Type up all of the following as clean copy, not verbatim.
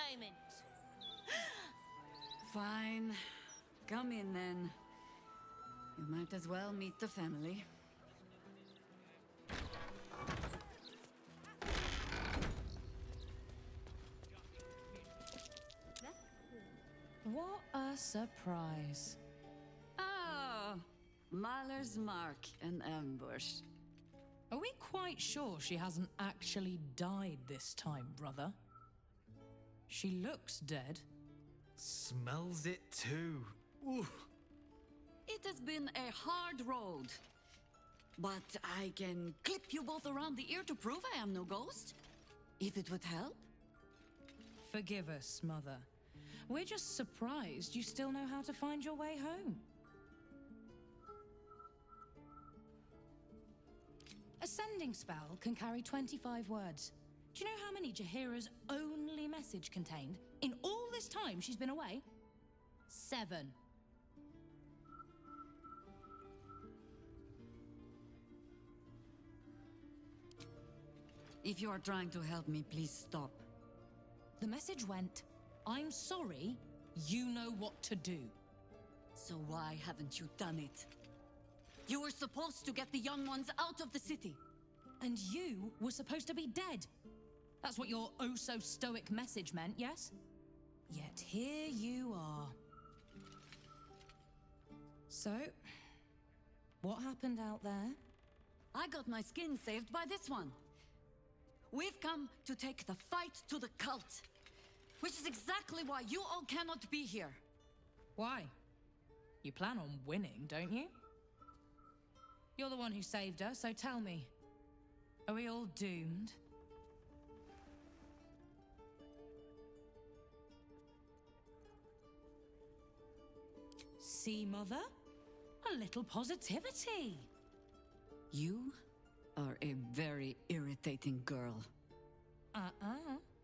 payment. Fine. Come in then. You might as well meet the family. What a surprise. Oh, Mahler's mark and ambush. Are we quite sure she hasn't actually died this time, brother? She looks dead. Smells it too. Ooh. It has been a hard road. But I can clip you both around the ear to prove I am no ghost. If it would help. Forgive us, Mother. We're just surprised you still know how to find your way home. A sending spell can carry 25 words. Do you know how many Jaheira's only message contained in all this time she's been away? 7. If you are trying to help me, please stop. The message went, I'm sorry, you know what to do. So why haven't you done it? You were supposed to get the young ones out of the city. And you were supposed to be dead. That's what your oh-so-stoic message meant, yes? Yet here you are. So, what happened out there? I got my skin saved by this one. We've come to take the fight to the cult, which is exactly why you all cannot be here. Why? You plan on winning, don't you? You're the one who saved us, so tell me, are we all doomed? See, Mother? A little positivity. You are a very irritating girl.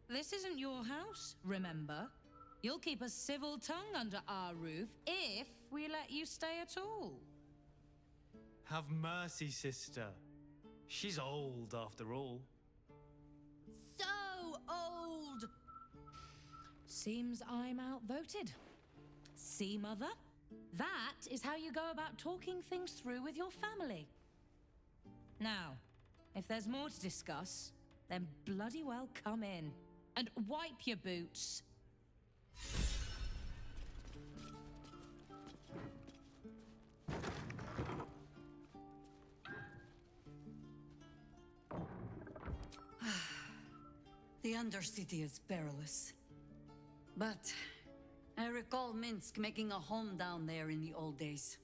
This isn't your house, remember? You'll keep a civil tongue under our roof if we let you stay at all. Have mercy, sister. She's old after all. So old! Seems I'm outvoted. See, Mother? That is how you go about talking things through with your family. Now, if there's more to discuss, then bloody well come in. And wipe your boots. The Undercity is perilous. But I recall Minsk making a home down there in the old days.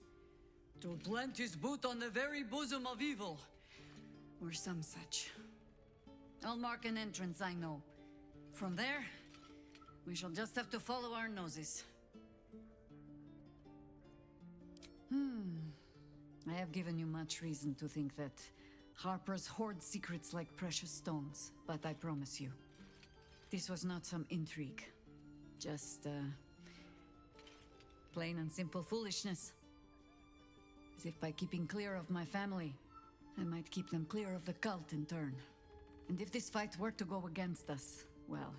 To plant his boot on the very bosom of evil. Or some such. I'll mark an entrance, I know. From there, we shall just have to follow our noses. I have given you much reason to think that Harpers hoard secrets like precious stones, but I promise you, this was not some intrigue. Just, plain and simple foolishness. As if by keeping clear of my family, I might keep them clear of the cult in turn. And if this fight were to go against us, well,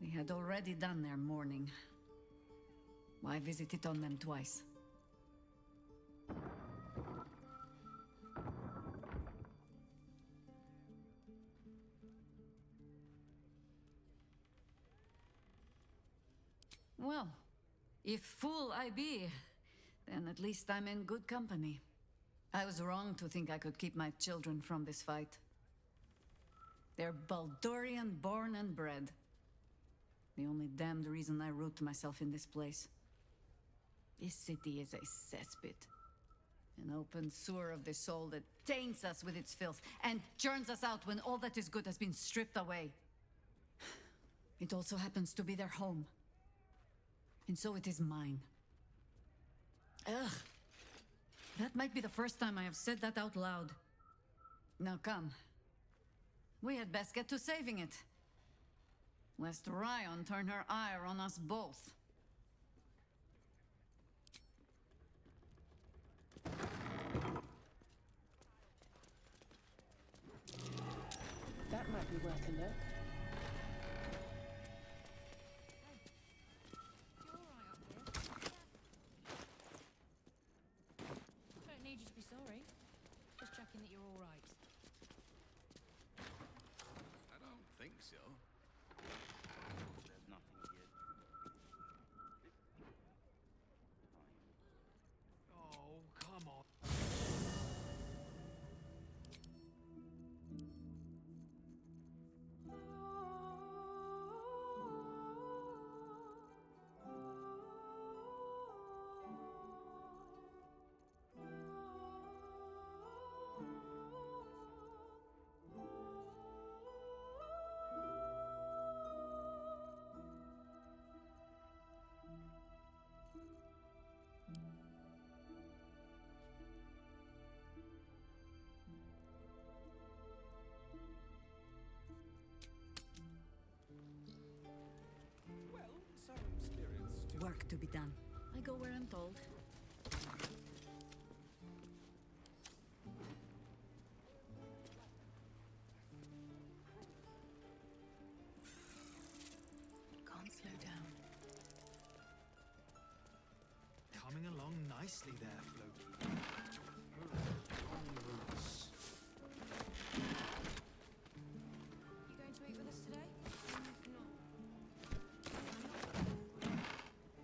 they had already done their mourning. Why visit it on them twice? Well, if fool I be, then at least I'm in good company. I was wrong to think I could keep my children from this fight. They're Baldurian born and bred. The only damned reason I root myself in this place. This city is a cesspit. An open sewer of the soul that taints us with its filth and churns us out when all that is good has been stripped away. It also happens to be their home. And so it is mine. Ugh. That might be the first time I have said that out loud. Now come. We had best get to saving it. Lest Ryan turn her ire on us both. That might be worth a look. work to be done. I go where I'm told. Can't slow down. Coming along nicely there, Floki. Long roots. You going to eat with us today? No.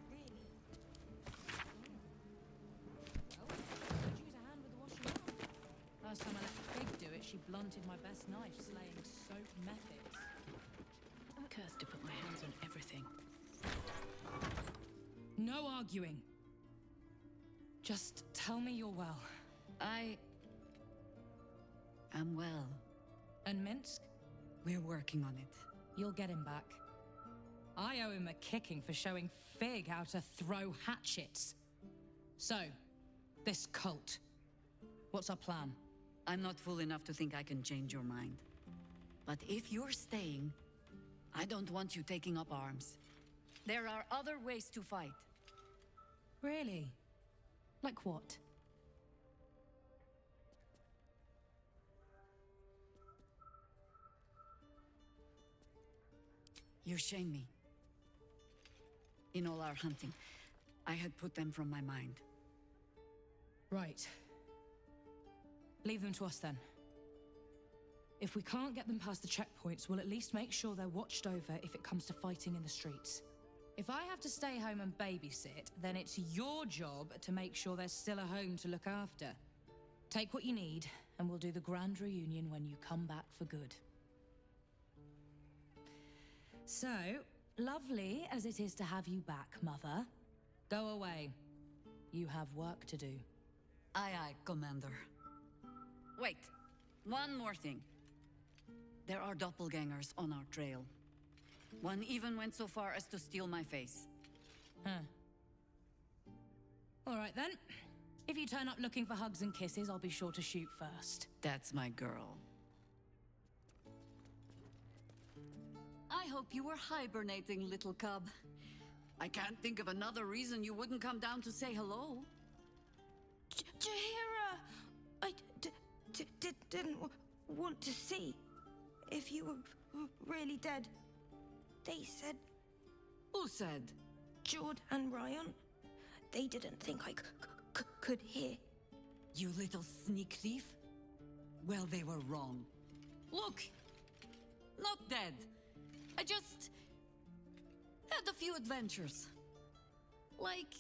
Really? Well, could use a hand with the washing up. Last time I let Pig do it, she blunted my best knife, slaying soap methods. I'm cursed to put my hands on everything. No arguing. Just tell me you're well. I am well. And Minsk? We're working on it. You'll get him back. I owe him a kicking for showing Fig how to throw hatchets. So, this cult. What's our plan? I'm not fool enough to think I can change your mind. But if you're staying, I don't want you taking up arms. There are other ways to fight. Really? Like what? You shame me. In all our hunting, I had put them from my mind. Right. Leave them to us then. If we can't get them past the checkpoints, we'll at least make sure they're watched over if it comes to fighting in the streets. If I have to stay home and babysit, then it's your job to make sure there's still a home to look after. Take what you need, and we'll do the grand reunion when you come back for good. So, lovely as it is to have you back, Mother, go away. You have work to do. Aye, aye, Commander. Wait, one more thing. There are doppelgangers on our trail. One even went so far as to steal my face. Huh. All right then. If you turn up looking for hugs and kisses, I'll be sure to shoot first. That's my girl. I hope you were hibernating, little cub. I can't think of another reason you wouldn't come down to say hello. Jahira! I didn't want to see if you were really dead. They said Who said? Jord and Ryan. They didn't think I could hear. You little sneak thief? Well, they were wrong. Look! Not dead. I just had a few adventures. Like,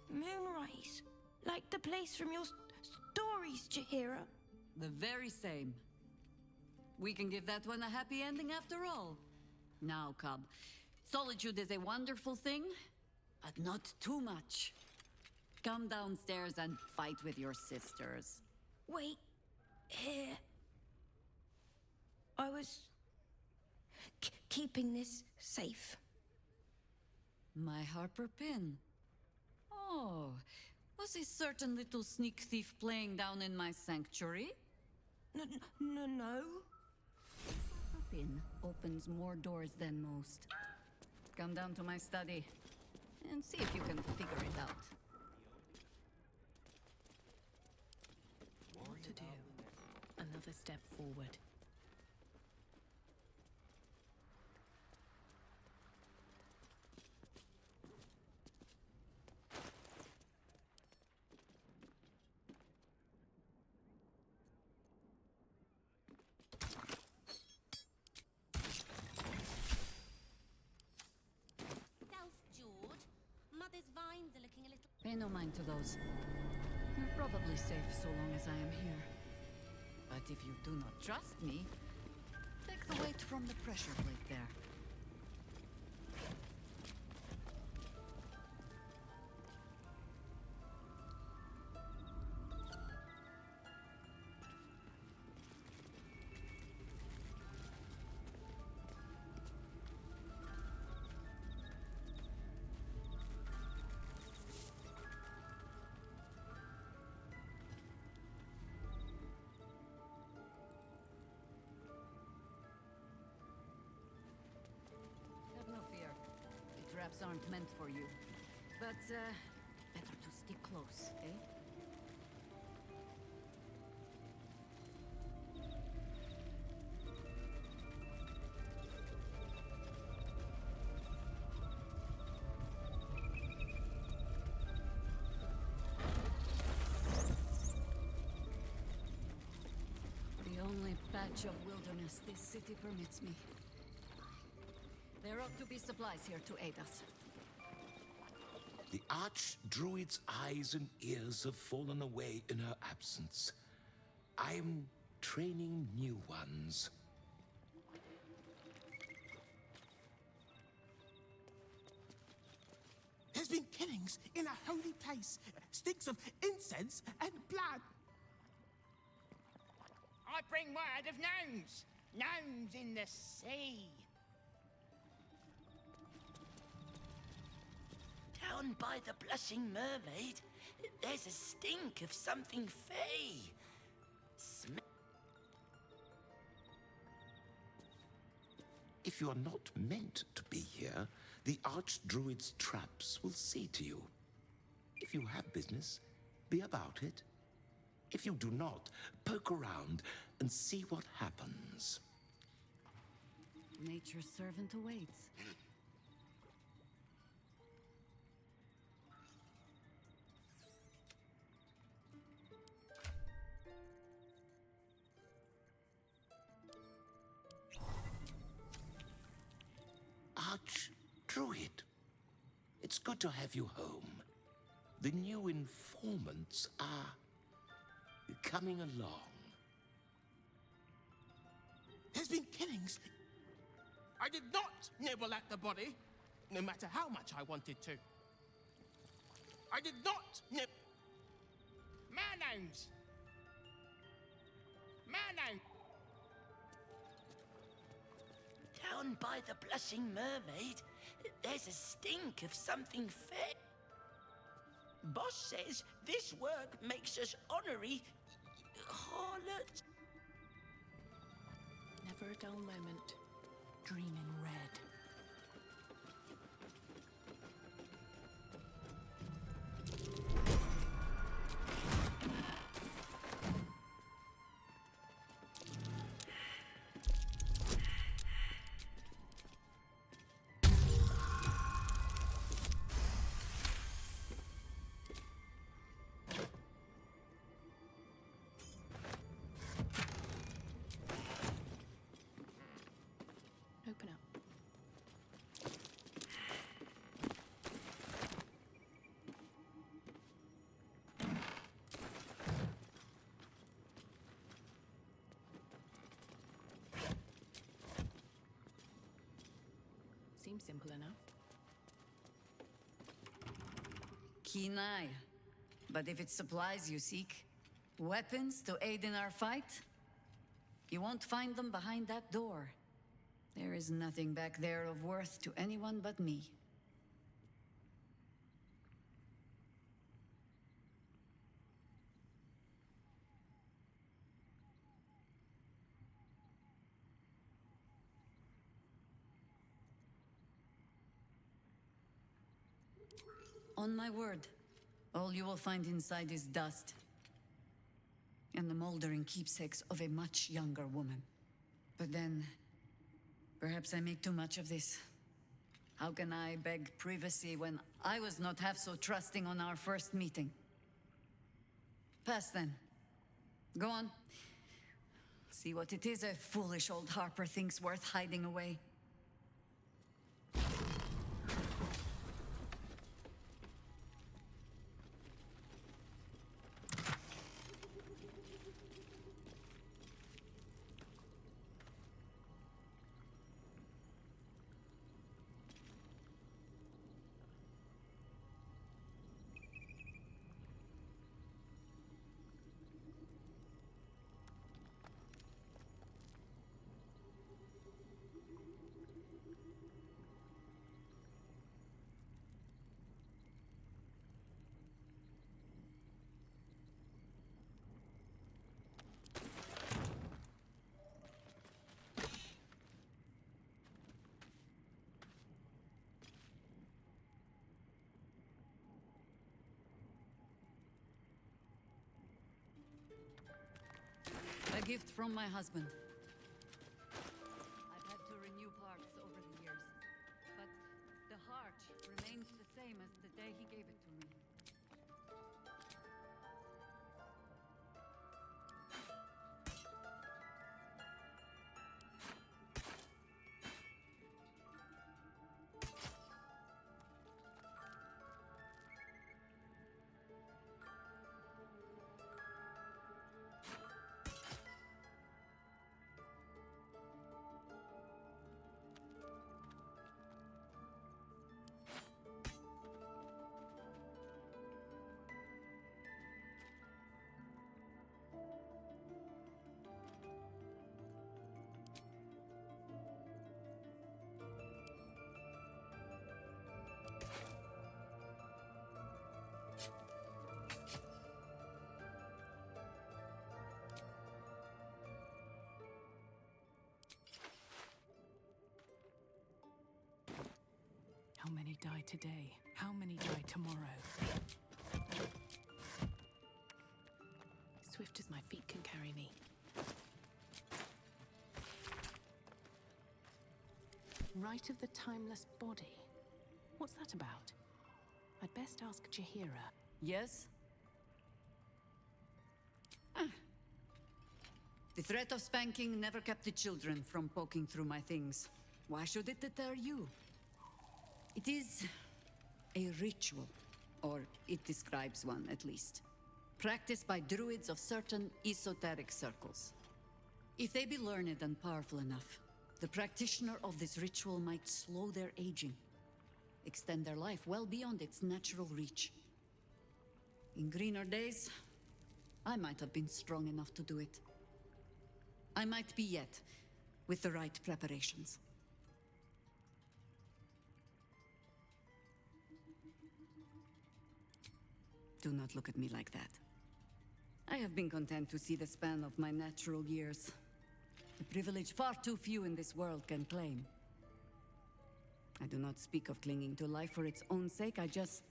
Moonrise. Like the place from your stories, Jahira. the very same. We can give that one a happy ending after all. Now, cub, solitude is a wonderful thing, but not too much. Come downstairs and fight with your sisters. Wait. Here. I was keeping this safe. My Harper pin. Oh, was a certain little sneak thief playing down in my sanctuary? No. Harper pin opens more doors than most. Come down to my study and see if you can figure it out. What to do? Another step forward. Mother's vines are looking a little... Pay no mind to those. You're probably safe so long as I am here. But if you do not trust me, take the weight from the pressure plate there. traps aren't meant for you. But, better to stick close, eh? The only patch of wilderness this city permits me. There ought to be supplies here to aid us. The Archdruid's eyes and ears have fallen away in her absence. I'm training new ones. There's been killings in a holy place. Stinks of incense and blood. I bring word of gnomes. Gnomes in the sea. Down by the Blushing Mermaid, there's a stink of something fey. If you are not meant to be here, the Archdruid's traps will see to you. If you have business, be about it. If you do not, poke around and see what happens. Nature's servant awaits. Archdruid, it's good to have you home. The new informants are coming along. There's been killings. I did not nibble at the body, no matter how much I wanted to. I did not nibble. Gnomes. Gnome. Down by the Blushing Mermaid, there's a stink of something fey. Boss says this work makes us honorary harlots. Never a dull moment. Dreaming red. Open up. Seems simple enough. Keen eye. But if it's supplies you seek, weapons to aid in our fight, you won't find them behind that door. There is nothing back there of worth to anyone but me. On my word, all you will find inside is dust. And the moldering keepsakes of a much younger woman. But then, perhaps I make too much of this. How can I beg privacy when I was not half so trusting on our first meeting? Pass then. Go on. See what it is a foolish old Harper thinks worth hiding away. gift from my husband. I've had to renew parts over the years, but the heart remains the same as the day he gave it to me. How many die today? How many die tomorrow? Swift as my feet can carry me. Rite of the Timeless Body. What's that about? I'd best ask Jahira. Yes? Ah. The threat of spanking never kept the children from poking through my things. Why should it deter you? It is a ritual, or it describes one at least, practiced by druids of certain esoteric circles. If they be learned and powerful enough, the practitioner of this ritual might slow their aging, extend their life well beyond its natural reach. In greener days, I might have been strong enough to do it. I might be yet, with the right preparations. Do not look at me like that. I have been content to see the span of my natural years. A privilege far too few in this world can claim. I do not speak of clinging to life for its own sake, I just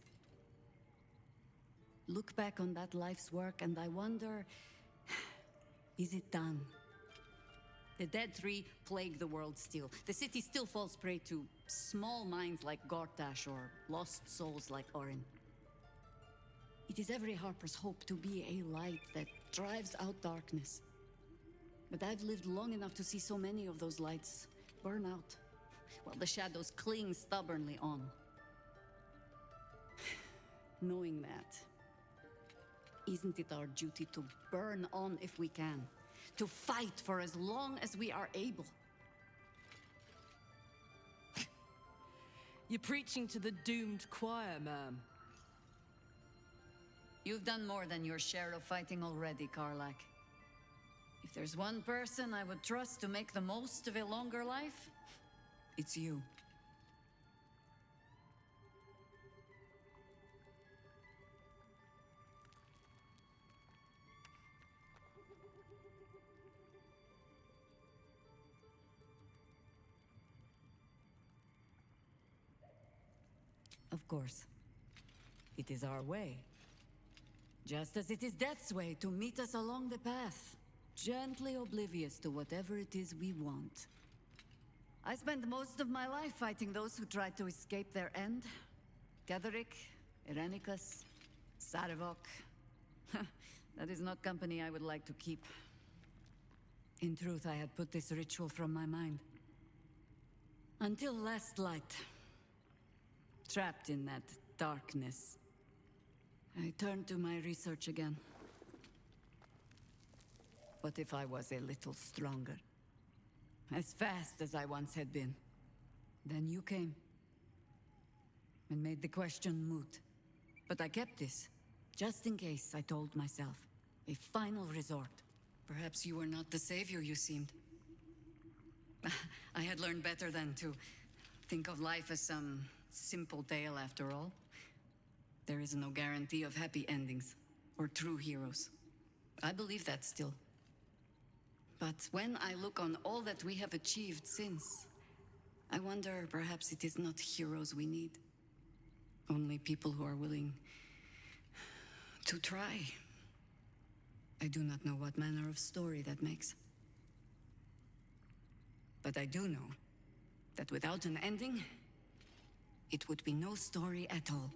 look back on that life's work and I wonder, is it done? The dead three plague the world still. The city still falls prey to small minds like Gortash or lost souls like Orin. It is every harper's hope to be a light that drives out darkness. But I've lived long enough to see so many of those lights burn out, while the shadows cling stubbornly on. Knowing that, isn't it our duty to burn on if we can? To fight for as long as we are able? You're preaching to the doomed choir, ma'am. You've done more than your share of fighting already, Karlak. If there's one person I would trust to make the most of a longer life, it's you. Of course, it is our way. Just as it is Death's way to meet us along the path, gently oblivious to whatever it is we want. I spent most of my life fighting those who tried to escape their end. Ketheric, Irenicus, Sarevok. That is not company I would like to keep. In truth, I had put this ritual from my mind. Until last light. Trapped in that darkness, I turned to my research again. What if I was a little stronger? As fast as I once had been. Then you came. And made the question moot. But I kept this. Just in case, I told myself. A final resort. Perhaps you were not the savior you seemed. I had learned better than to think of life as some simple tale after all. There is no guarantee of happy endings, or true heroes. I believe that still. But when I look on all that we have achieved since, I wonder perhaps it is not heroes we need. Only people who are willing to try. I do not know what manner of story that makes. But I do know that without an ending, it would be no story at all.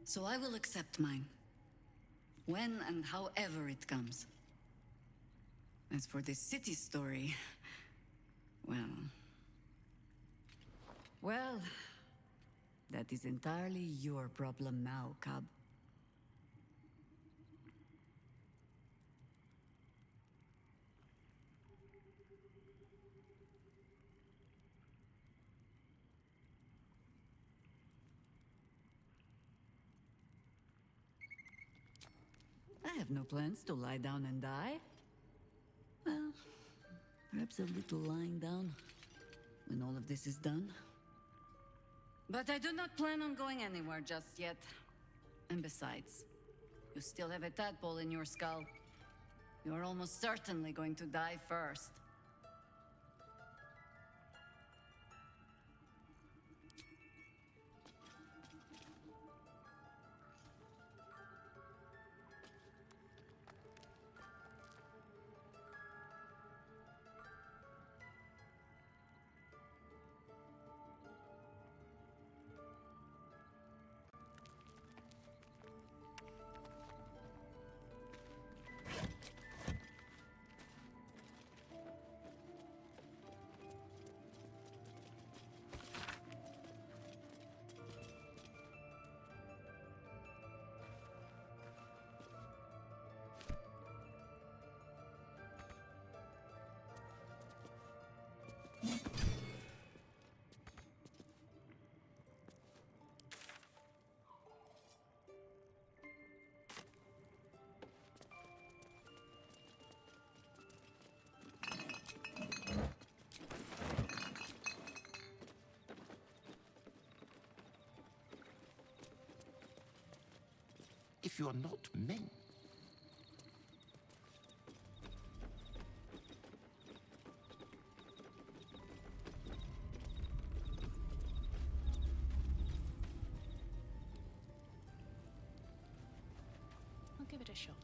So I will accept mine, when and however it comes. As for this city story, well, that is entirely your problem now, Cub. I have no plans to lie down and die. Well, perhaps a little lying down when all of this is done. But I do not plan on going anywhere just yet. And besides, you still have a tadpole in your skull. You are almost certainly going to die first. If you are not meant. I'll give it a shot.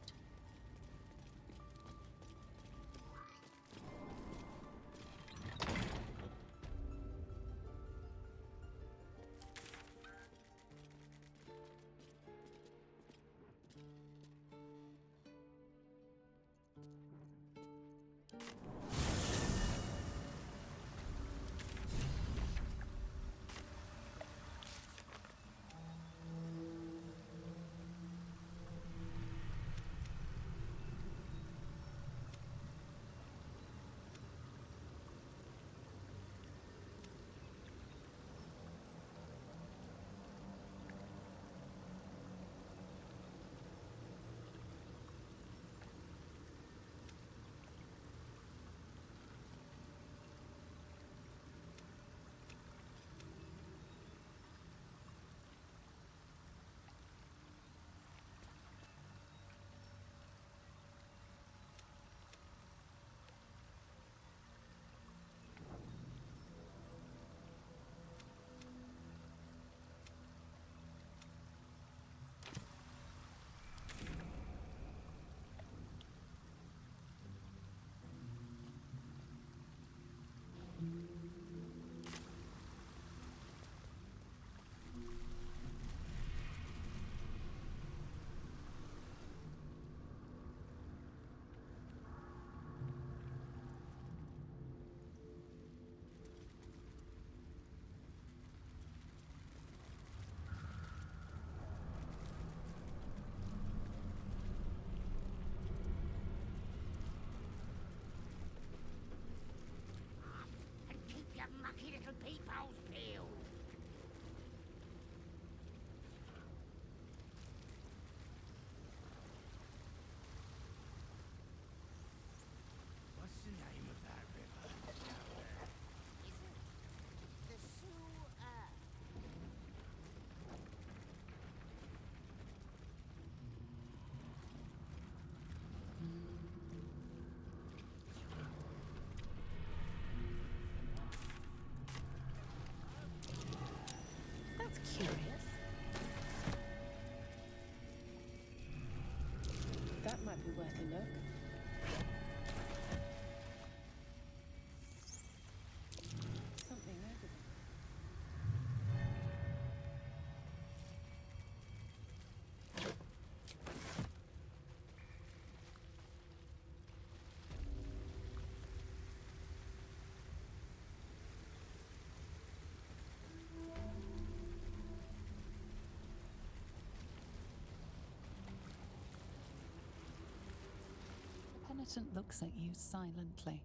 penitent looks at you silently,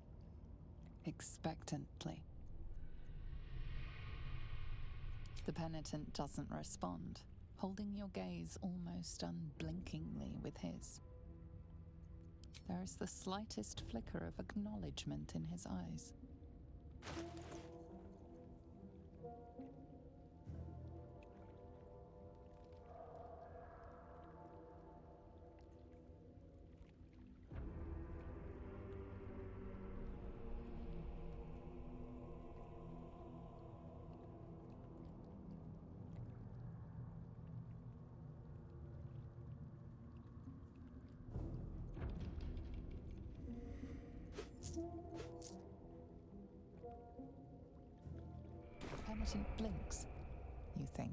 expectantly. The penitent doesn't respond, holding your gaze almost unblinkingly with his. There is the slightest flicker of acknowledgement in his eyes. Penitent blinks, you think.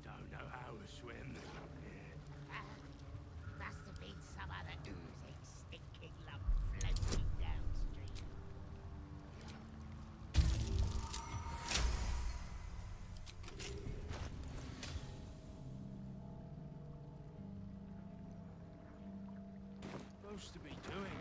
Don't know how to swim. Must have been some other oozing, stinking lump floating downstream. Supposed to be doing.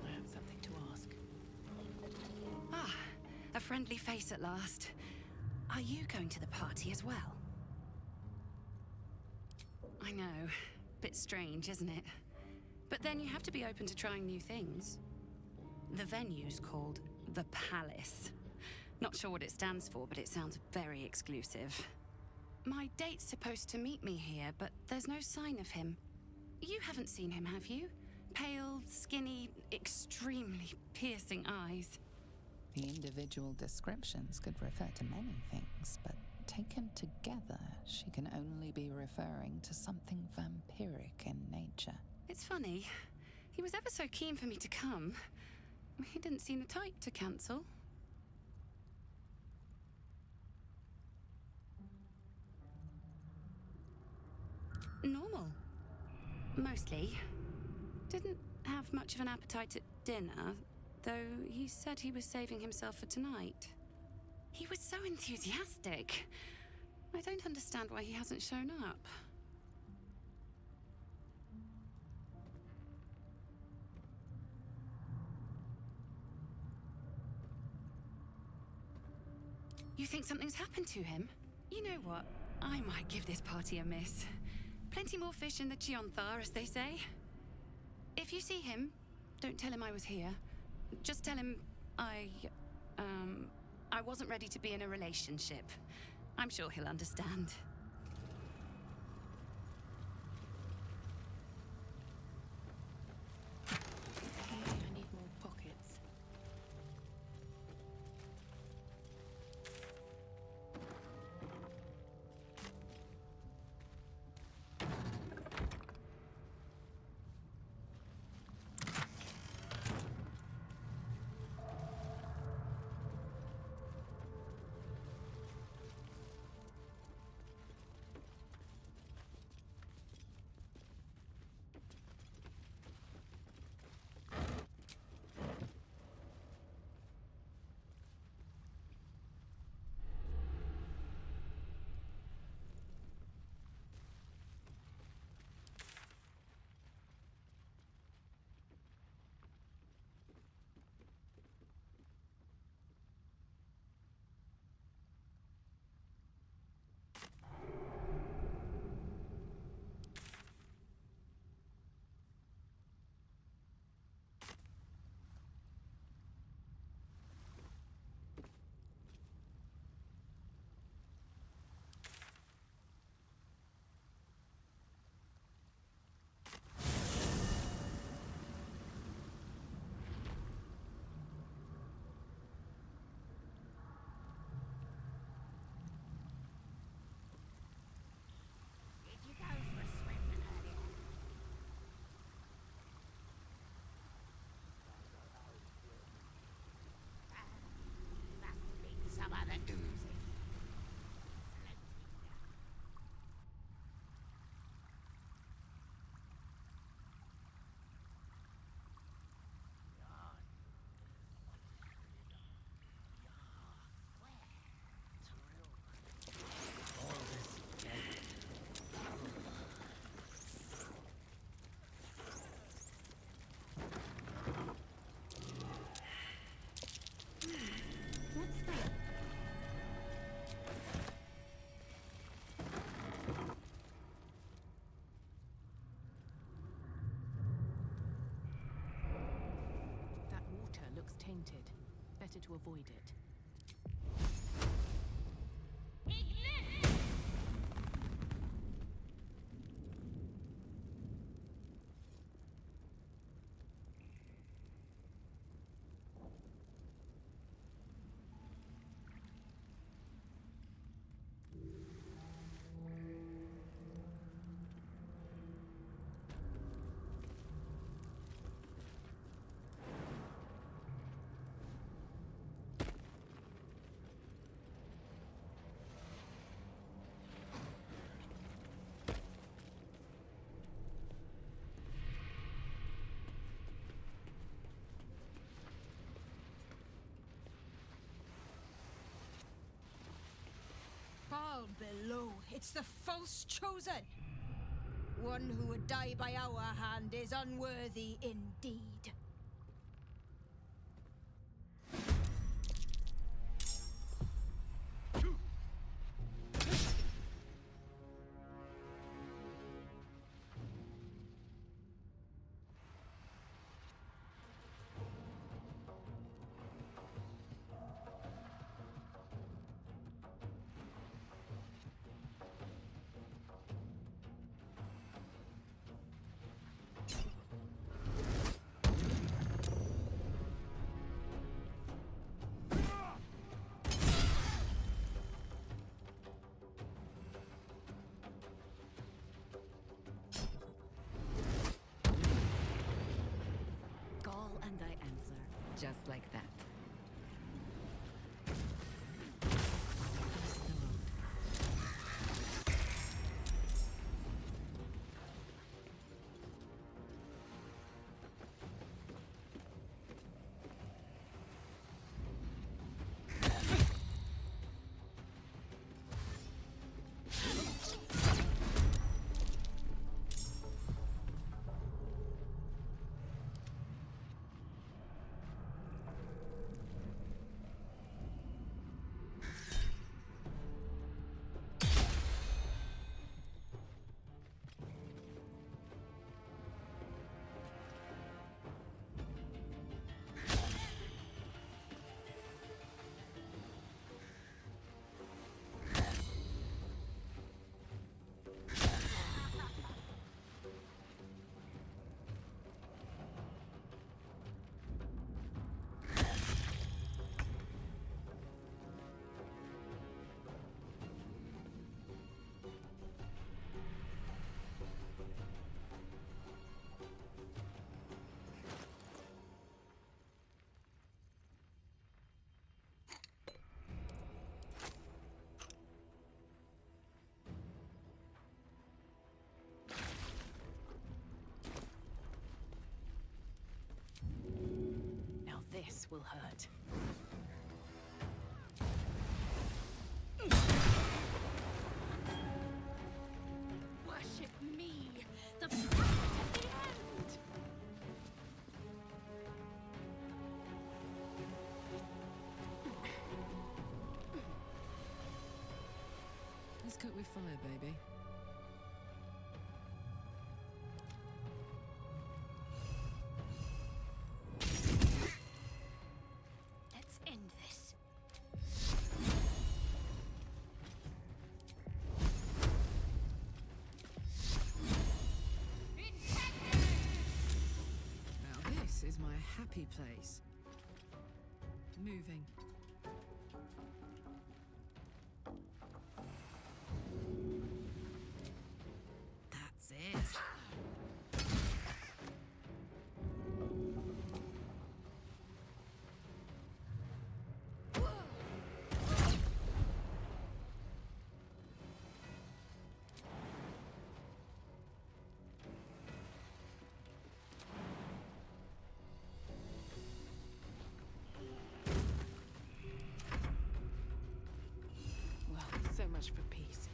I have something to ask. Ah, a friendly face at last. Are you going to the party as well? I know. Bit strange, isn't it? But then you have to be open to trying new things. The venue's called The Palace. Not sure what it stands for, but it sounds very exclusive. My date's supposed to meet me here, but there's no sign of him. You haven't seen him, have you? Pale, skinny, extremely piercing eyes. The individual descriptions could refer to many things, but taken together, she can only be referring to something vampiric in nature. It's funny. He was ever so keen for me to come. He didn't seem the type to cancel. Normal. Mostly. Didn't have much of an appetite at dinner, though he said he was saving himself for tonight. He was so enthusiastic. I don't understand why he hasn't shown up. You think something's happened to him? You know what? I might give this party a miss. Plenty more fish in the Chionthar, as they say. If you see him, don't tell him I was here. Just tell him I wasn't ready to be in a relationship. I'm sure he'll understand. I need more pockets. to avoid it. Fall below. It's the false chosen. One who would die by our hand is unworthy indeed. Just like that. This will hurt. Worship me, the prophet at the end! Let's cook with fire, baby. Is my happy place. Moving. That's it. So much for peace.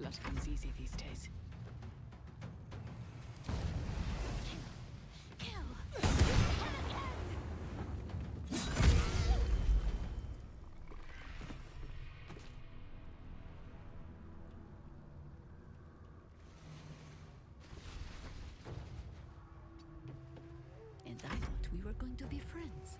blood comes easy these days. And I thought we were going to be friends.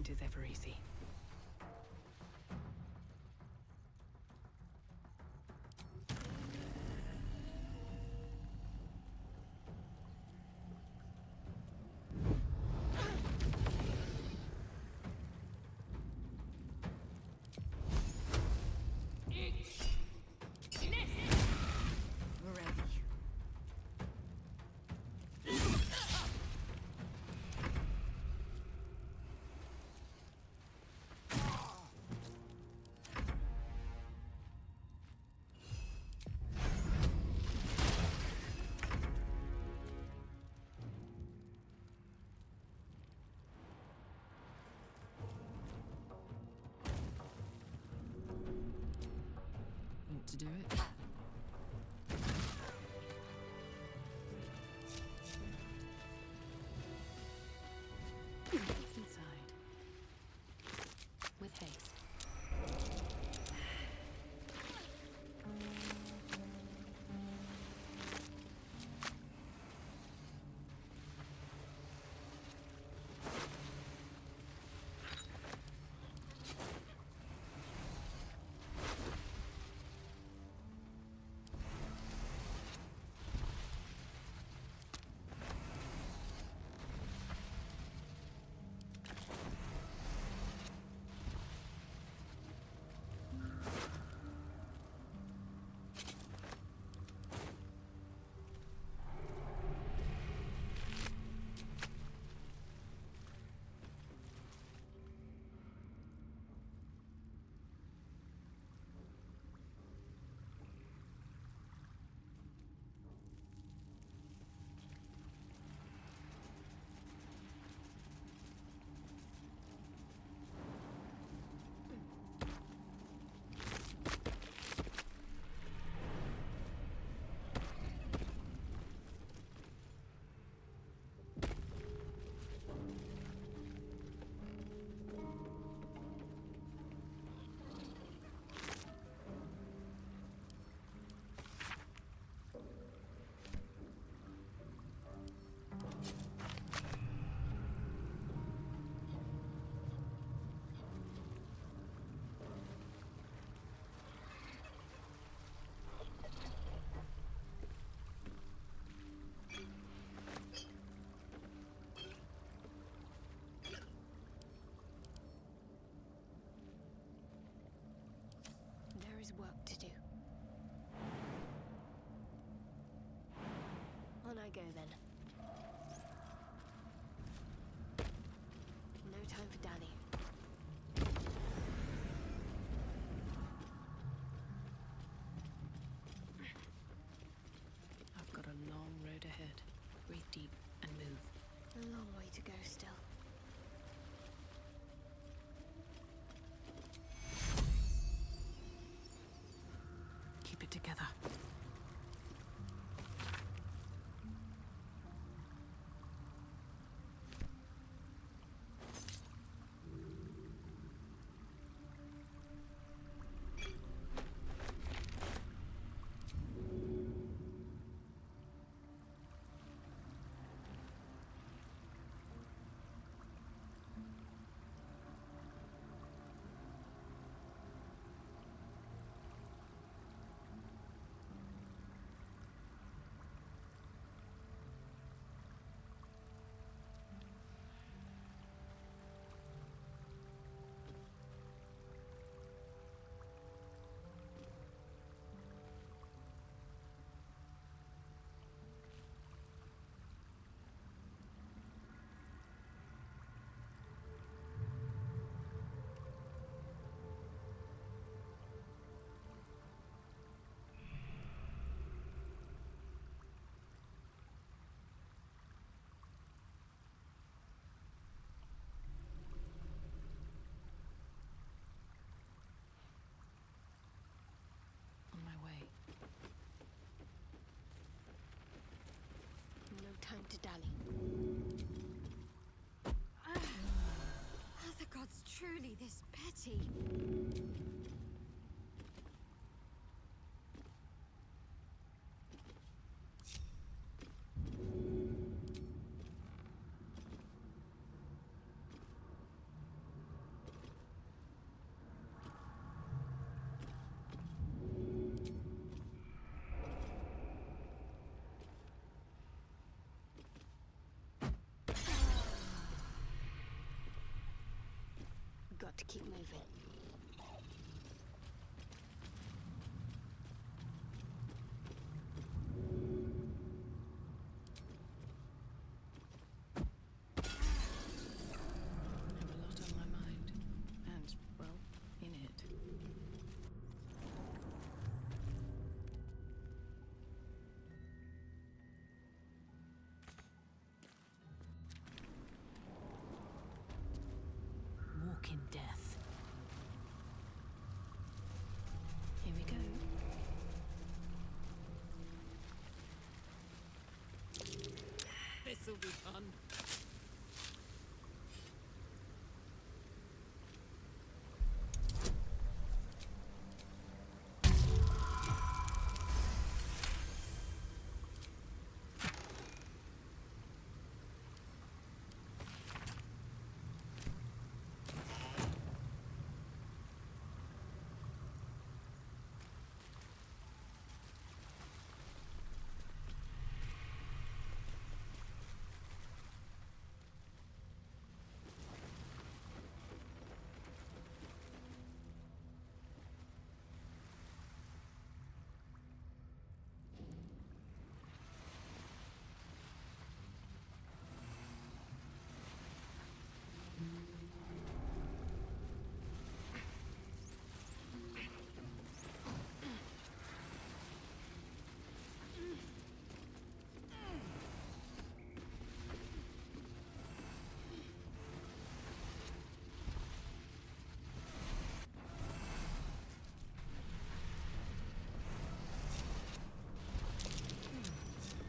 Is ever easy. Want to do it? What's inside? With haste. is work to do. On I go then. No time for Danny. I've got a long road ahead. Breathe deep and move. A long way to go still. Keep it together. On my way. No time to dally. Are the gods truly this petty? Got to keep moving. I have a lot on my mind. And, well, in it. Walk in death. Here we go. This'll be fun.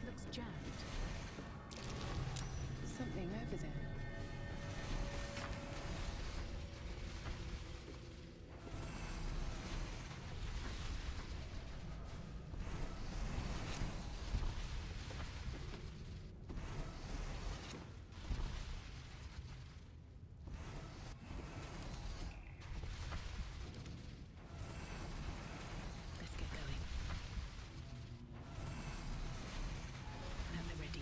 Looks jammed. Something over there. Let's get going. Now they're ready.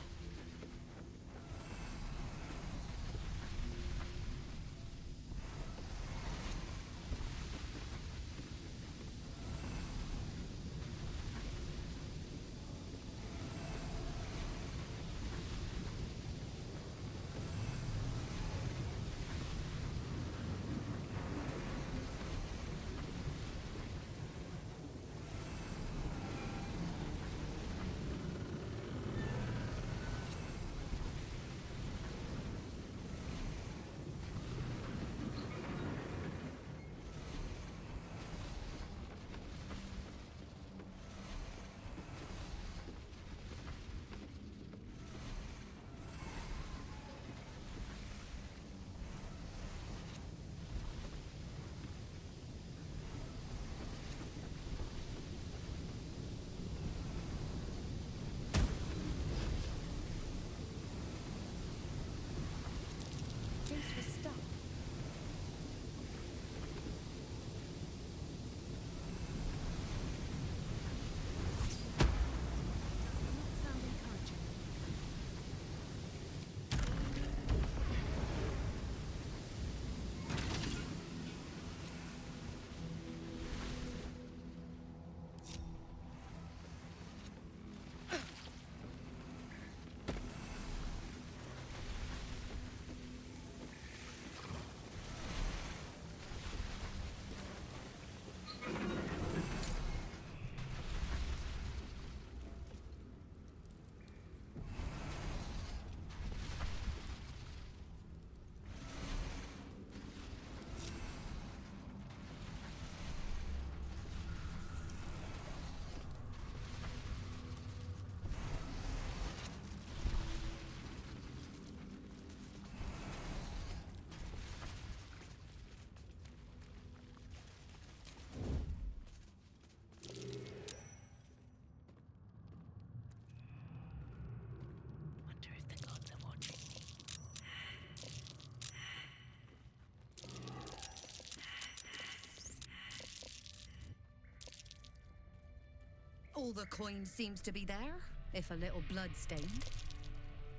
All the coin seems to be there, if a little blood-stained.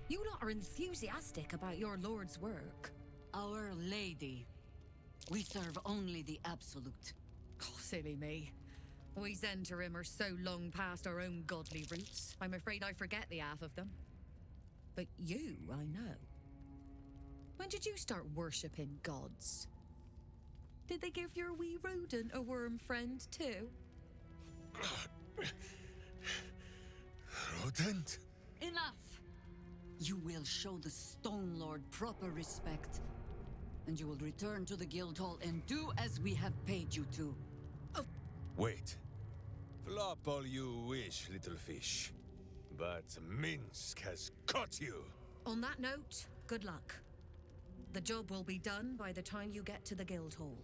You lot are enthusiastic about your lord's work. Our Lady. We serve only the Absolute. Oh, silly me. We Zentarim are so long past our own godly roots, I'm afraid I forget the half of them. But you, I know. When did you start worshipping gods? Did they give your wee rodent a worm friend too? Rodent? Enough! You will show the Stone Lord proper respect, and you will return to the Guildhall and do as we have paid you to. Wait. Flop all you wish, little fish. But Minsk has caught you! On that note, good luck. The job will be done by the time you get to the Guildhall.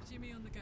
Jimmy on the go.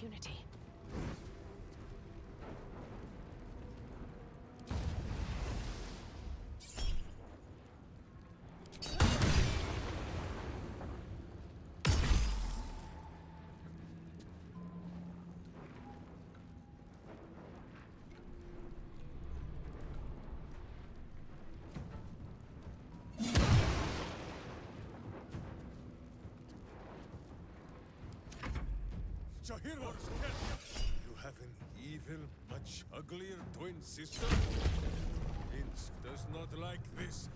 opportunity. You have an evil, much uglier twin sister? Minsk does not like this.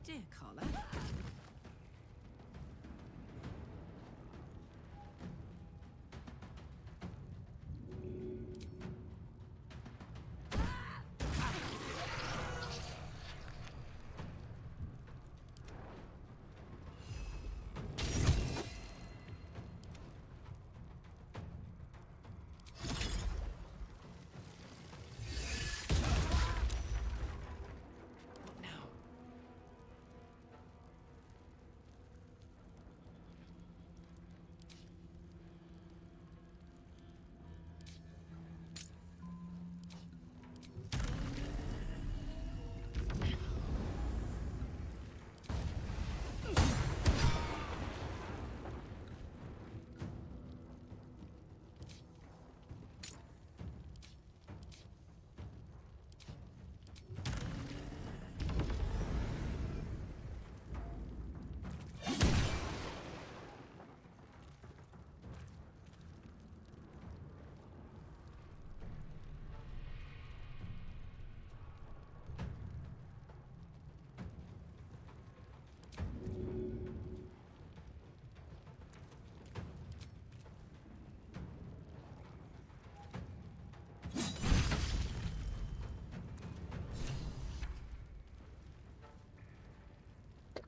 idea, Carla.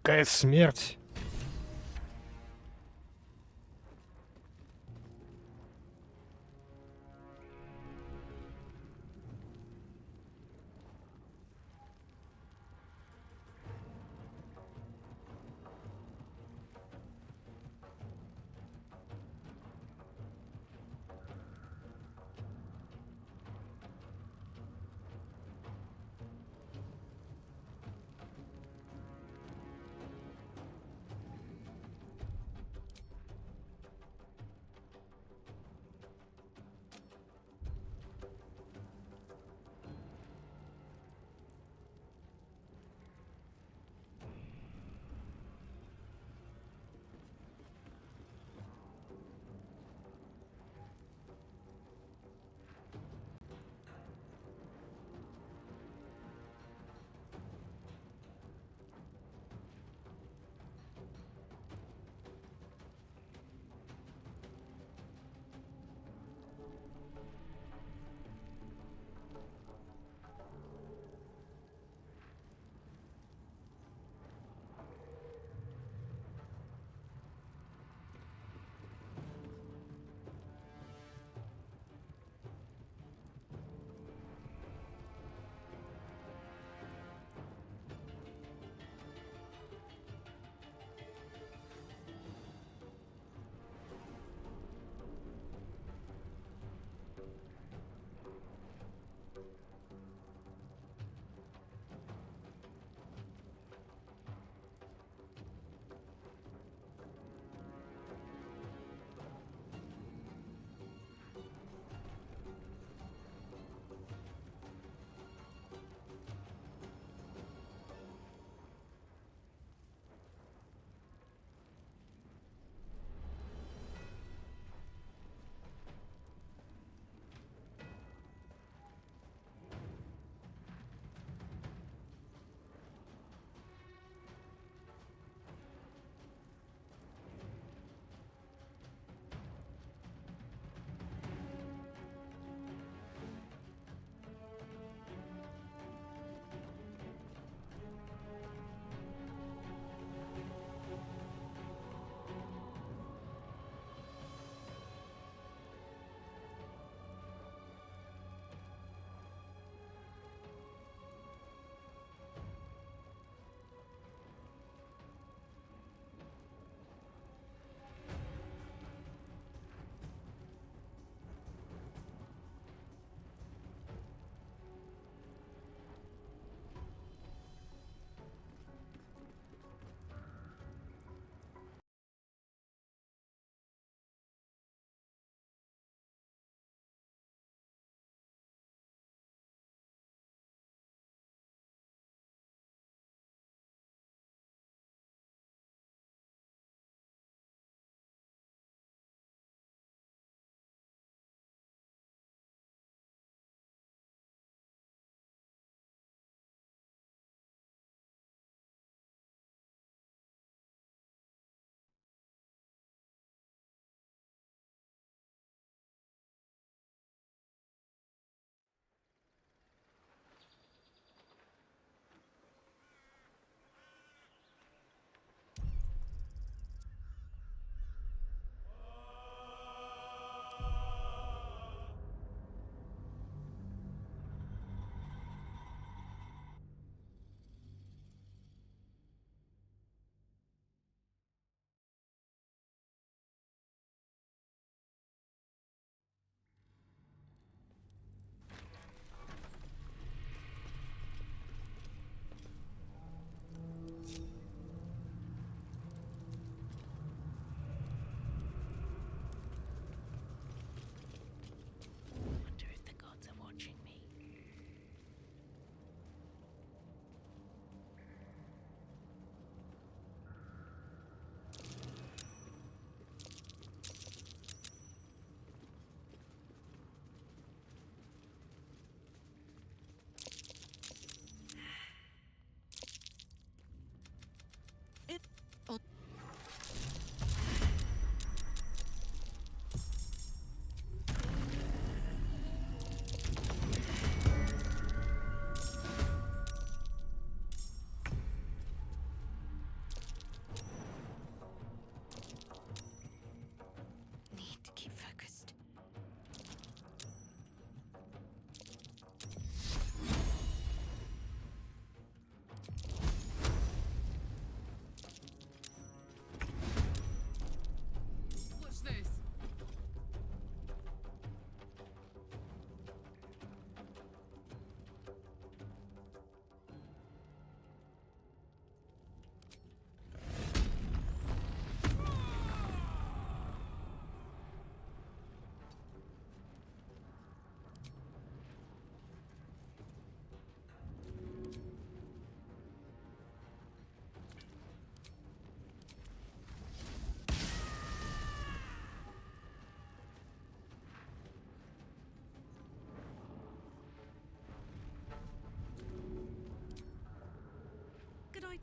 Какая смерть!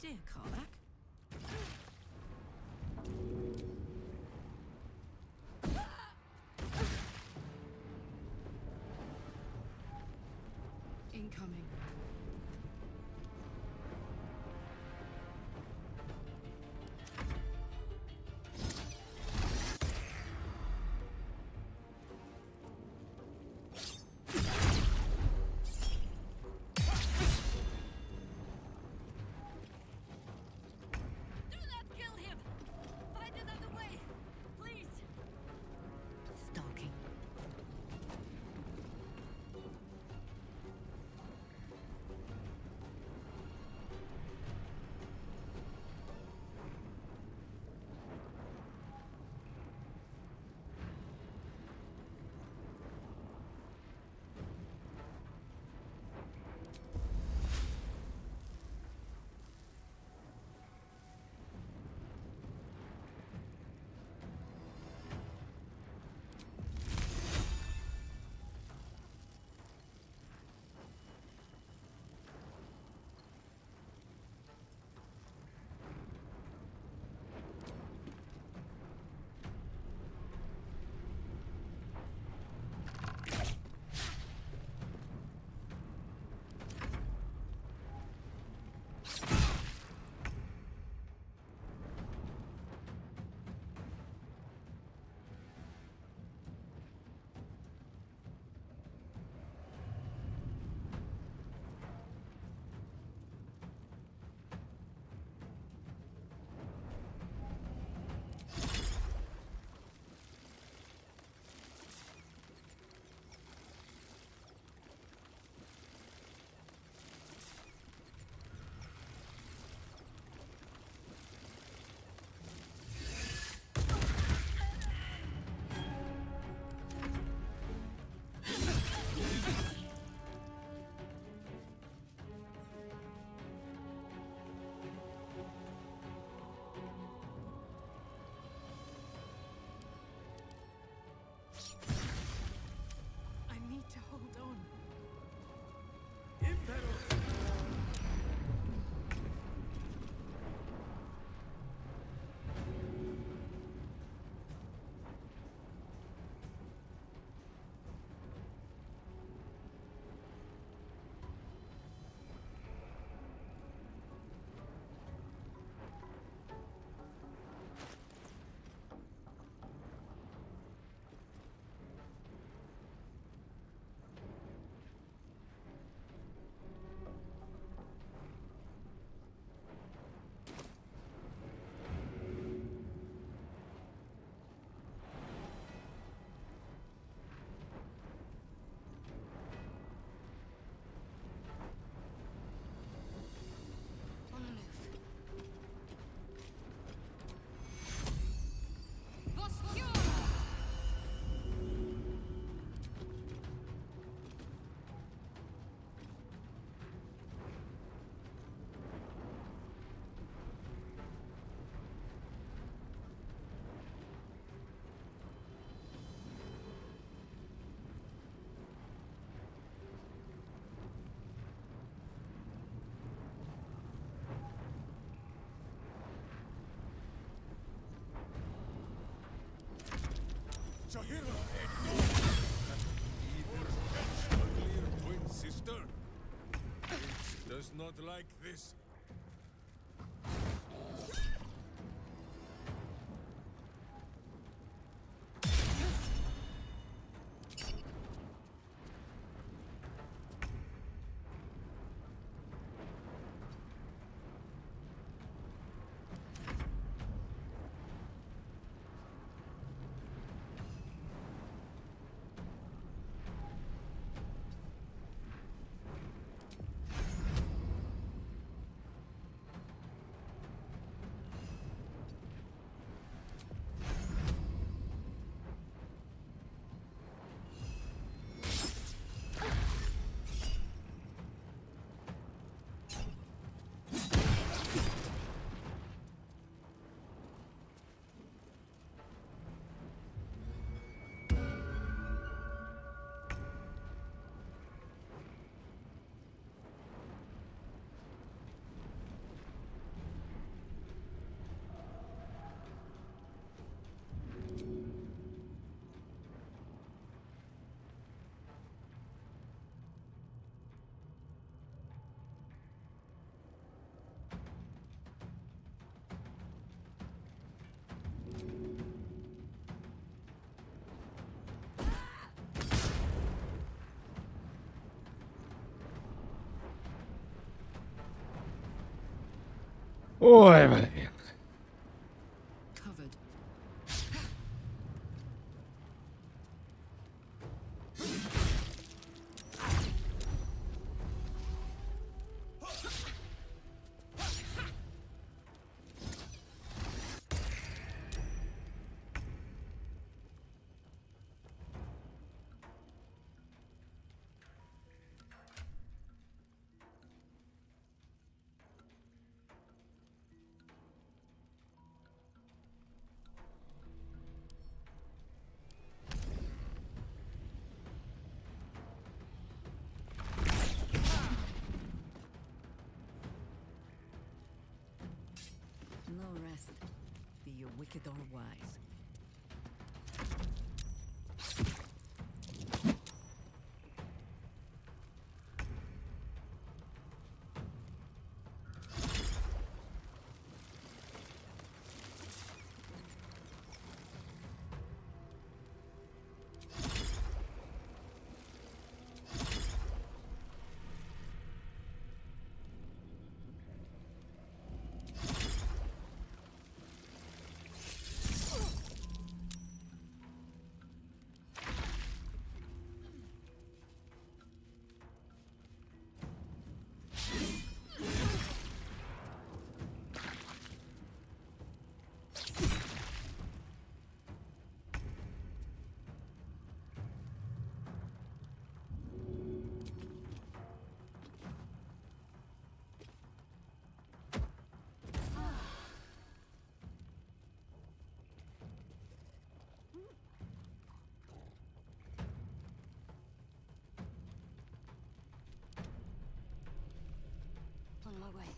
dear, Karlak. Incoming. Shahira, either uglier twin sister. It does not like this. Ой, блин. Covered. No rest, be you wicked or wise. On my way.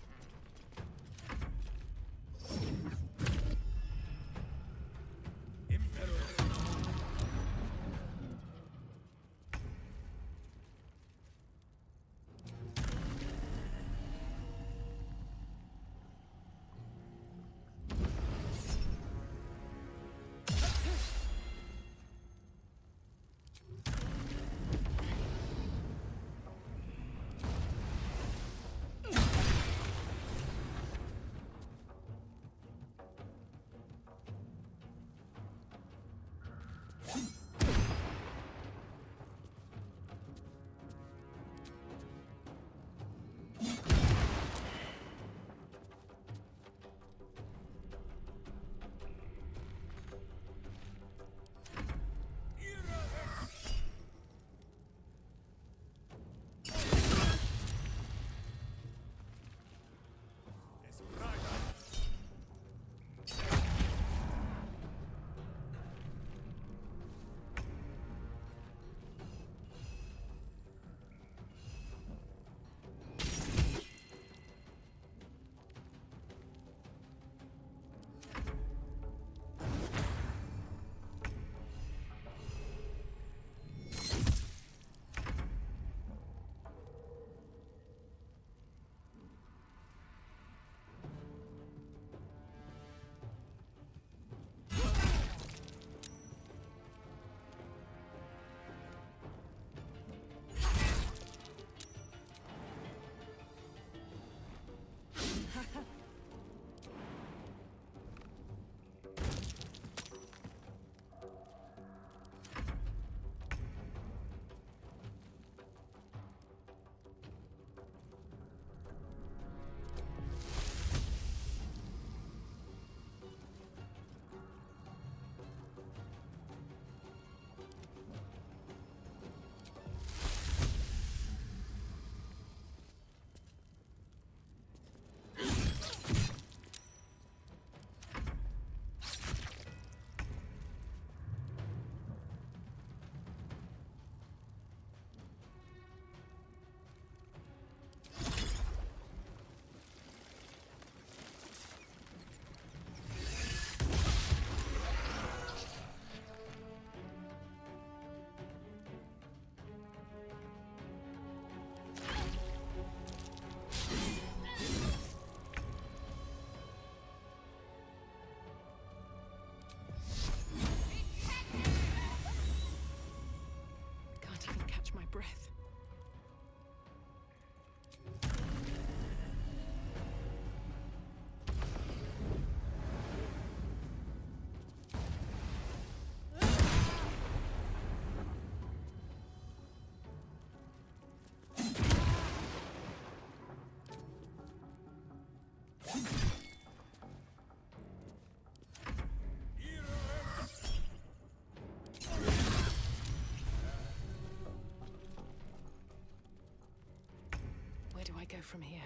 Where do I go from here?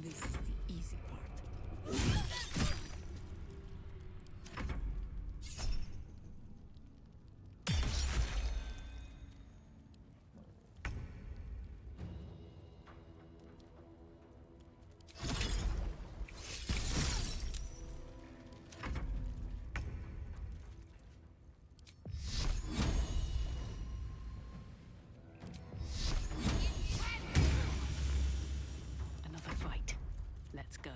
This is the easy part. Another fight. Let's go.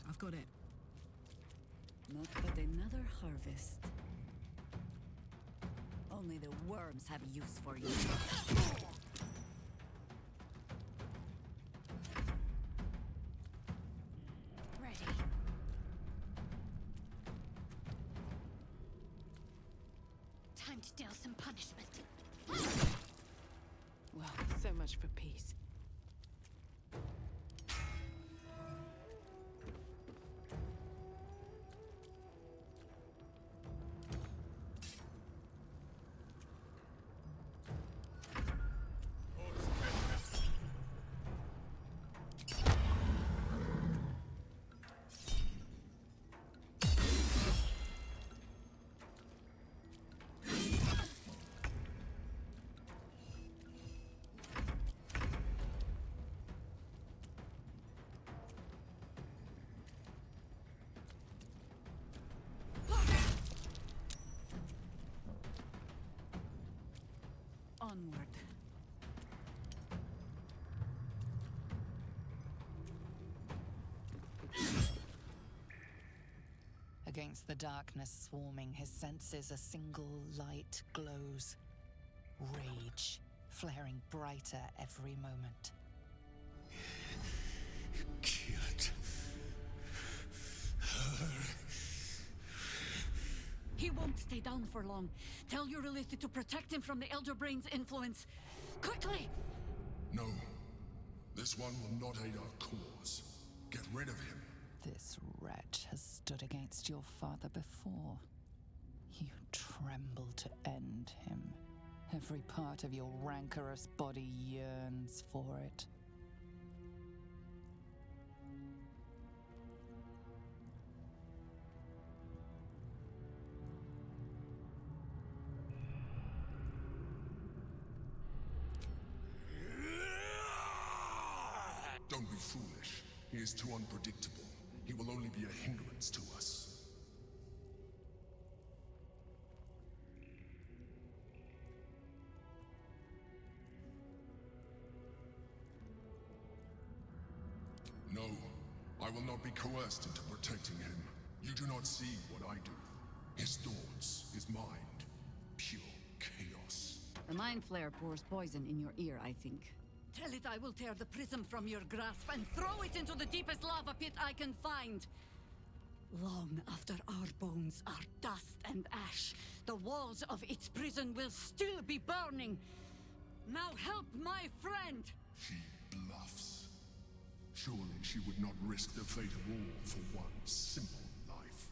I've got it. Not but another harvest. Only the worms have use for you. Ready. Time to deal some punishment. Well, so much for peace. Onward. Against the darkness swarming his senses, a single light glows. Rage, flaring brighter every moment. Killed her. He won't stay down for long. Tell your Elitha to protect him from the Elder Brain's influence. Quickly! No. This one will not aid our cause. Get rid of him. This wretch has stood against your father before. You tremble to end him. Every part of your rancorous body yearns for it. Don't be foolish. He is too unpredictable. He will only be a hindrance to us. No, I will not be coerced into protecting him. You do not see what I do. His thoughts, his mind, pure chaos. The mind flare pours poison in your ear, I think. Tell it I will tear the prism from your grasp and throw it into the deepest lava pit I can find. Long after our bones are dust and ash, the walls of its prison will still be burning. Now help my friend! She bluffs. Surely she would not risk the fate of all for one simple life.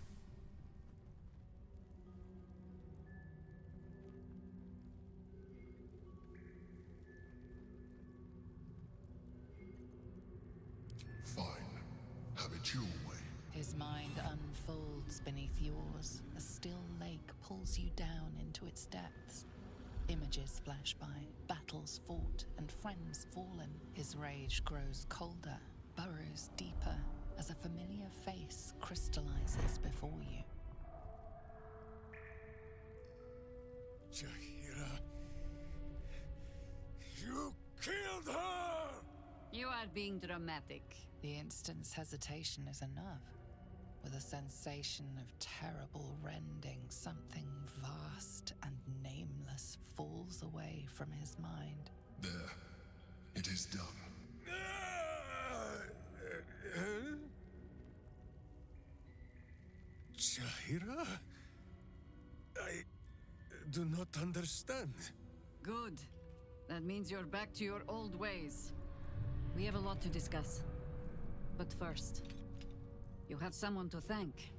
Fine. Have it your way. His mind unfolds beneath yours. A still lake pulls you down into its depths. Images flash by, battles fought, and friends fallen. His rage grows colder, burrows deeper, as a familiar face crystallizes before you. Jaheira, you killed her! You are being dramatic. The instant's hesitation is enough. With a sensation of terrible rending, something vast and nameless falls away from his mind. There. It is done. Jaheira? I do not understand. Good. That means you're back to your old ways. We have a lot to discuss. But first, you have someone to thank.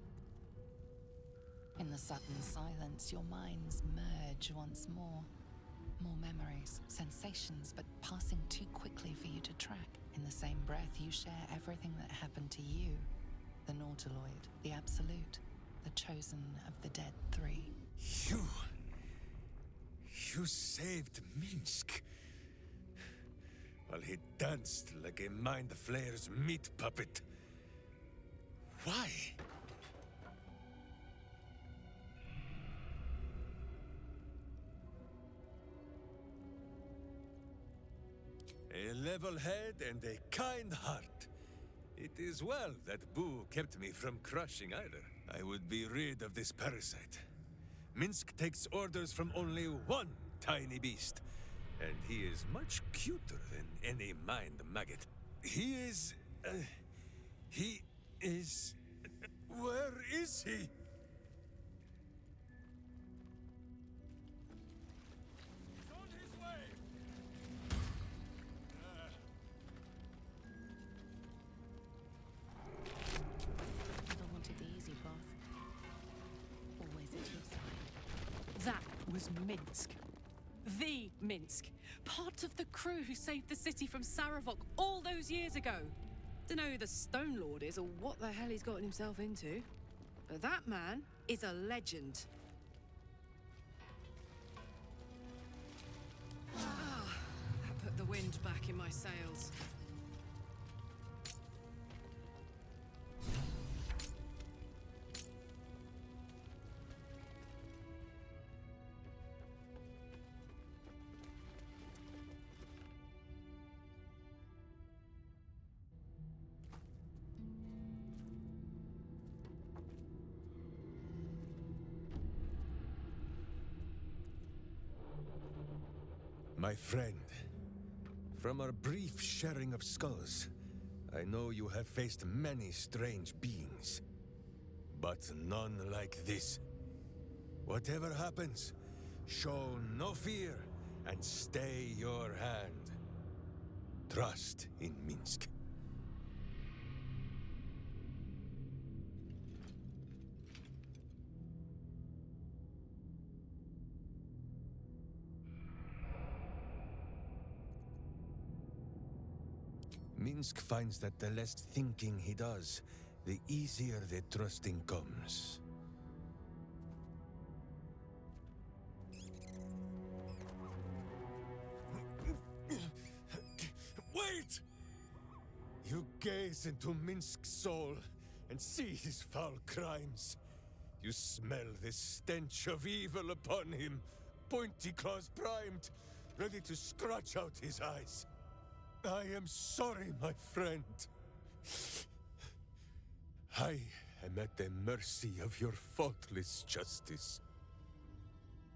In the sudden silence, your minds merge once more. More memories, sensations, but passing too quickly for you to track. In the same breath, you share everything that happened to you. The Nautiloid, the Absolute, the chosen of the dead three. You saved Minsk. While he danced like a Mind Flayer's meat puppet. Why? A level head and a kind heart. It is well that Boo kept me from crushing either. I would be rid of this parasite. Minsk takes orders from only one tiny beast, and he is much cuter than any mind maggot. He is... Where is he? Never wanted the easy path. Always at your side. That was Minsk. The Minsk. Part of the crew who saved the city from Saravok all those years ago. Dunno who the Stone Lord is or what the hell he's gotten himself into. But that man is a legend. That put the wind back in my sails. My friend, from our brief sharing of skulls, I know you have faced many strange beings, but none like this. Whatever happens, show no fear and stay your hand. Trust in Minsk. Minsk finds that the less thinking he does, the easier the trusting comes. Wait! You gaze into Minsk's soul and see his foul crimes. You smell the stench of evil upon him, pointy claws primed, ready to scratch out his eyes. I am sorry, my friend. I am at the mercy of your faultless justice.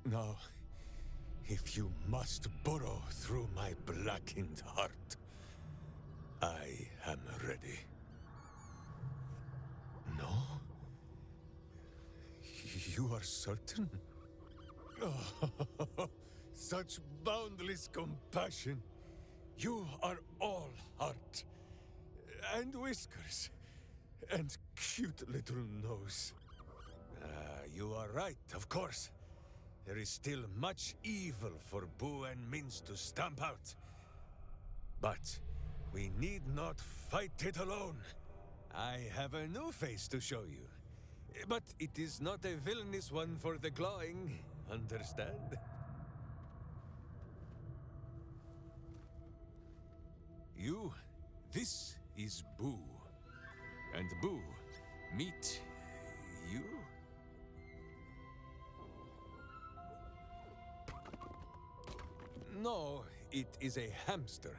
Now, if you must burrow through my blackened heart, I am ready. No? You are certain? Oh, such boundless compassion. You are all heart. And whiskers. And cute little nose. You are right, of course. There is still much evil for Boo and Mince to stamp out. But we need not fight it alone. I have a new face to show you. But it is not a villainous one for the clawing, understand? This is Boo. And Boo, meet you? No, it is a hamster.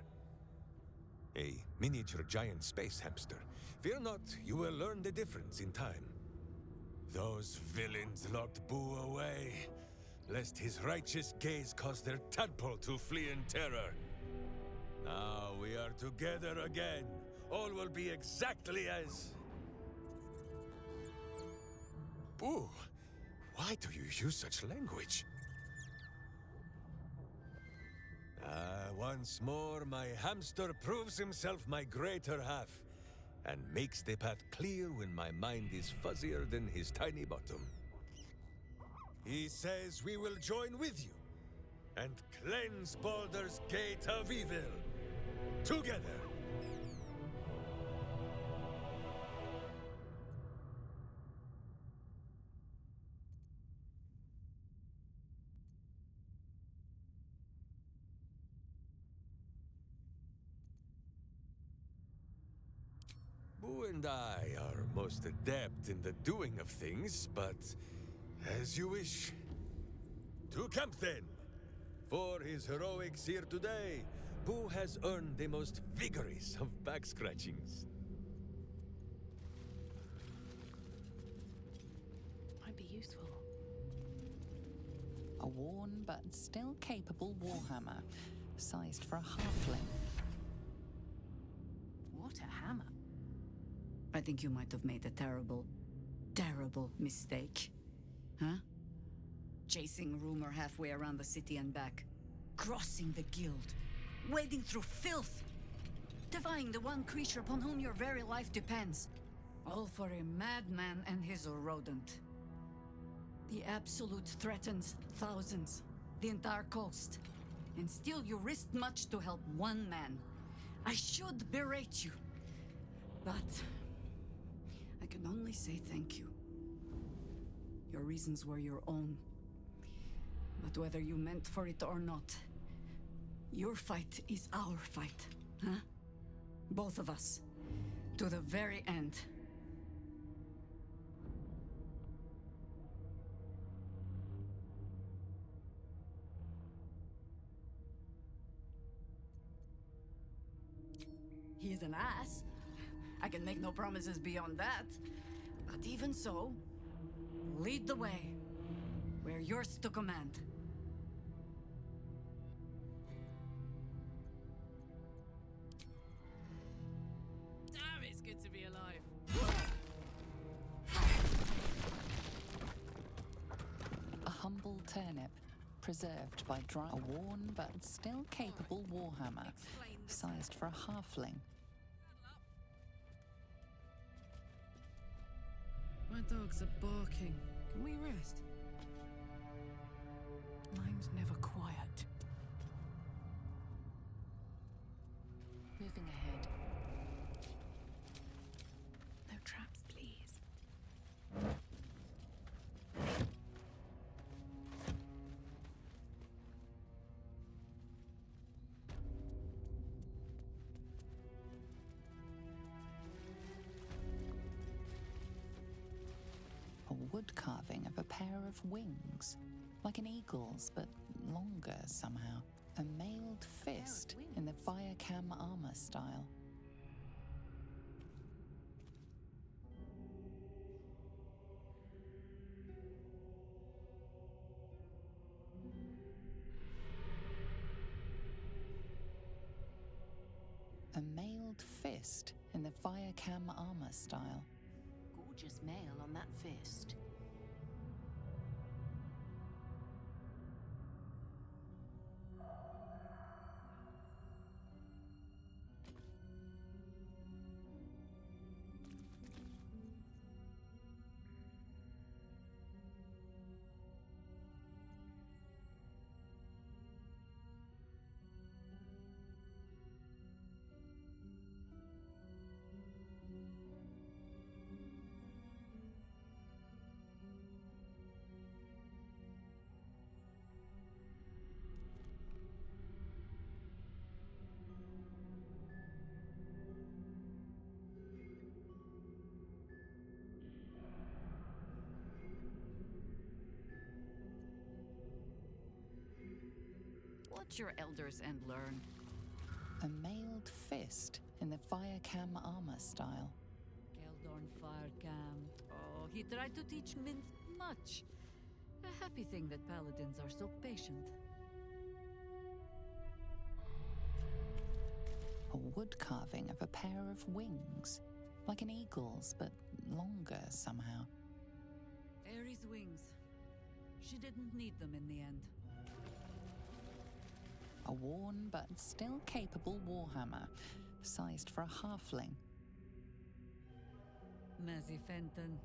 A miniature giant space hamster. Fear not, you will learn the difference in time. Those villains locked Boo away, lest his righteous gaze cause their tadpole to flee in terror. Now we are together again. All will be exactly as... Boo, why do you use such language? Once more, my hamster proves himself my greater half, and makes the path clear when my mind is fuzzier than his tiny bottom. He says we will join with you, and cleanse Baldur's gate of evil. Together! Boo and I are most adept in the doing of things, but as you wish. To camp then! For his heroics here today, Boo has earned the most vigorous of back scratchings. Might be useful. A worn but still capable warhammer, sized for a halfling. What a hammer. I think you might have made a terrible, terrible mistake. Huh? Chasing rumor halfway around the city and back. Crossing the guild. Wading through filth. Defying the one creature upon whom your very life depends. All for a madman and his rodent. The Absolute threatens thousands. The entire coast. And still you risked much to help one man. I should berate you. But... I can only say thank you. Your reasons were your own. But whether you meant for it or not, your fight is our fight, huh? Both of us. To the very end. He is an ass. I can make no promises beyond that. But even so, lead the way. We're yours to command. Damn, it's good to be alive. A humble turnip, preserved by dry. A worn but still capable warhammer, sized for a halfling. My dogs are barking. Can we rest? Mine's never quiet. Moving ahead. No traps, please. A wood carving of a pair of wings, like an eagle's, but longer somehow. A mailed fist in the Viacam armor style. A mailed fist in the Firecam armor style. Gorgeous mail on that fist. Watch your elders and learn. A mailed fist in the Firecam armor style. Geldorn Firecam. Oh, he tried to teach Minsk much. A happy thing that paladins are so patient. A wood carving of a pair of wings. Like an eagle's, but longer somehow. Ares' wings. She didn't need them in the end. A worn but still capable warhammer, sized for a halfling. Mazzy Fenton.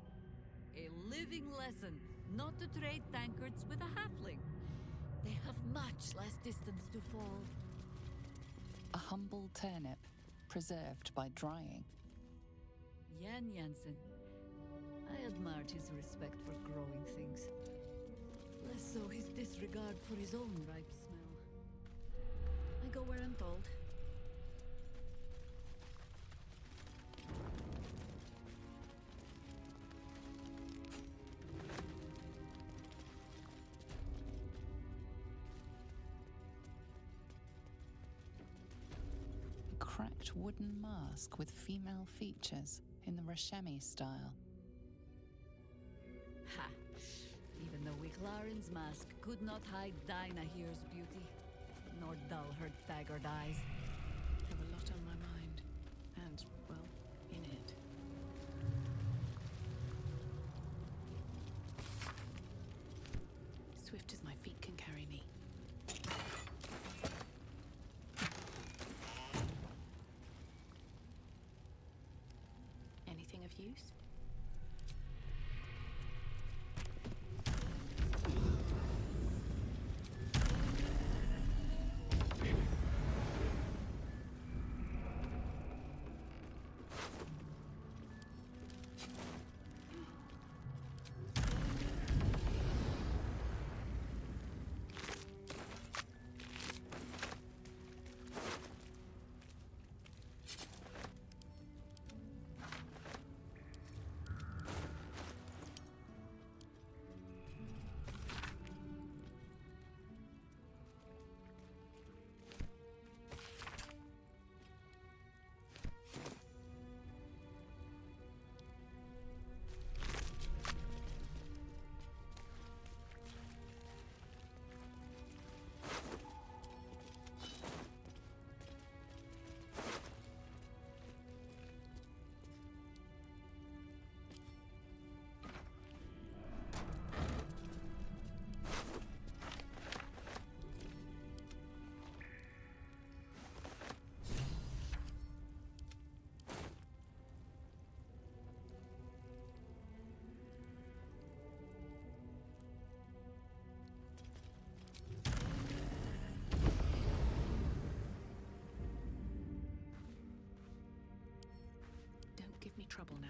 A living lesson not to trade tankards with a halfling. They have much less distance to fall. A humble turnip, preserved by drying. Jan Jansen. I admired his respect for growing things. Less so his disregard for his own ripe smell. I go where I'm told. A cracked wooden mask with female features in the Rashemi style. Ha! Even the Wicklarin's mask could not hide Dinah here's beauty, nor dull her daggered eyes. I have a lot on my mind, and, well, in it. Swift as my feet can carry me. Anything of use? Give me trouble now.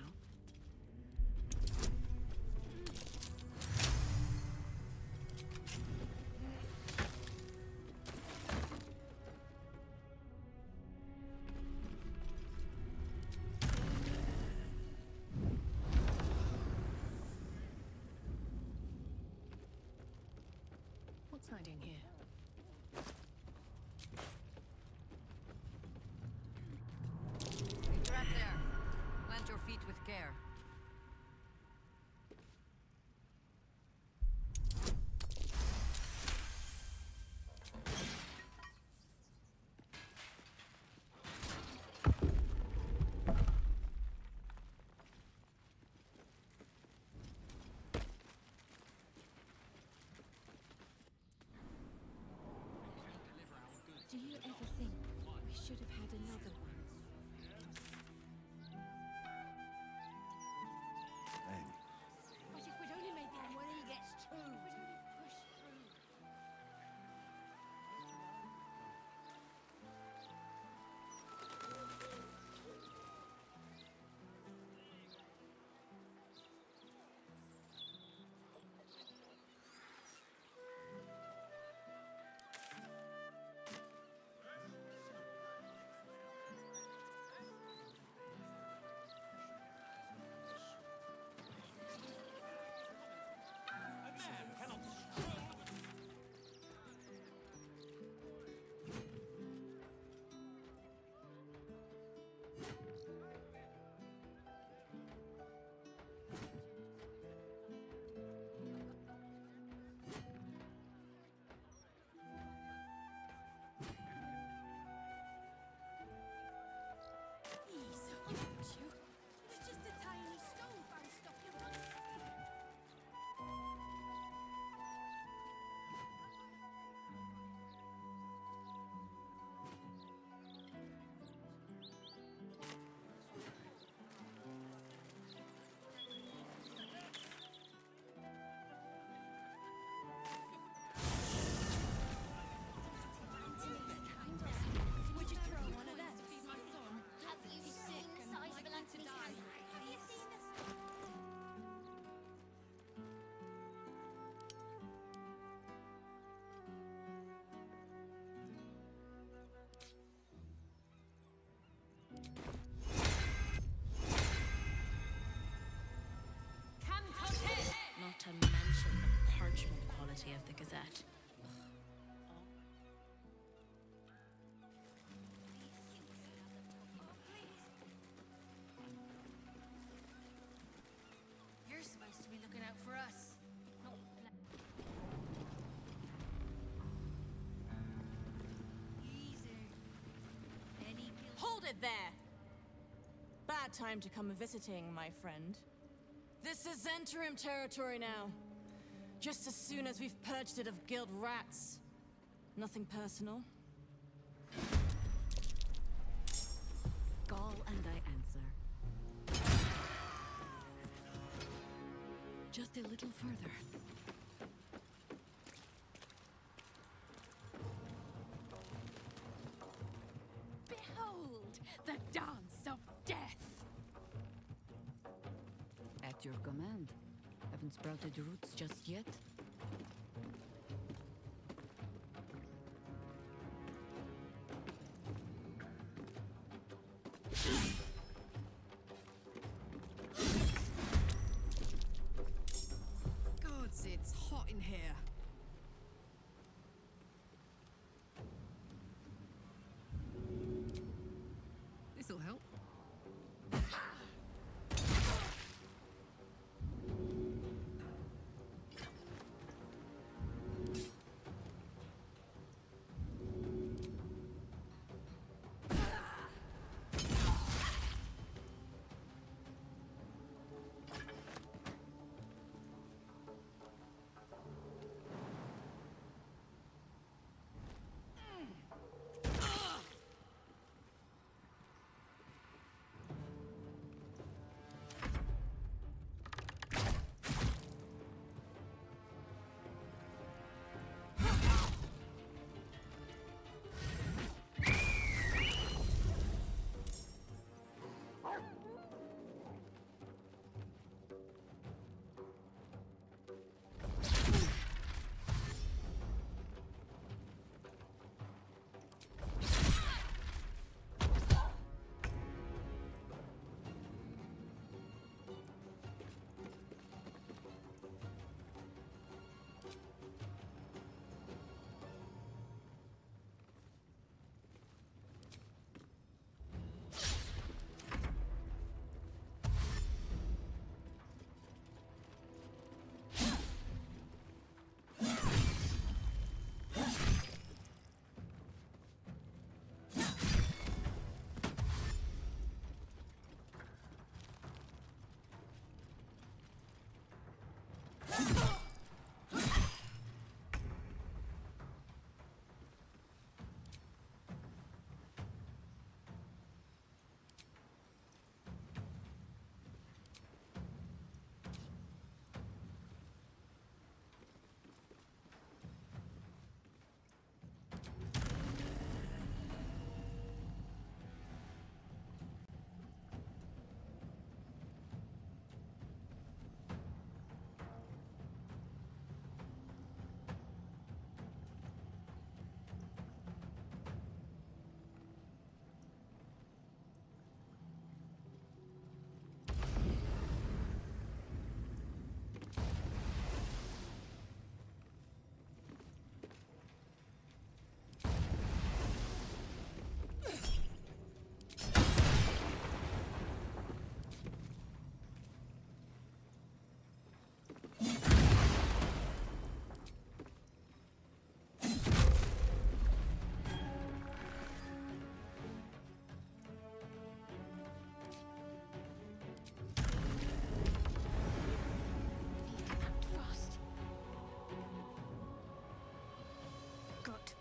What's hiding here? Trap there. Plant your feet with care. It's just a tiny stone bounced off your roof. Would you throw one of them? Have you seen the size of an Anthony's hand? Have you seen this? Not to mention the parchment quality of the Gazette. You're supposed to be looking out for us. Not Hold it there! Bad time to come visiting, my friend. This is interim territory now. Just as soon as we've purged it of guild rats. Nothing personal. Call and I answer. Just a little further. Behold, the dance of death! At your command. Haven't sprouted roots just yet. Gods, it's hot in here. This'll help.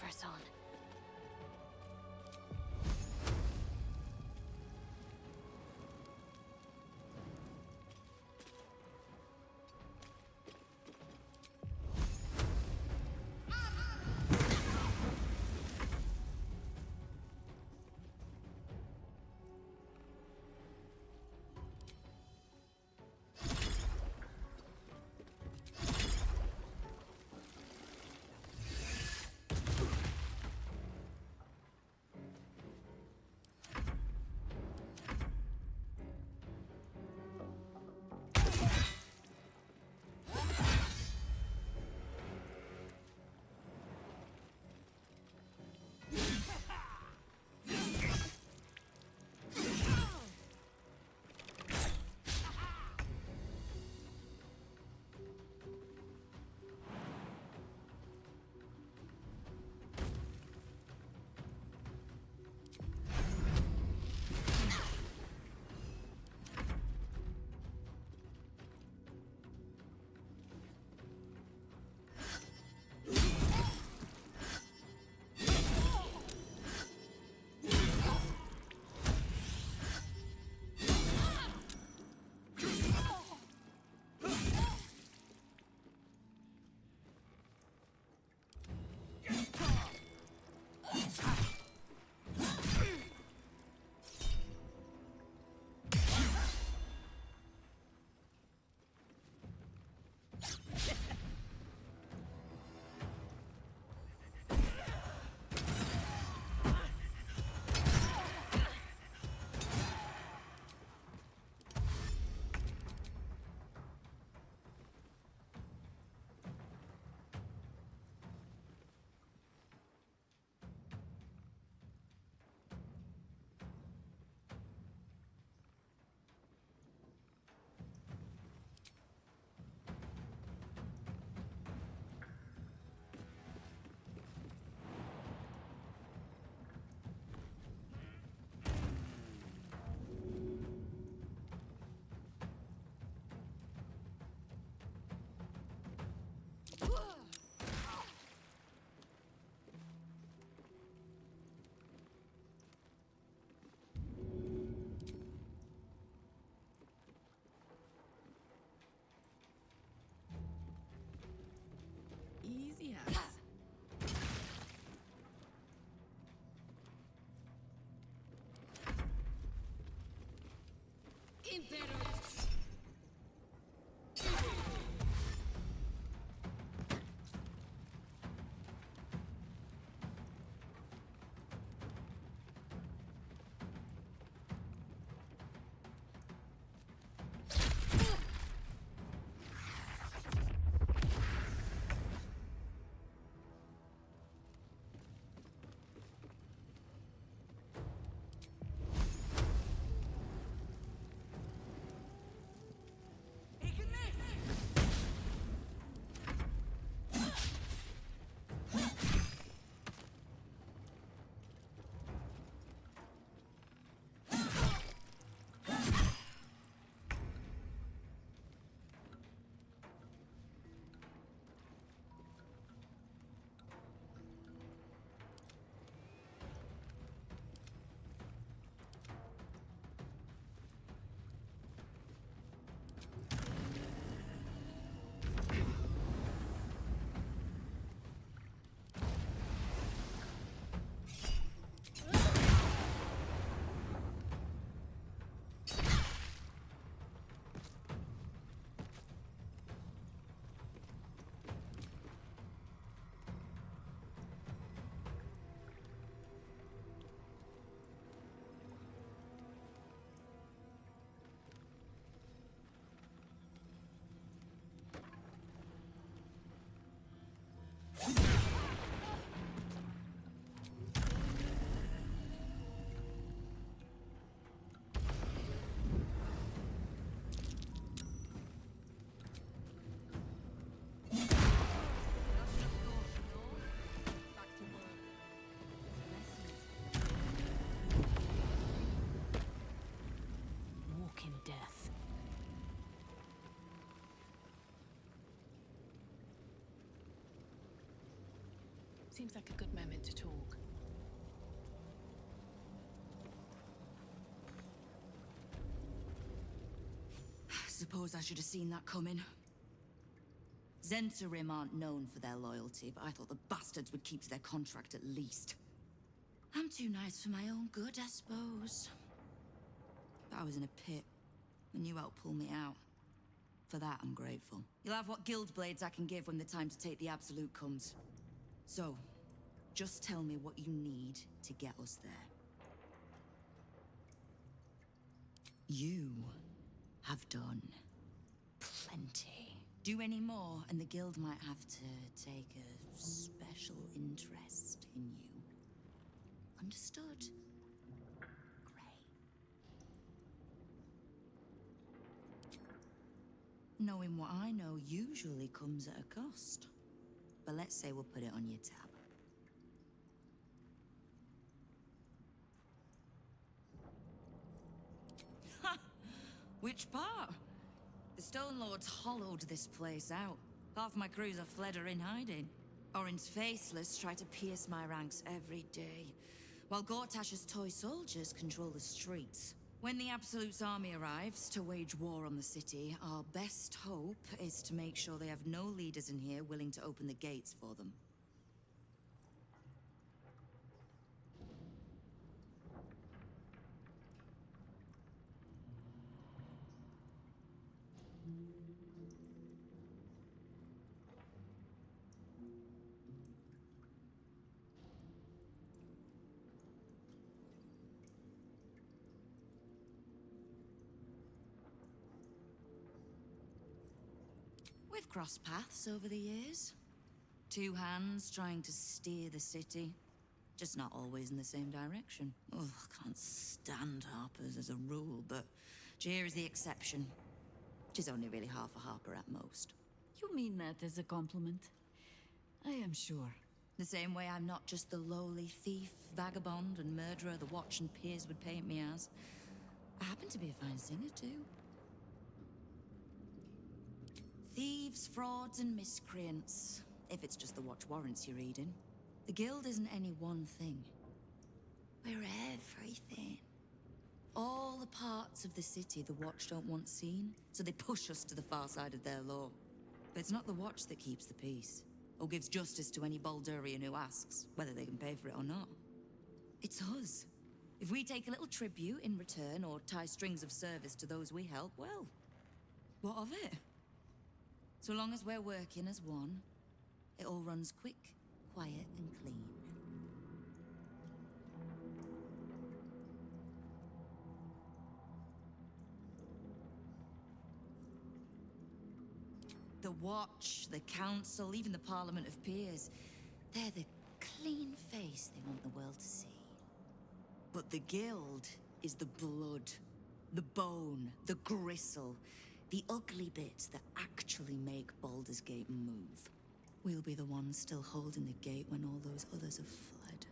person. Seems like a good moment to talk. Suppose I should have seen that coming. Zentarim aren't known for their loyalty, but I thought the bastards would keep to their contract at least. I'm too nice for my own good, I suppose. But I was in a pit, and you helped pull me out. For that, I'm grateful. You'll have what guild blades I can give when the time to take the Absolute comes. So, just tell me what you need to get us there. You have done plenty. Do any more, and the guild might have to take a special interest in you. Understood? Knowing what I know usually comes at a cost. But let's say we'll put it on your tab. Ha! Which part? The Stone Lords hollowed this place out. Half my crews are fled or in hiding. Orin's faceless try to pierce my ranks every day, while Gortash's toy soldiers control the streets. When the Absolute's army arrives to wage war on the city, our best hope is to make sure they have no leaders in here willing to open the gates for them. We've crossed paths over the years. Two hands trying to steer the city. Just not always in the same direction. Ugh, can't stand harpers as a rule, but Jir is the exception. She's only really half a harper at most. You mean that as a compliment? I am sure. The same way I'm not just the lowly thief, vagabond, and murderer the Watch and peers would paint me as. I happen to be a fine singer, too. Thieves, frauds, and miscreants. If it's just the Watch warrants you're reading. The Guild isn't any one thing. We're everything. All the parts of the city the Watch don't want seen, so they push us to the far side of their law. But it's not the Watch that keeps the peace, or gives justice to any Baldurian who asks, whether they can pay for it or not. It's us. If we take a little tribute in return, or tie strings of service to those we help, well, what of it? So long as we're working as one, it all runs quick, quiet, and clean. The Watch, the Council, even the Parliament of Peers, they're the clean face they want the world to see. But the Guild is the blood, the bone, the gristle, the ugly bits that actually make Baldur's Gate move. We'll be the ones still holding the gate when all those others have fled.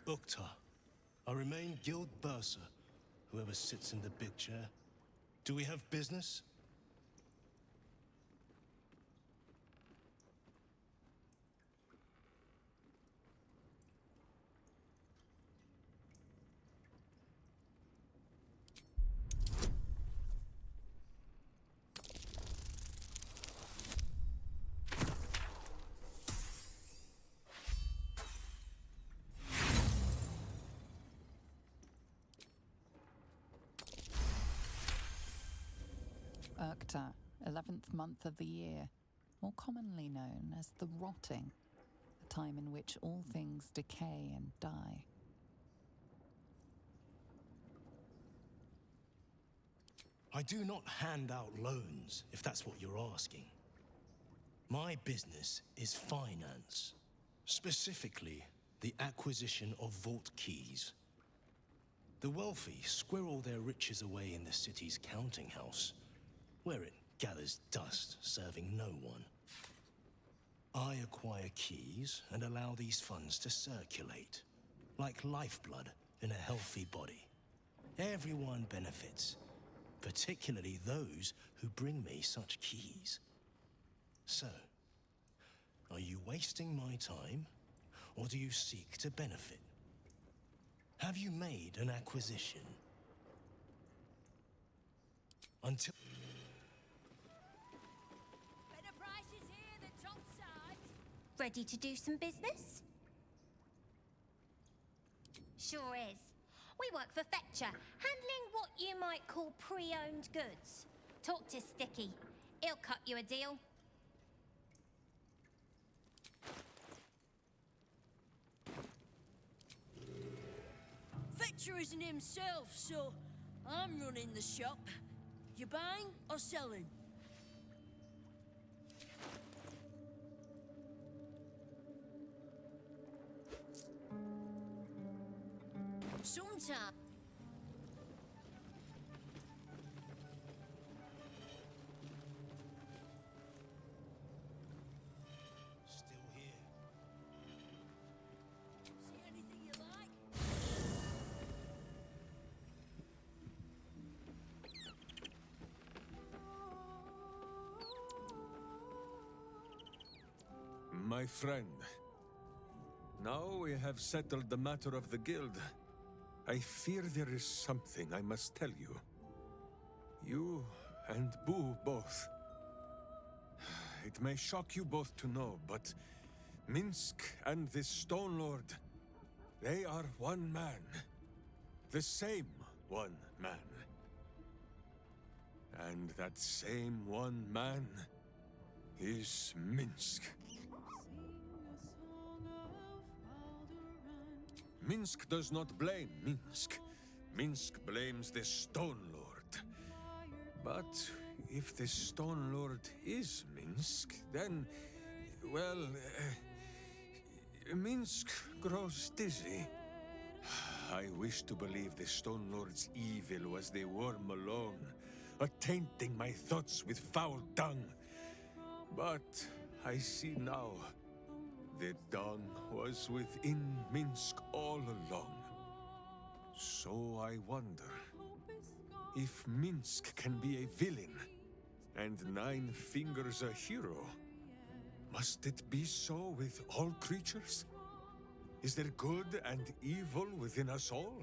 Uktar. I remain Guild Bursar, whoever sits in the big chair. Do we have business? Acta, 11th month of the year, more commonly known as the Rotting, a time in which all things decay and die. I do not hand out loans, if that's what you're asking. My business is finance, specifically the acquisition of vault keys. The wealthy squirrel their riches away in the city's counting house, where it gathers dust, serving no one. I acquire keys and allow these funds to circulate, like lifeblood in a healthy body. Everyone benefits, particularly those who bring me such keys. So, are you wasting my time, or do you seek to benefit? Have you made an acquisition? Until... Better prices here than topside. Ready to do some business? Sure is. We work for Fetcher, handling what you might call pre-owned goods. Talk to Sticky. He'll cut you a deal. Fetcher isn't himself, so I'm running the shop. You buying or selling? Sometime. Still here. See anything you like? My friend, now we have settled the matter of the guild. I fear there is something I must tell you. You and Boo both. It may shock you both to know, but Minsk and this Stone Lord, they are one man. The same one man. And that same one man is Minsk. Minsk does not blame Minsk. Minsk blames the Stone Lord. But if the Stone Lord is Minsk, then, well, Minsk grows dizzy. I wish to believe the Stone Lord's evil was the worm alone, attainting my thoughts with foul dung. But I see now. The dung was within Minsk all along. So I wonder, if Minsk can be a villain, and Nine Fingers a hero, must it be so with all creatures? Is there good and evil within us all?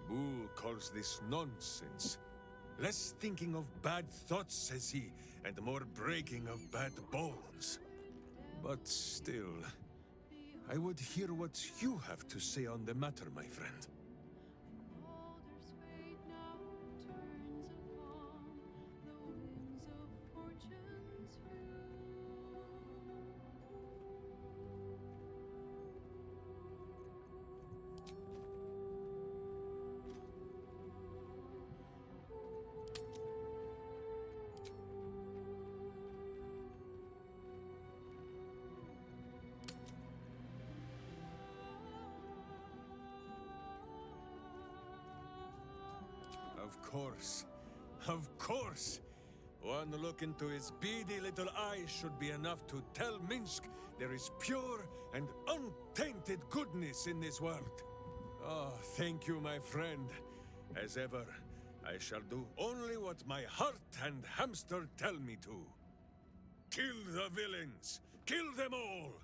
Boo calls this nonsense. Less thinking of bad thoughts, says he, and more breaking of bad bones. But still, I would hear what you have to say on the matter, my friend. Of course! One look into his beady little eyes should be enough to tell Minsk there is pure and untainted goodness in this world. Oh, thank you, my friend. As ever, I shall do only what my heart and hamster tell me to. Kill the villains! Kill them all!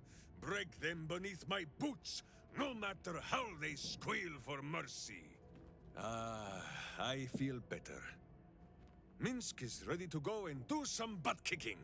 Break them beneath my boots, no matter how they squeal for mercy. Ah, I feel better. Minsk is ready to go and do some butt-kicking.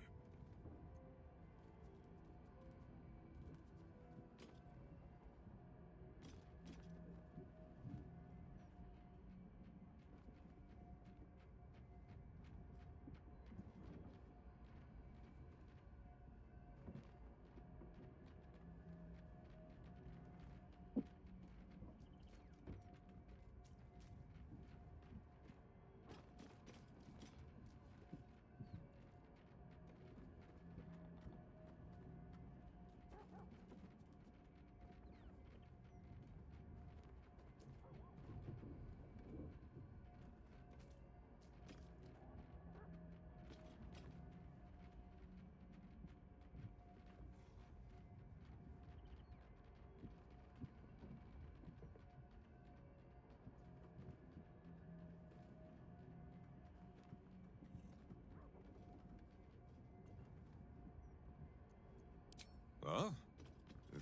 Well,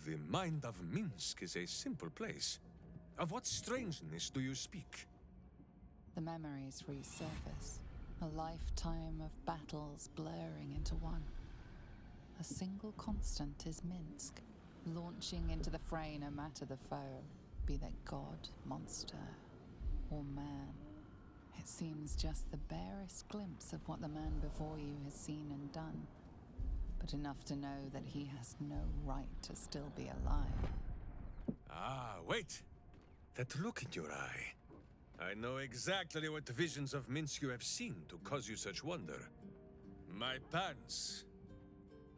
the mind of Minsk is a simple place. Of what strangeness do you speak? The memories resurface, a lifetime of battles blurring into one. A single constant is Minsk, launching into the fray no matter the foe, be they god, monster, or man. It seems just the barest glimpse of what the man before you has seen and done, but enough to know that he has no right to still be alive. Ah, wait! That look in your eye. I know exactly what visions of Minsk you have seen to cause you such wonder. My pants.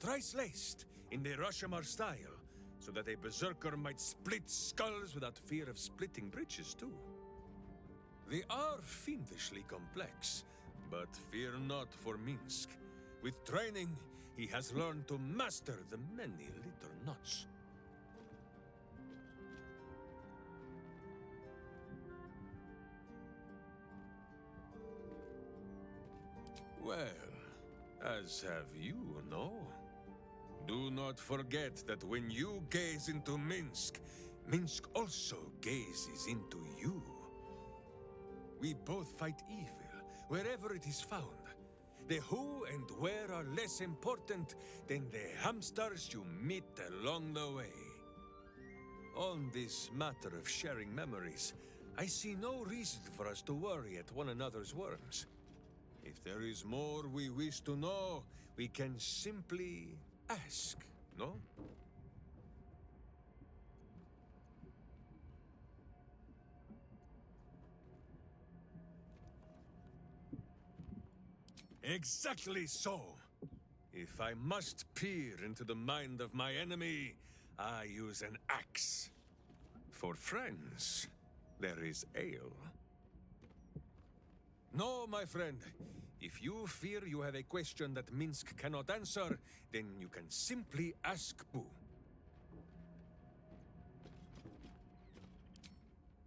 Thrice laced in the Rashomar style, so that a berserker might split skulls without fear of splitting breeches too. They are fiendishly complex, but fear not for Minsk. With training, he has learned to master the many little knots. Well, as have you, no? Do not forget that when you gaze into Minsk, Minsk also gazes into you. We both fight evil, wherever it is found. The who and where are less important than the hamsters you meet along the way. On this matter of sharing memories, I see no reason for us to worry at one another's worms. If there is more we wish to know, we can simply ask, no? Exactly so. If I must peer into the mind of my enemy, I use an axe. For friends, there is ale. No, my friend. If you fear you have a question that Minsk cannot answer, then you can simply ask Boo.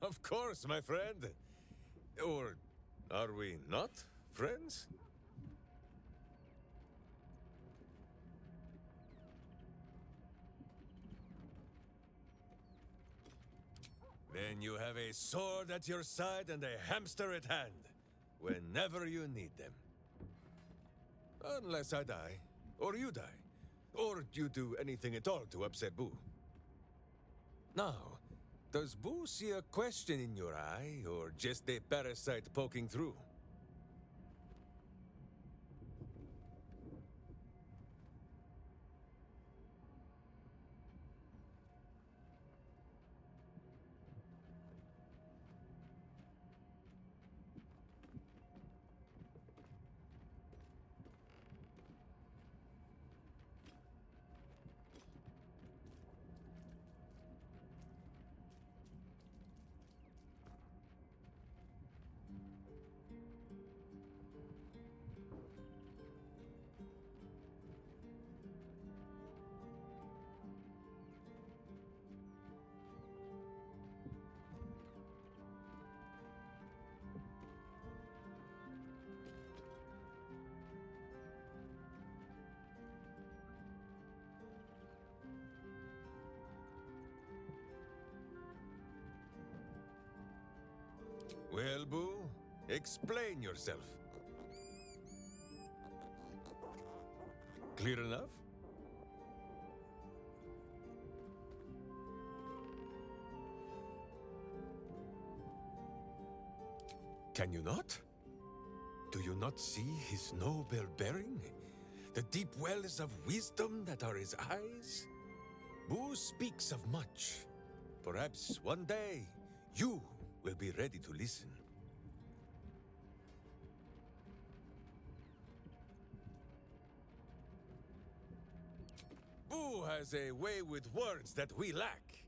Of course, my friend. Or are we not friends? Then you have a sword at your side and a hamster at hand, whenever you need them. Unless I die, or you die, or you do anything at all to upset Boo. Now, does Boo see a question in your eye, or just a parasite poking through? Well, Boo, explain yourself. Clear enough? Can you not? Do you not see his noble bearing? The deep wells of wisdom that are his eyes? Boo speaks of much. Perhaps one day, you will be ready to listen. Boo has a way with words that we lack.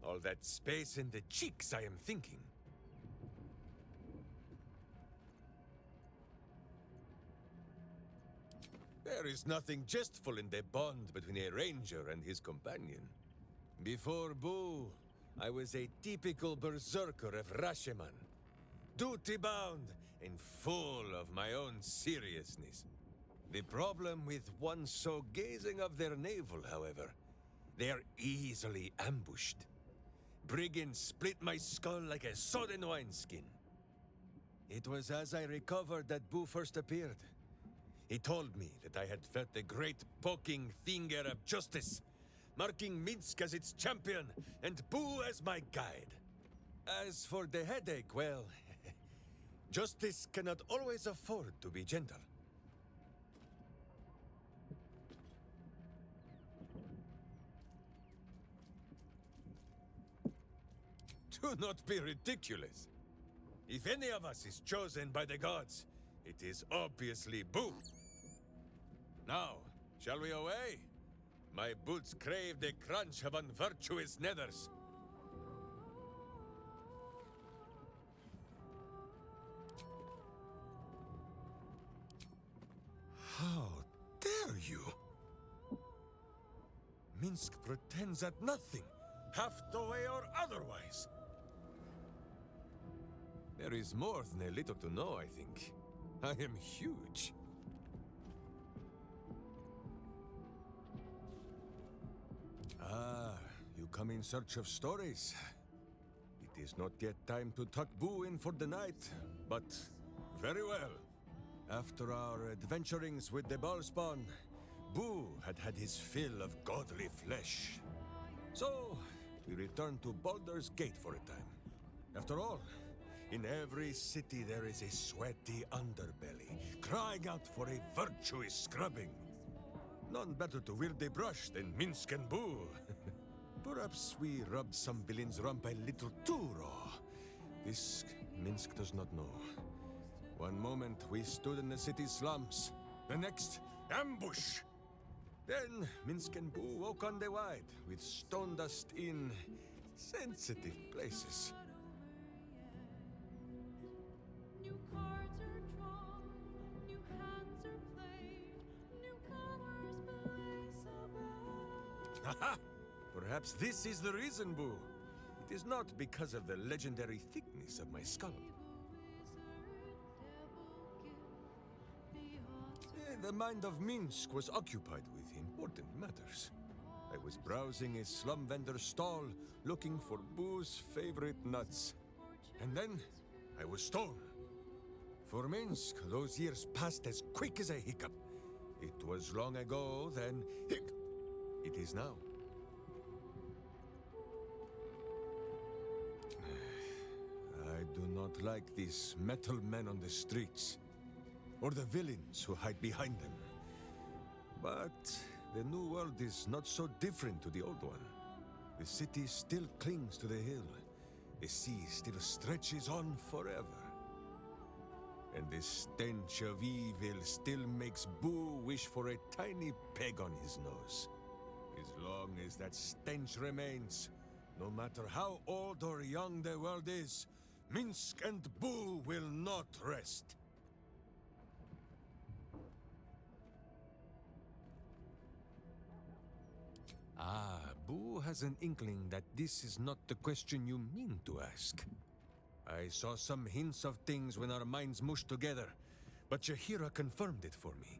All that space in the cheeks, I am thinking. There is nothing jestful in the bond between a ranger and his companion. Before Boo, I was a typical berserker of Rashomon. Duty-bound and full of my own seriousness. The problem with one so gazing of their navel, however, They're easily ambushed. Brigands split my skull like a sodden wineskin. It was as I recovered that Boo first appeared. He told me that I had felt the great poking finger of justice, marking Minsk as its champion and Boo as my guide. As for the headache, well, justice cannot always afford to be gentle. Do not be ridiculous. If any of us is chosen by the gods, it is obviously Boo. Now, shall we away? My boots crave the crunch of unvirtuous nethers. How dare you? Minsk pretends at nothing, half the way or otherwise. There is more than a little to know, I think. I am huge. Ah, you come in search of stories. It is not yet time to tuck Boo in for the night, but very well. After our adventurings with the Ballspawn, Boo had had his fill of godly flesh. So, we returned to Baldur's Gate for a time. After all, in every city there is a sweaty underbelly, crying out for a virtuous scrubbing. None better to wield a brush than Minsk and Boo. Perhaps we rubbed some villain's rump a little too raw. This Minsk does not know. One moment we stood in the city's slums, the next, ambush! Then Minsk and Boo woke on the wide, with stone dust in sensitive places. New cards are drawn, new hands are played, newcomers place above. Haha! Perhaps this is the reason, Boo. It is not because of the legendary thickness of my skull. The mind of Minsk was occupied with important matters. I was browsing a slum vendor's stall, looking for Boo's favorite nuts. And then, I was stolen. For Minsk, those years passed as quick as a hiccup. It was long ago, then it is now. I do not like these metal men on the streets, or the villains who hide behind them. But the new world is not so different to the old one. The city still clings to the hill. The sea still stretches on forever. And the stench of evil still makes Boo wish for a tiny peg on his nose. As long as that stench remains, no matter how old or young the world is, Minsk and Boo will not rest. Ah, Boo has an inkling that this is not the question you mean to ask. I saw some hints of things when our minds mushed together, but Jahira confirmed it for me.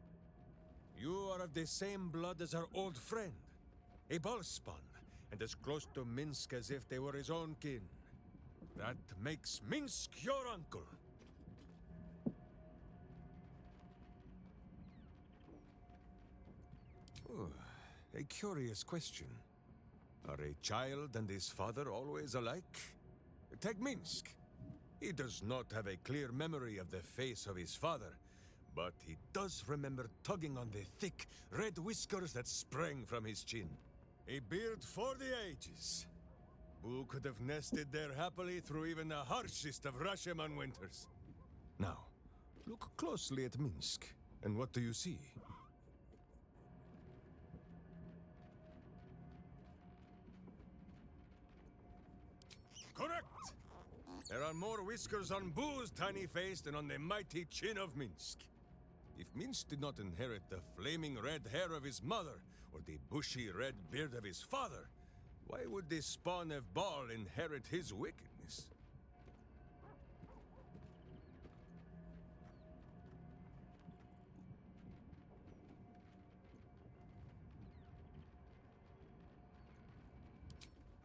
You are of the same blood as our old friend, a Ballspawn, and as close to Minsk as if they were his own kin. That makes Minsk your uncle. Oh, a curious question. Are a child and his father always alike? Take Minsk. He does not have a clear memory of the face of his father, but he does remember tugging on the thick, red whiskers that sprang from his chin. A beard for the ages. Boo could have nested there happily through even the harshest of Rashomon winters. Now, look closely at Minsk, and what do you see? Correct! There are more whiskers on Boo's tiny face than on the mighty chin of Minsk. If Minsk did not inherit the flaming red hair of his mother, or the bushy red beard of his father, why would the spawn of Baal inherit his wickedness?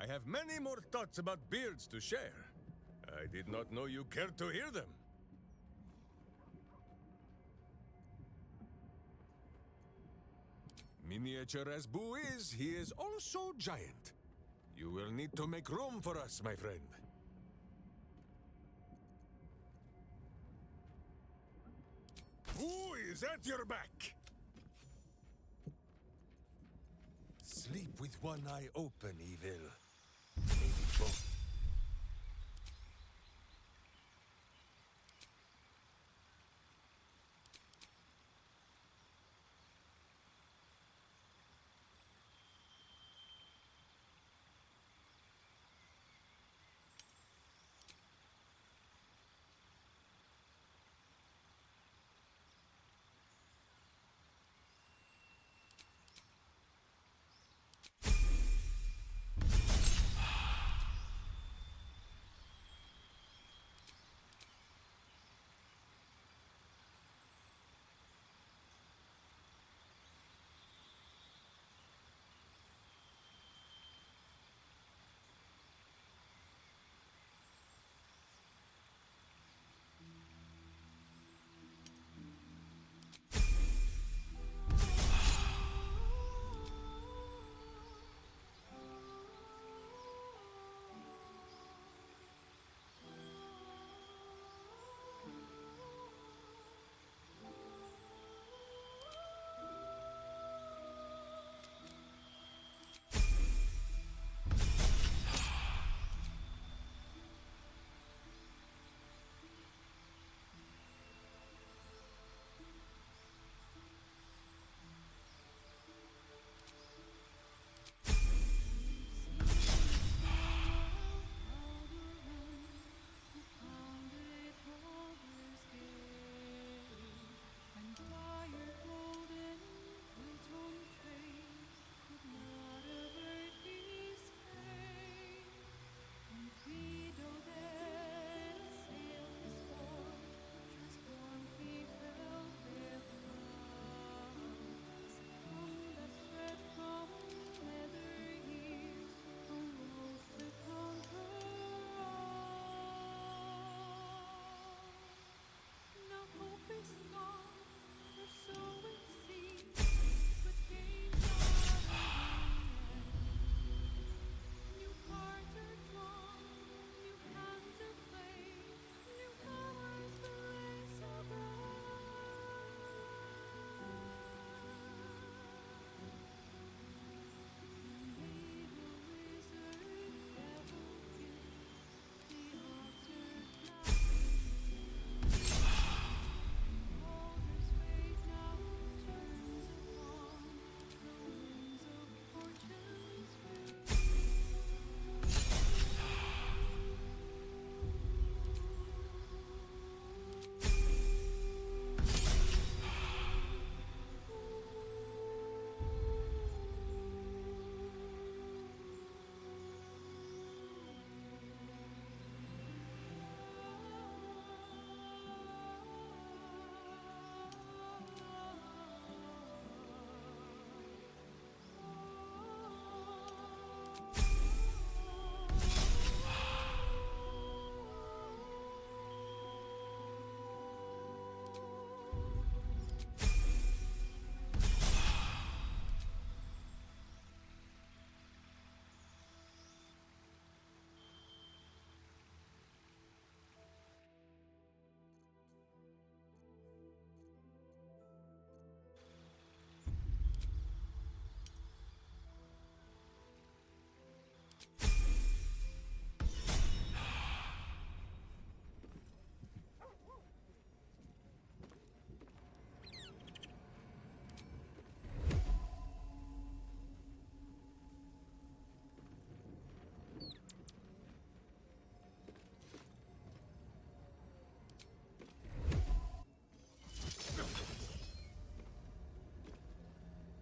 I have many more thoughts about beards to share. I did not know you cared to hear them. Miniature as Boo is, he is also giant. You will need to make room for us, my friend. Who is at your back? Sleep with one eye open, evil. Maybe both.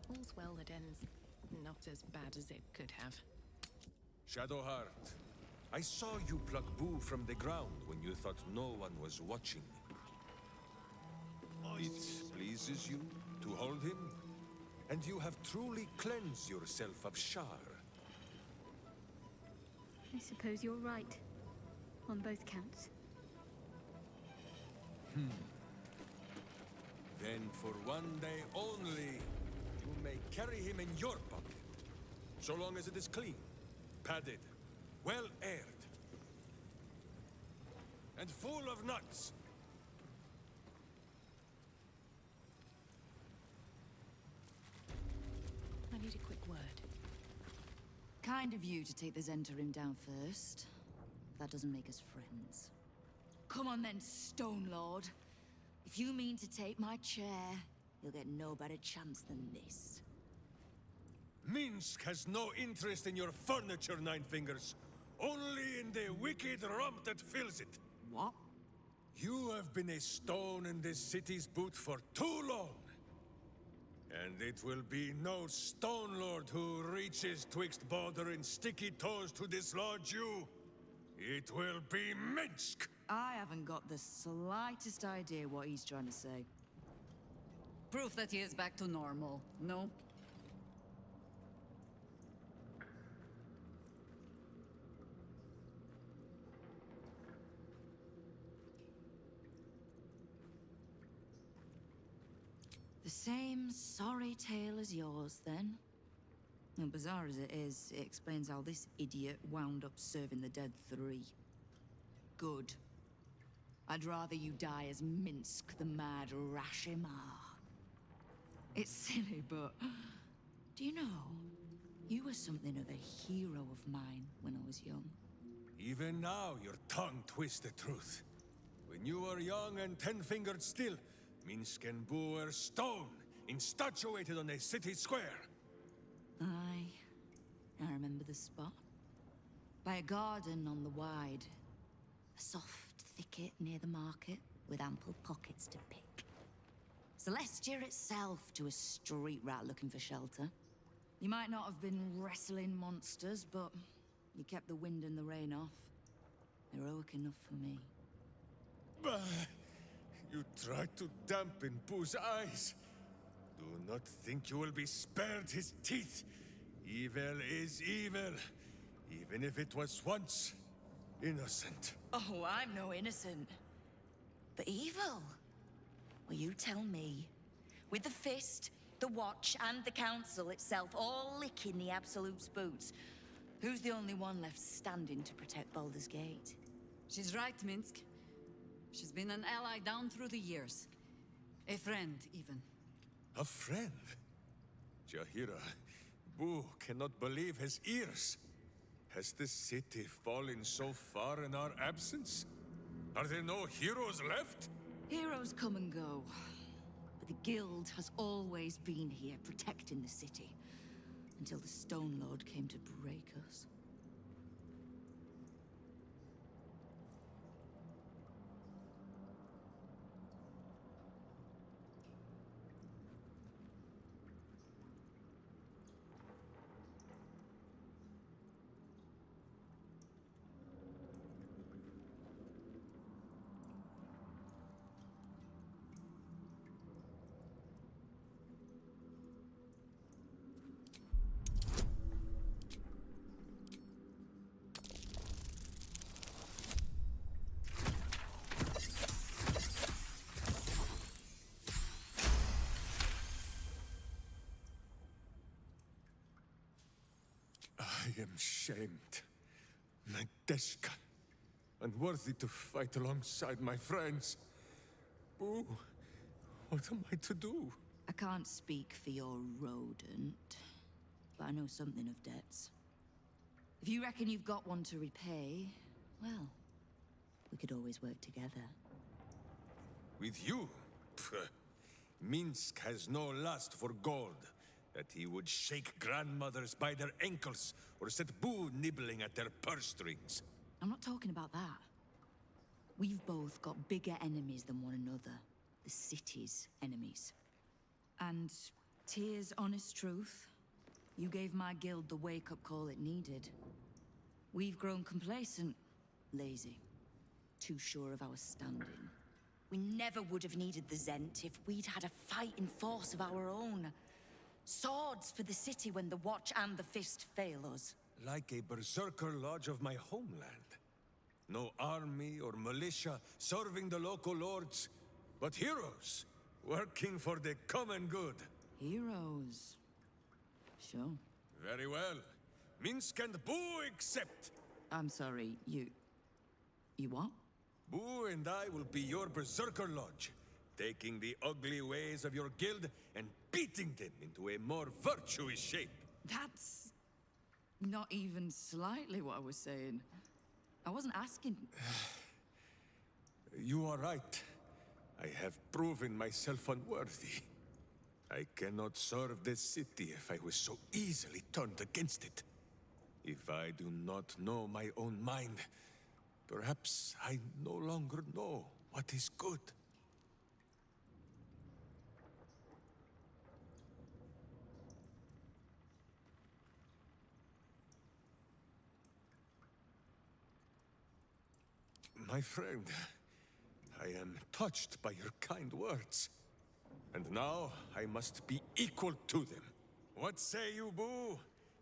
All's well that ends not as bad as it could have. Shadowheart, I saw you pluck Boo from the ground when you thought no one was watching. It pleases you to hold him, and you have truly cleansed yourself of Shar. I suppose you're right. On both counts. Then for one day only, you may carry him in your pocket. So long as it is clean, padded, well aired, and full of nuts. I need a quick word. Kind of you to take the Zentarim down first. That doesn't make us friends. Come on then, Stone Lord. If you mean to take my chair, you'll get no better chance than this. Minsk has no interest in your furniture, Nine Fingers. Only in the wicked rump that fills it. What? You have been a stone in this city's boot for too long. And it will be no Stone Lord who reaches twixt Baldur and sticky toes to dislodge you. It will be Minsk! I haven't got the slightest idea what he's trying to say. Proof that he is back to normal, no? The same sorry tale as yours, then? And bizarre as it is, it explains how this idiot wound up serving the dead three. Good. I'd rather you die as Minsk, the mad Rashimar. It's silly, but... do you know? You were something of a hero of mine when I was young. Even now, your tongue twists the truth. When you were young and ten-fingered still, Minsk and Boo were stone, instatuated on a city square. Aye. I remember the spot. By a garden on the Wide. A soft thicket near the market, with ample pockets to pick. Celestia itself to a street rat looking for shelter. You might not have been wrestling monsters, but you kept the wind and the rain off. Heroic enough for me. Bah! You tried to dampen Boo's eyes. Do not think you will be spared his teeth. Evil is evil, even if it was once innocent. Oh, I'm no innocent. But evil? Well, you tell me. With the Fist, the Watch, and the Council itself all licking the Absolute's boots, who's the only one left standing to protect Baldur's Gate? She's right, Minsk. She's been an ally down through the years. A friend, even. A friend? Jahira, Boo cannot believe his ears. Has the city fallen so far in our absence? Are there no heroes left? Heroes come and go. But the Guild has always been here, protecting the city. Until the Stone Lord came to break us. I am shamed. Nadeshka. Unworthy to fight alongside my friends. Boo, what am I to do? I can't speak for your rodent, but I know something of debts. If you reckon you've got one to repay, well, we could always work together. With you? Pff, Minsk has no lust for gold. That he would shake grandmothers by their ankles, or set Boo nibbling at their purse strings. I'm not talking about that. We've both got bigger enemies than one another. The city's enemies. And, Tyr's honest truth, you gave my guild the wake-up call it needed. We've grown complacent, lazy, too sure of our standing. We never would have needed the Zent if we'd had a fighting force of our own. Swords for the city when the Watch and the Fist fail us. like a berserker lodge of my homeland. No army or militia serving the local lords, but heroes working for the common good. Heroes. Sure. Very well. Minsk and Boo accept. I'm sorry, you what? Boo and I will be your berserker lodge, taking the ugly ways of your guild and beating them into a more virtuous shape. That's not even slightly what I was saying. I wasn't asking. You are right. I have proven myself unworthy. I cannot serve this city if I was so easily turned against it. If I do not know my own mind, perhaps I no longer know what is good. My friend, I am touched by your kind words. And now I must be equal to them. What say you, Boo?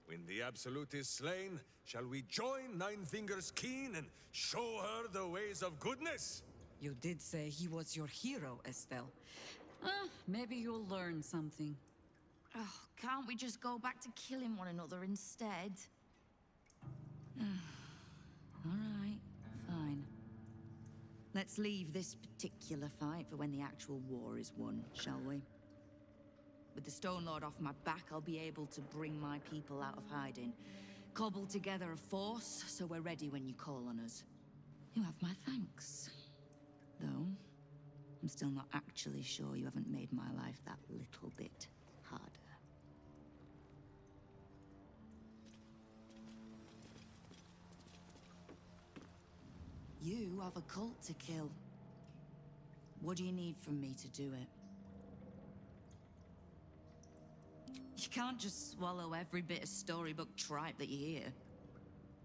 When the Absolute is slain, shall we join Nine Fingers Keen and show her the ways of goodness? You did say he was your hero, Estelle. Maybe you'll learn something. Oh, can't we just go back to killing one another instead? All right, fine. Let's leave this particular fight for when the actual war is won, shall we? With the Stone Lord off my back, I'll be able to bring my people out of hiding. Cobble together a force, so we're ready when you call on us. You have my thanks. Though, I'm still not actually sure you haven't made my life that little bit harder. You have a cult to kill. What do you need from me to do it? You can't just swallow every bit of storybook tripe that you hear.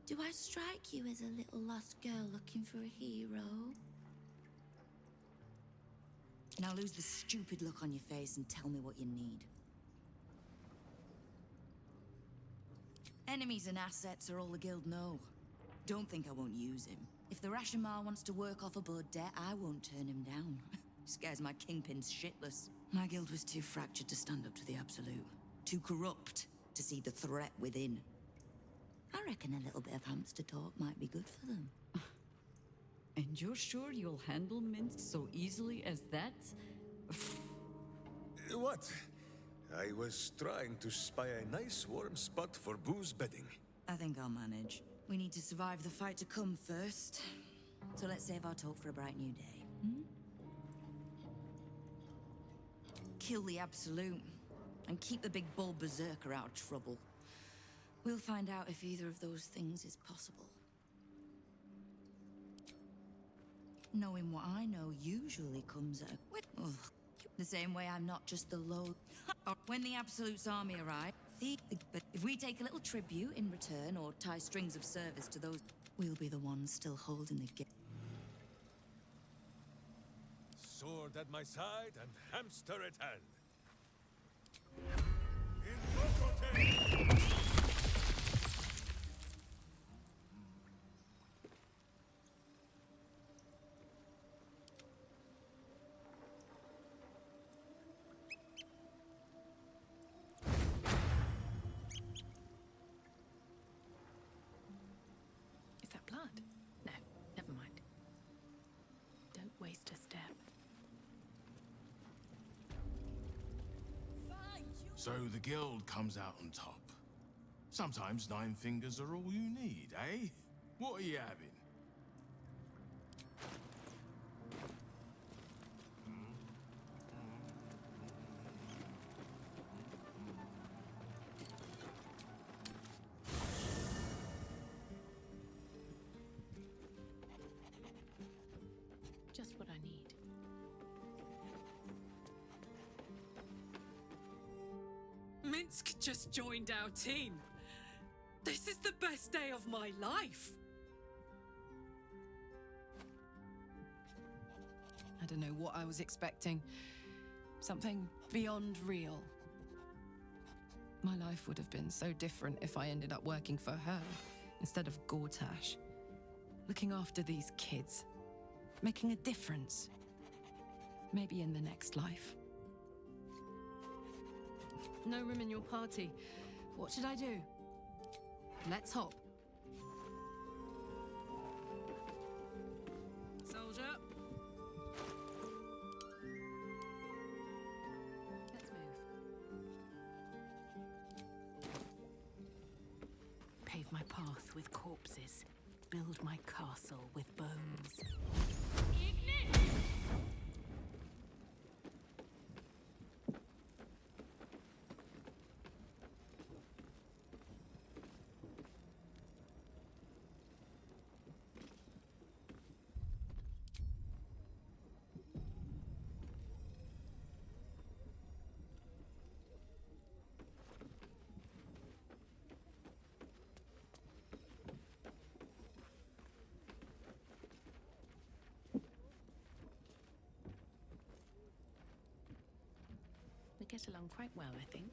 Do I strike you as a little lost girl looking for a hero? Now lose the stupid look on your face and tell me what you need. Enemies and assets are all the guild know. Don't think I won't use him. If the Rashomar wants to work off a blood debt, I won't turn him down. Scares my kingpins shitless. My guild was too fractured to stand up to the Absolute. Too corrupt to see the threat within. I reckon a little bit of hamster talk might be good for them. And you're sure you'll handle Minsk so easily as that? What? I was trying to spy a nice warm spot for Boo's bedding. I think I'll manage. We need to survive the fight to come first. So let's save our talk for a bright new day. Kill the Absolute, and keep the big bull berserker out of trouble. We'll find out if either of those things is possible. Knowing what I know usually comes at the same way I'm not just the low. When the Absolute's army arrive, but if we take a little tribute in return or tie strings of service to those, we'll be the ones still holding the gift. Sword at my side and hamster at hand. Is that blood? No, never mind. Don't waste a step. So the guild comes out on top. Sometimes 9 fingers are all you need, eh? What are you having? Just what I need. Minsk just joined our team. This is the best day of my life. I don't know what I was expecting. Something beyond real. My life would have been so different if I ended up working for her instead of Gortash. Looking after these kids. Making a difference. Maybe in the next life. No room in your party. What should I do? Let's hop. Soldier. Let's move. Pave my path with corpses. Build my castle with bones. We get along quite well, I think.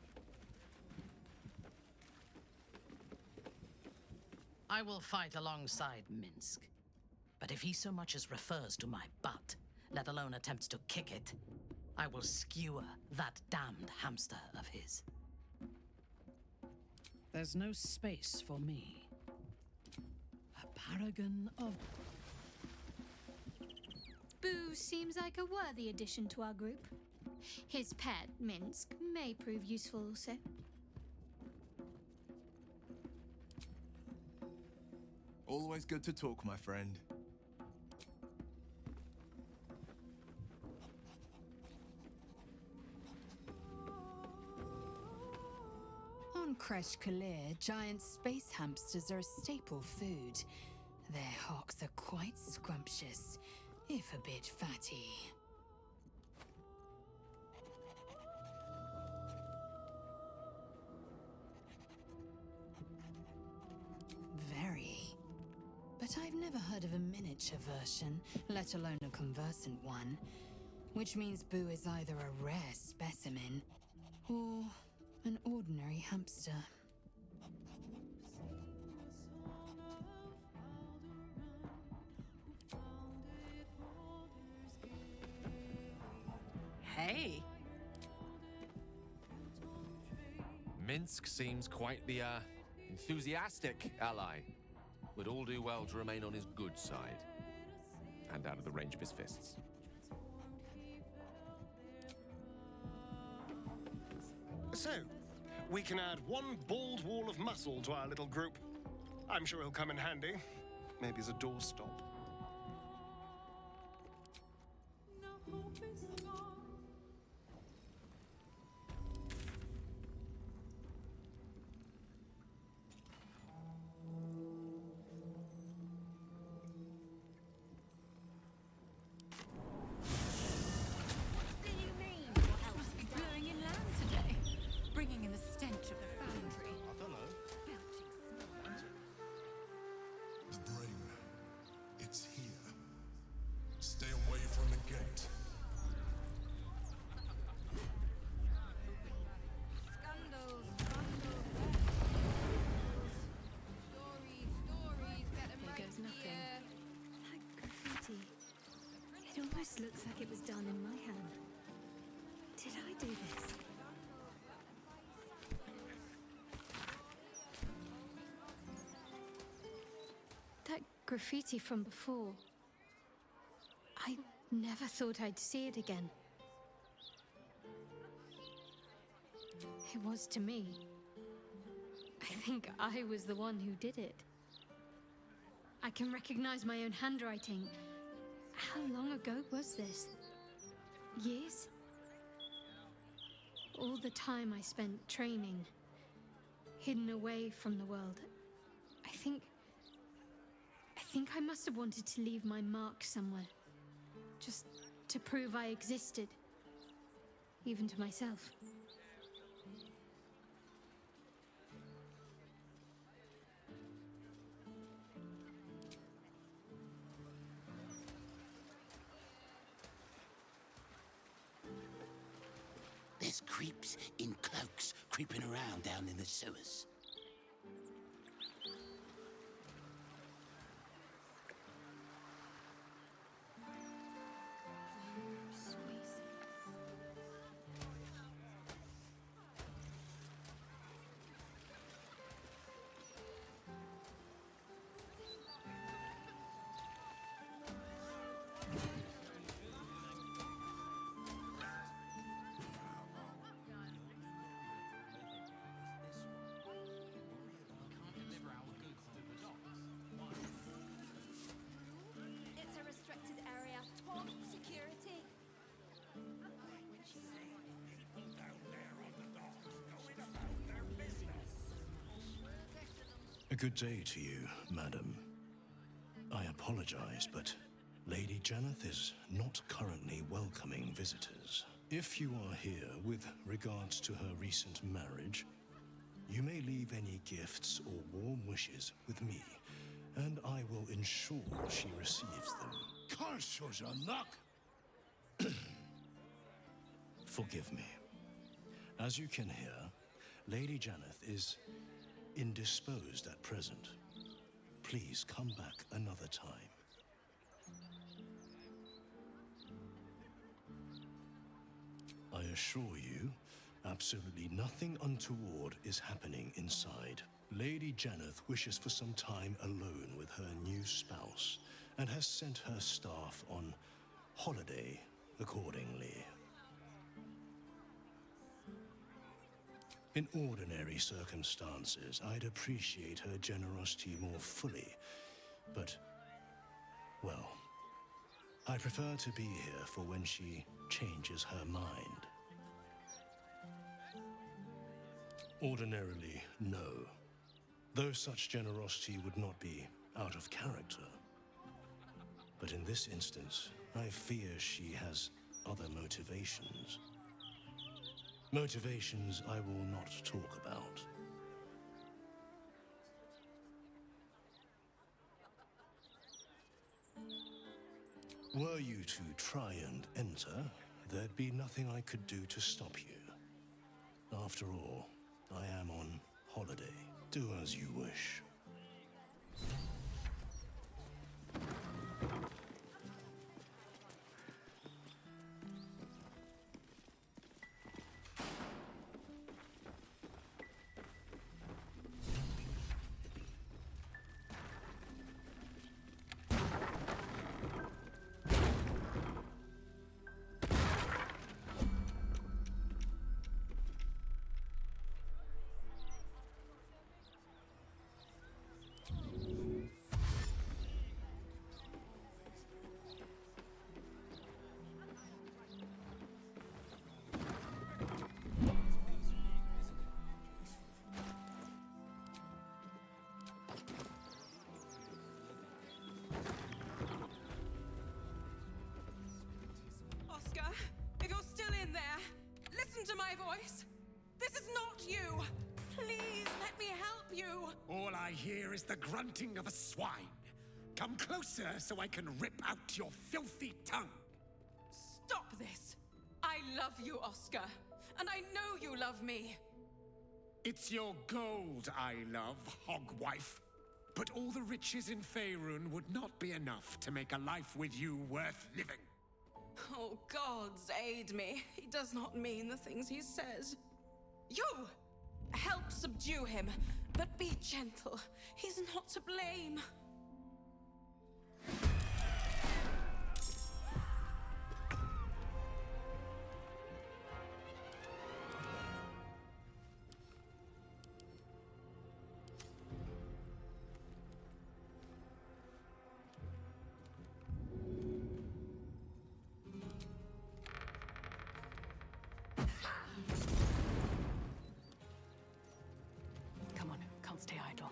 I will fight alongside Minsk. But if he so much as refers to my butt, let alone attempts to kick it, I will skewer that damned hamster of his. There's no space for me. A paragon of... Boo seems like a worthy addition to our group. His pet, Minsk, may prove useful also. Always good to talk, my friend. On Kresh Kalir, giant space hamsters are a staple food. Their hocks are quite scrumptious, if a bit fatty. Very. But I've never heard of a miniature version, let alone a conversant one. Which means Boo is either a rare specimen, or an ordinary hamster. Hey! Minsk seems quite the, enthusiastic ally. Would all do well to remain on his good side. And out of the range of his fists. So, we can add one bald wall of muscle to our little group. I'm sure he'll come in handy. Maybe as a doorstop. Looks like it was done in my hand. Did I do this? That graffiti from before. I never thought I'd see it again. It was to me. I think I was the one who did it. I can recognize my own handwriting. How long ago was this? Years? All the time I spent training, hidden away from the world. I think I must have wanted to leave my mark somewhere. Just to prove I existed. Even to myself. This creeps in cloaks creeping around down in the sewers. It's a restricted area. Top security. A good day to you, madam. I apologize, but Lady Janeth is not currently welcoming visitors. If you are here with regards to her recent marriage, you may leave any gifts or warm wishes with me, and I will ensure she receives them. Forgive me. As you can hear, Lady Janeth is indisposed at present. Please come back another time. I assure you, absolutely nothing untoward is happening inside. Lady Janeth wishes for some time alone with her new spouse and has sent her staff on holiday accordingly. In ordinary circumstances, I'd appreciate her generosity more fully, but, well, I prefer to be here for when she changes her mind. Ordinarily, no, though such generosity would not be out of character. But in this instance, I fear she has other motivations. Motivations I will not talk about. Were you to try and enter, there'd be nothing I could do to stop you. After all, I am on holiday. Do as you wish. Oscar, if you're still in there, listen to my voice. This is not you. Please let me help you. All I hear is the grunting of a swine. Come closer so I can rip out your filthy tongue. Stop this. I love you, Oscar. And I know you love me. It's your gold I love, hogwife. But all the riches in Faerun would not be enough to make a life with you worth living. Oh, gods aid me. He does not mean the things he says. You! Help subdue him, but be gentle. He's not to blame. Come on, can't stay idle.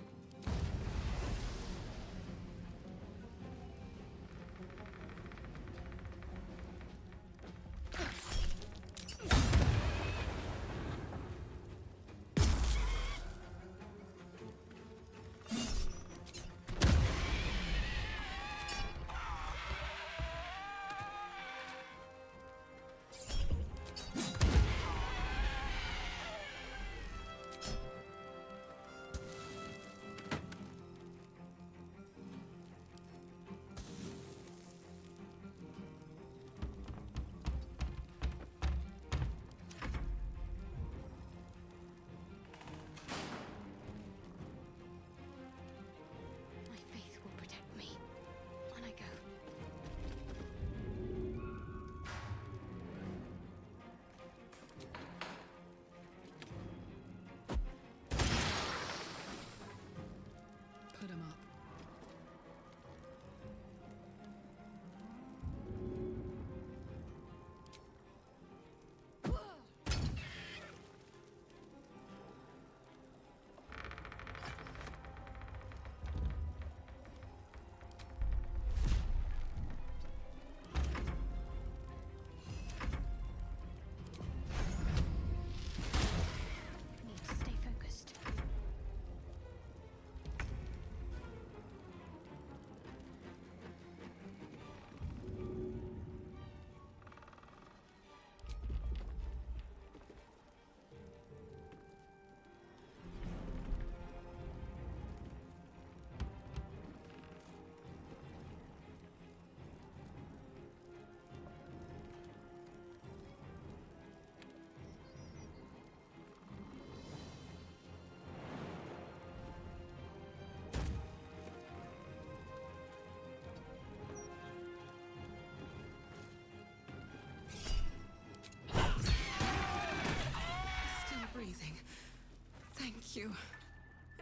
Thank you.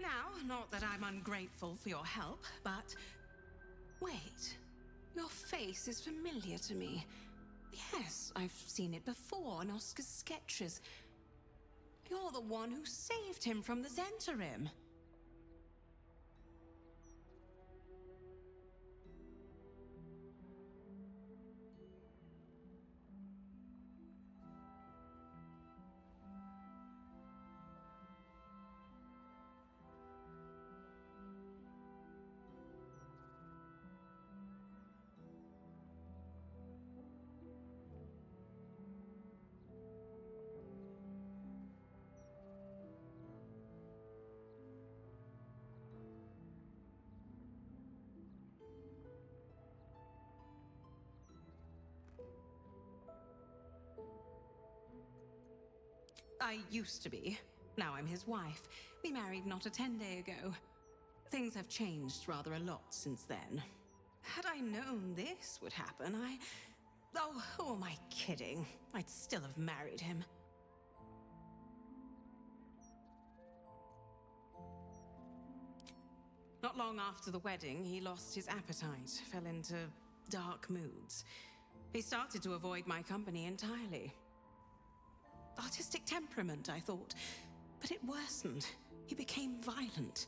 Now, not that I'm ungrateful for your help, but... Wait. Your face is familiar to me. Yes, I've seen it before in Oscar's sketches. You're the one who saved him from the Zentarim. I used to be. Now I'm his wife. We married not a 10-day ago. Things have changed rather a lot since then. Had I known this would happen, Oh, who am I kidding? I'd still have married him. Not long after the wedding, he lost his appetite, fell into dark moods. He started to avoid my company entirely. Artistic temperament, I thought, but it worsened. He became violent.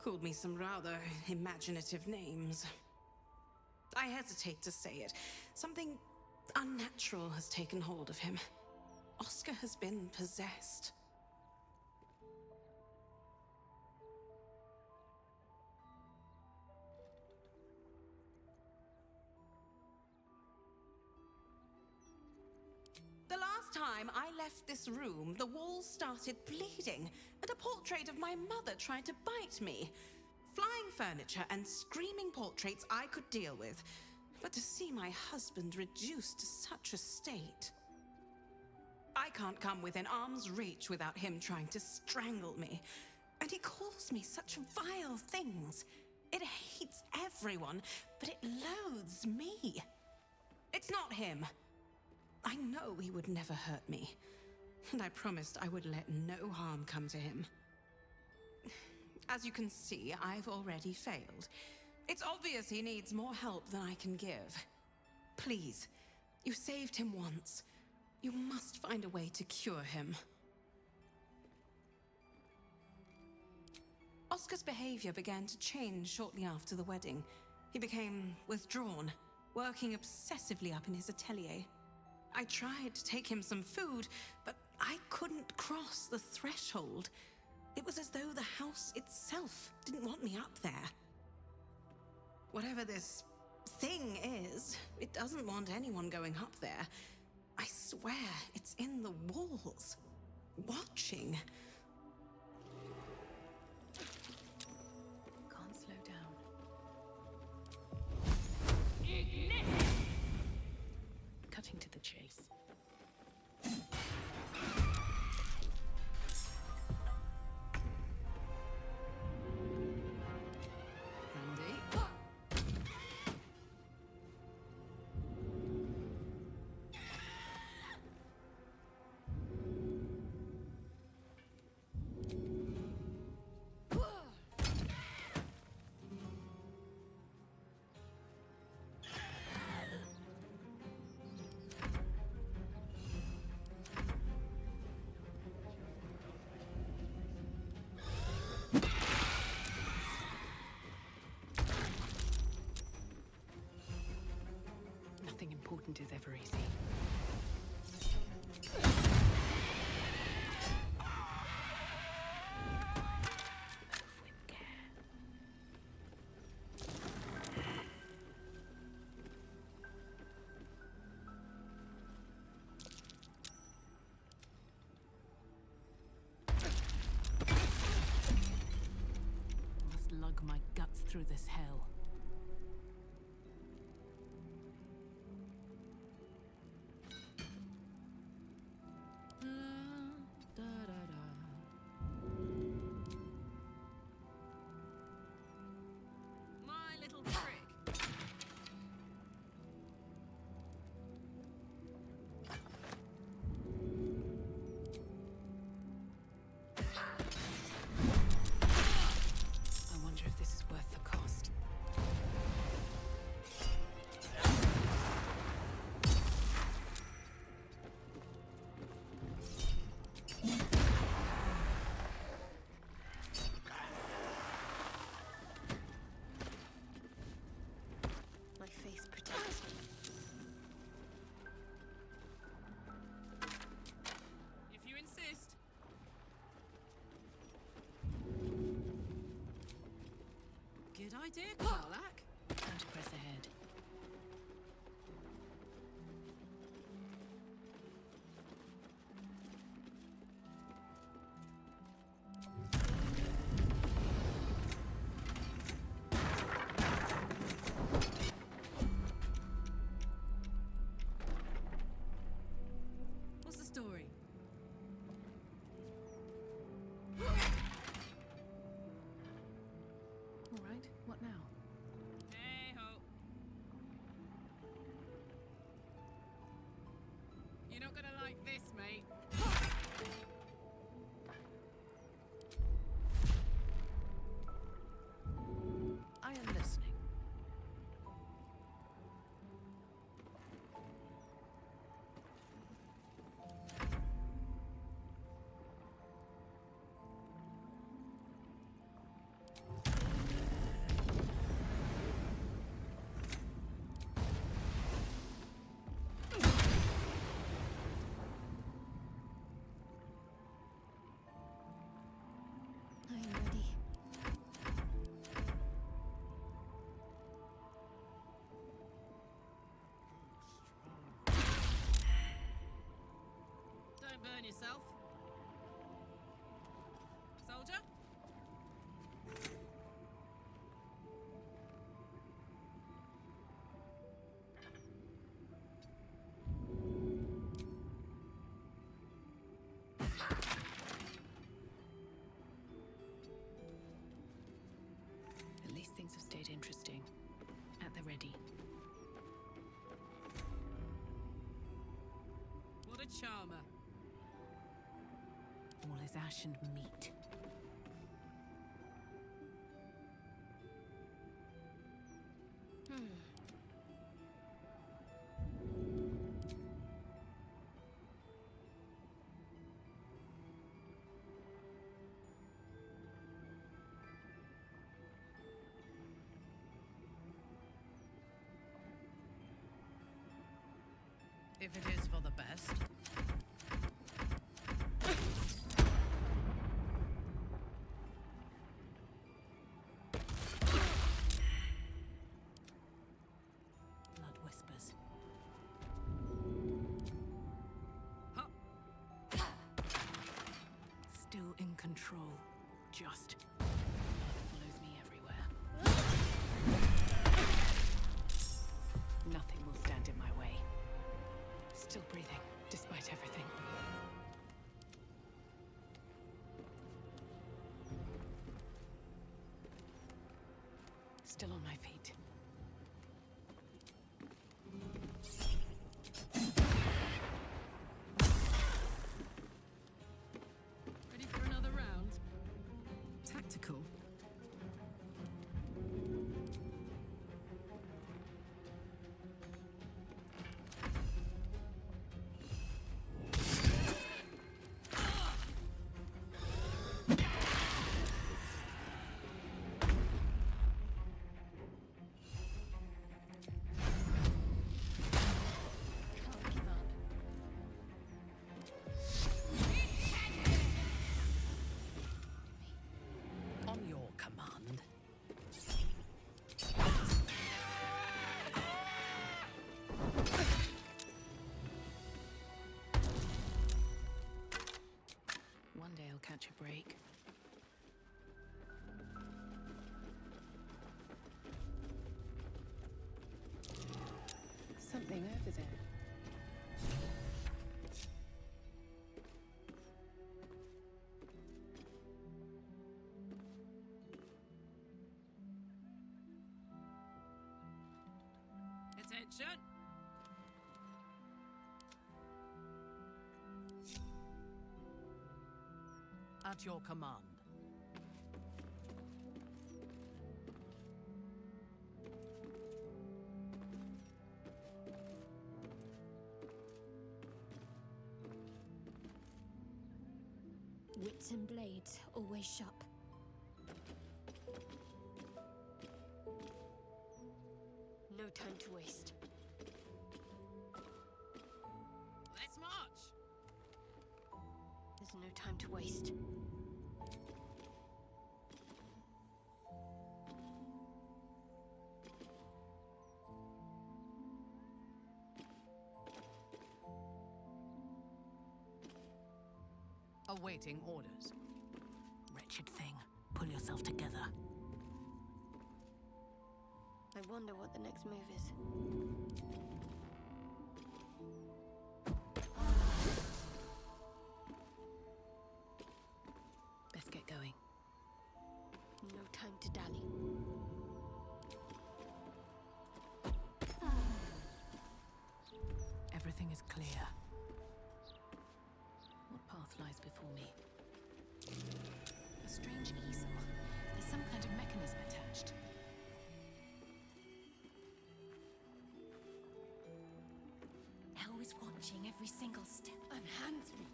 Called me some rather imaginative names. I hesitate to say it. Something unnatural has taken hold of him. Oscar has been possessed. The last time I left this room, the walls started bleeding, and a portrait of my mother tried to bite me. Flying furniture and screaming portraits I could deal with, but to see my husband reduced to such a state... I can't come within arm's reach without him trying to strangle me. And he calls me such vile things. It hates everyone, but it loathes me. It's not him. I know he would never hurt me, and I promised I would let no harm come to him. As you can see, I've already failed. It's obvious he needs more help than I can give. Please, you saved him once. You must find a way to cure him. Oscar's behavior began to change shortly after the wedding. He became withdrawn, working obsessively up in his atelier. I tried to take him some food, but I couldn't cross the threshold. It was as though the house itself didn't want me up there. Whatever this thing is, it doesn't want anyone going up there. I swear it's in the walls, watching. Can't slow down. Cutting to the chase. Nothing important is ever easy. Move with care. Must lug my guts through this hell. idea, Karlak. Time to press ahead. What's the story? All right, what now? Hey ho. You're not gonna like this, mate. I am listening. I'm ready. Don't burn yourself. Soldier? At least things have stayed interesting. At the ready. What a charmer. All is ash and meat. If it is for the best. Blood whispers. Still in control. Just. Blood follows me everywhere. Nothing will stand in my way. Still breathing, despite everything. Still on my feet. Ready for another round? Tactical. Can't give up. On your command. One day I'll catch a break. Something over there. Attention! At your command. Wits and blades always sharp. No time to waste. Let's march! There's no time to waste. awaiting orders. Wretched thing. Pull yourself together. I wonder what the next move is. Best get going. No time to dally. Everything is clear. What path lies before me? A strange easel. There's some kind of mechanism attached. Hell is watching every single step. Unhand me.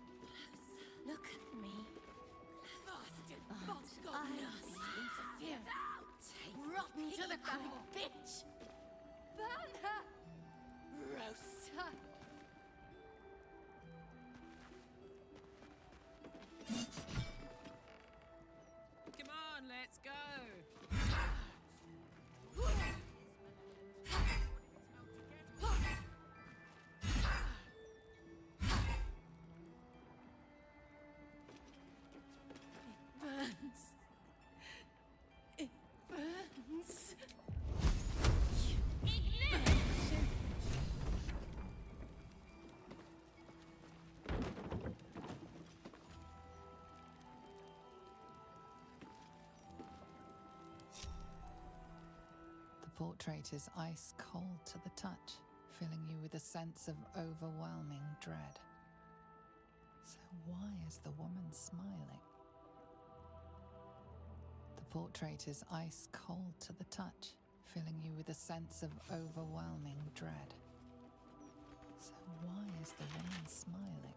Look at me. Bastard. I Interfere. Rotten to the core. Bitch. Burn her. Roast her. Come on, let's go. Burns. It burns. The portrait is ice cold to the touch, filling you with a sense of overwhelming dread. So why is the woman smiling? The portrait is ice cold to the touch, filling you with a sense of overwhelming dread. So why is the woman smiling?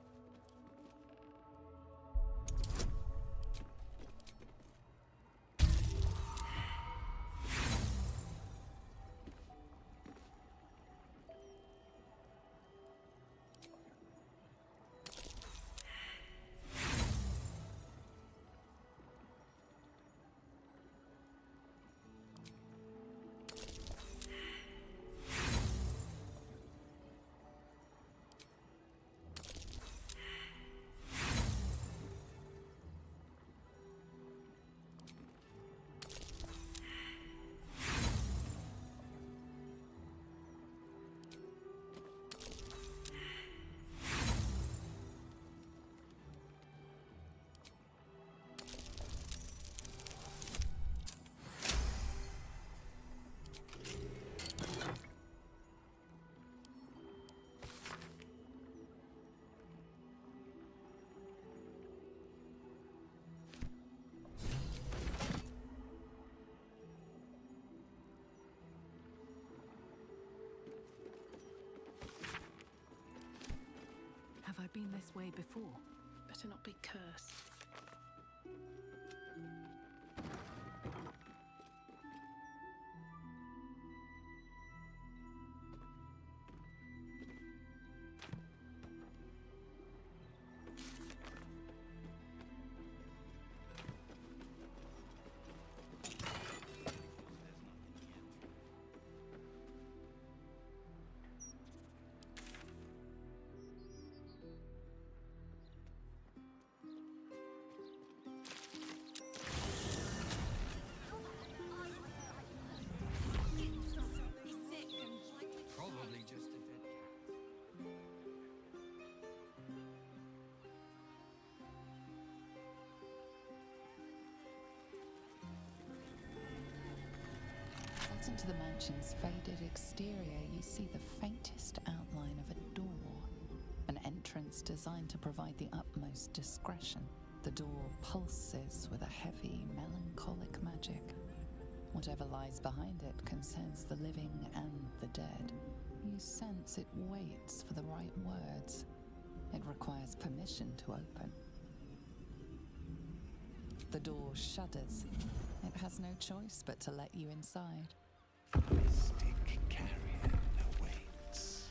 Have I been this way before? Better not be cursed. Probably just a dead cat. Set into the mansion's faded exterior, you see the faintest outline of a door. An entrance designed to provide the utmost discretion. The door pulses with a heavy, melancholic magic. Whatever lies behind it concerns the living and the dead. You sense it waits for the right words. It requires permission to open. The door shudders. It has no choice but to let you inside. Mystic carrion awaits.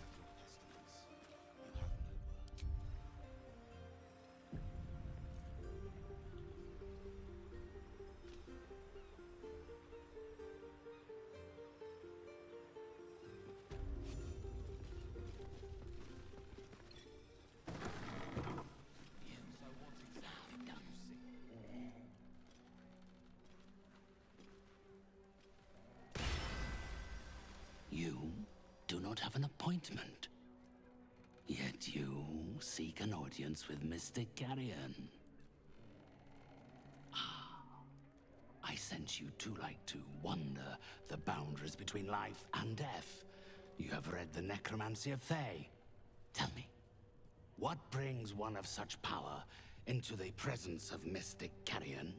do not have an appointment. Yet you seek an audience with Mr. Carrion. I sense you too like to wander the boundaries between life and death. You have read the Necromancy of Thay. Tell me, what brings one of such power into the presence of Mystic Carrion?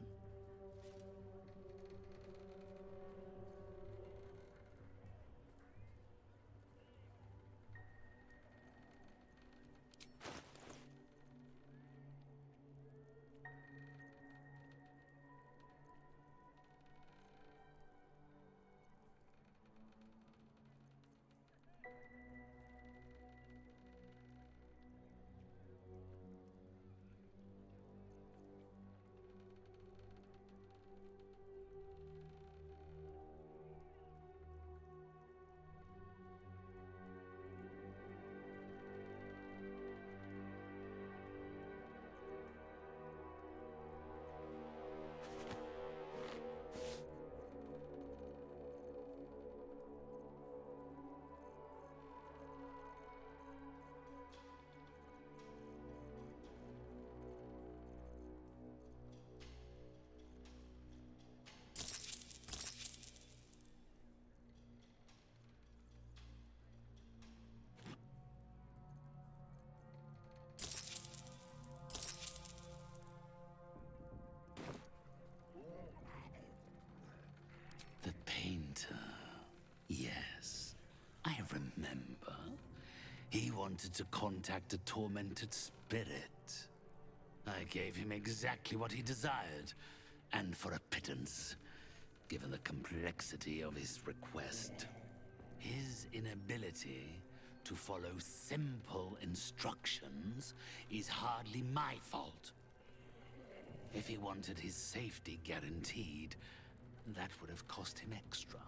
The painter. Yes, I remember. He wanted to contact a tormented spirit. I gave him exactly what he desired, and for a pittance, given the complexity of his request. His inability to follow simple instructions is hardly my fault. If he wanted his safety guaranteed, that would have cost him extra.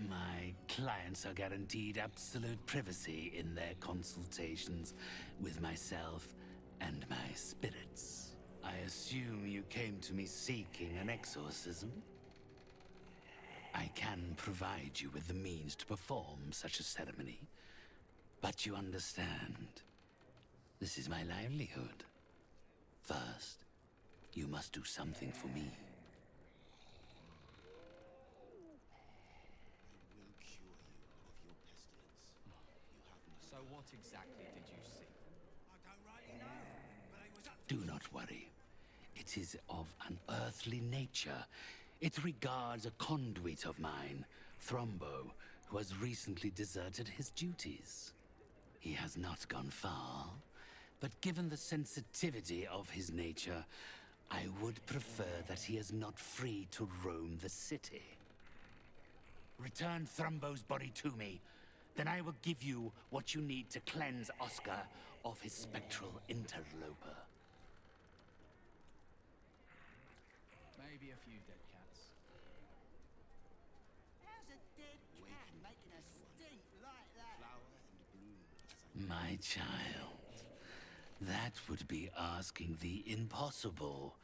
My clients are guaranteed absolute privacy in their consultations with myself and my spirits. I assume you came to me seeking an exorcism? I can provide you with the means to perform such a ceremony, but you understand, this is my livelihood. First, you must do something for me. So what exactly did you see? Do not worry. It is of an earthly nature. It regards a conduit of mine, Thrombo, who has recently deserted his duties. He has not gone far, but given the sensitivity of his nature, I would prefer that he is not free to roam the city. Return Thrombo's body to me, then I will give you what you need to cleanse Oscar of his spectral interloper. Maybe a few dead cats. How's a dead cat making a stink like that? My child, that would be asking the impossible.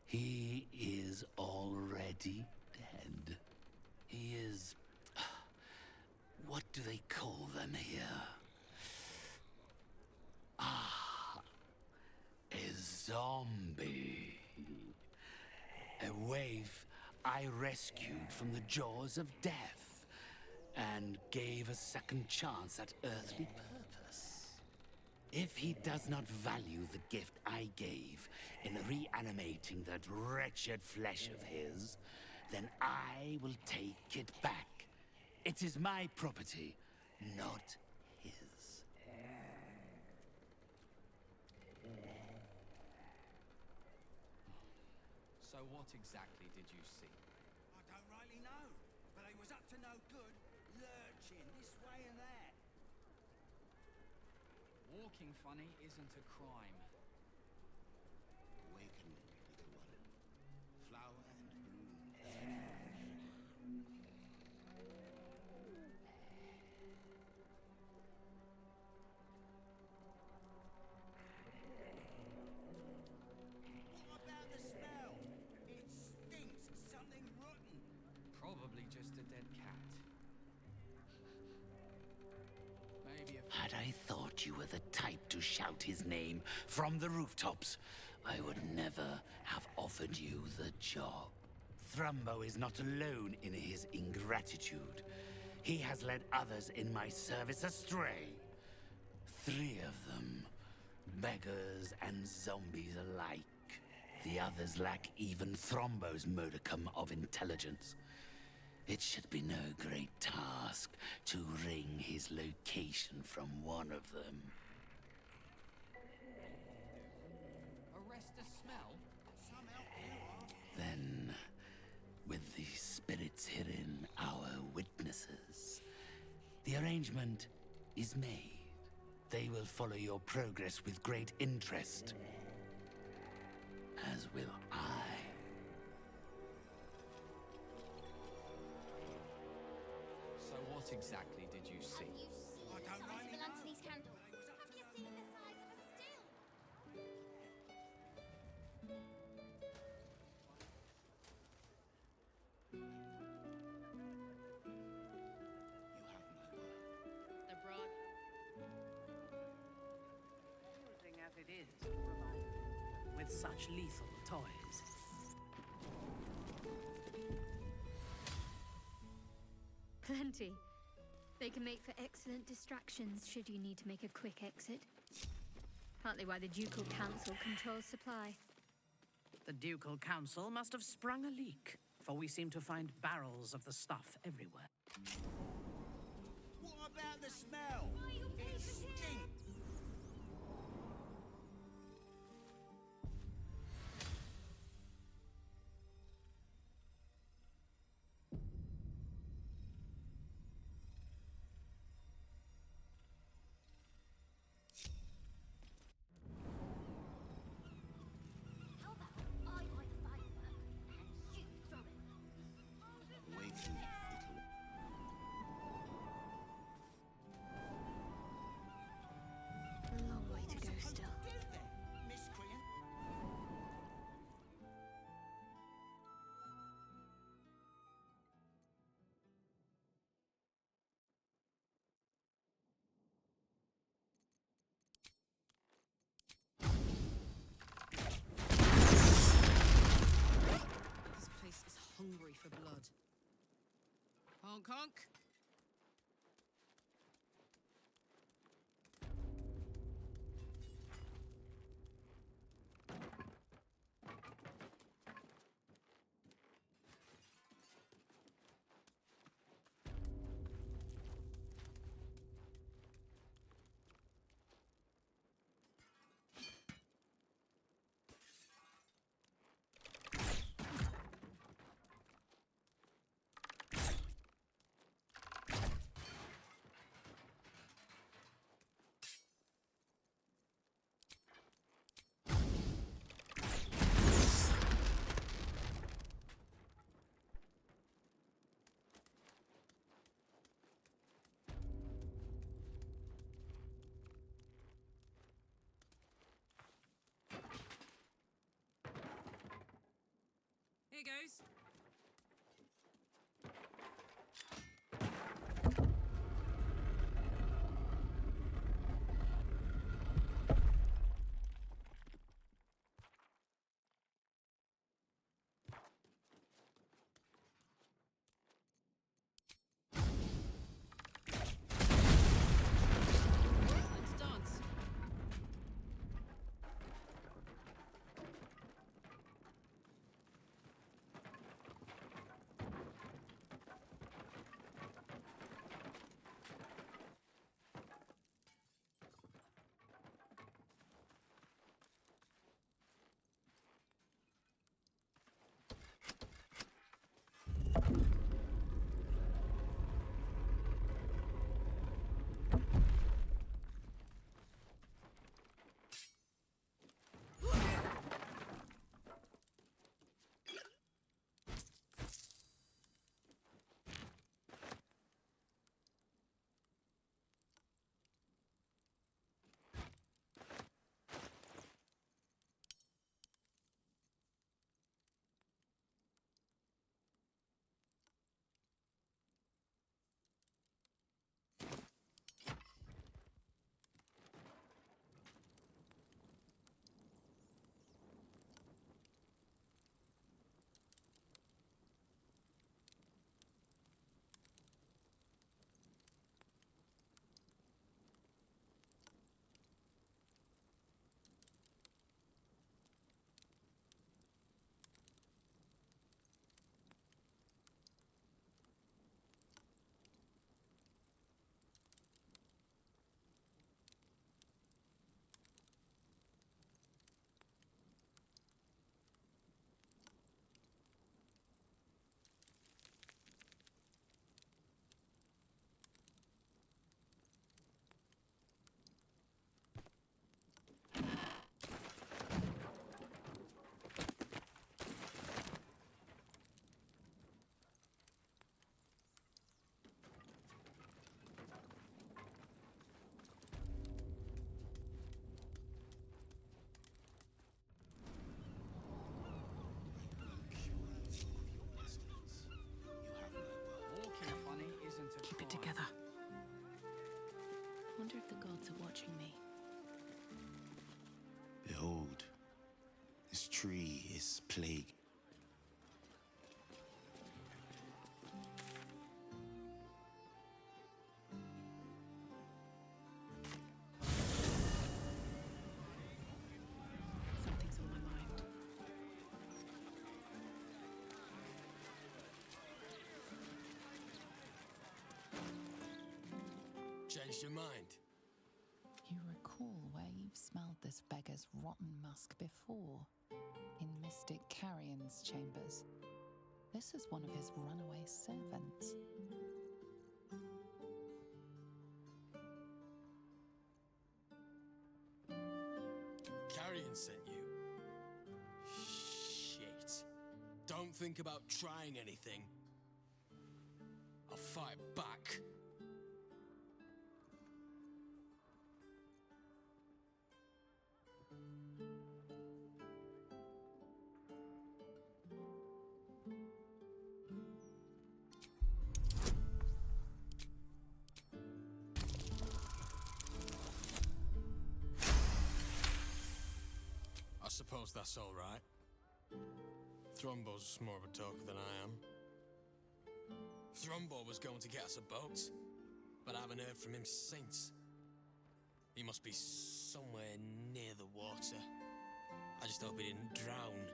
He is already dead. He is... what do they call them here? A zombie. A waif I rescued from the jaws of death and gave a second chance at earthly purpose. If he does not value the gift I gave in reanimating that wretched flesh of his, then I will take it back. It is my property, not his. So what exactly did you see? I don't rightly know, but I was up to no good, lurching this way and that. Walking funny isn't a crime. Awaken, little one. Flower and bloom. probably just a dead cat. Maybe a... Had I thought you were the type to shout his name from the rooftops, I would never have offered you the job. Thrumbo is not alone in his ingratitude. He has led others in my service astray. 3 of them, beggars and zombies alike. The others lack even Thrombo's modicum of intelligence. It should be no great task to wring his location from one of them. Arrest the smell? Then, with the spirits herein our witnesses, the arrangement is made. They will follow your progress with great interest, as will I. So what exactly did you see? I don't really know. Anthony's candle. Have you seen the size of a still? The broad. Using as it is to provide with such lethal toys. Plenty. They can make for excellent distractions should you need to make a quick exit. Partly why the Ducal Council controls supply. The Ducal Council must have sprung a leak, for we seem to find barrels of the stuff everywhere. What about the smell? It stinks. How about I light a firework and you throw it? Wait till A long way to go still. miscreant. This place is hungry for blood. Honk honk. Here goes. Let's dance. gods are watching me. Behold, this tree is plagued. Something's on my mind. Changed your mind? You recall where you've smelled this beggar's rotten musk before, in Mystic Carrion's chambers. This is one of his runaway servants. Carrion sent you? Shit. Don't think about trying anything. I'll fight back. I suppose that's all right. Thrumbo's more of a talker than I am. Thrumbo was going to get us a boat, but I haven't heard from him since. He must be somewhere near the water. I just hope he didn't drown.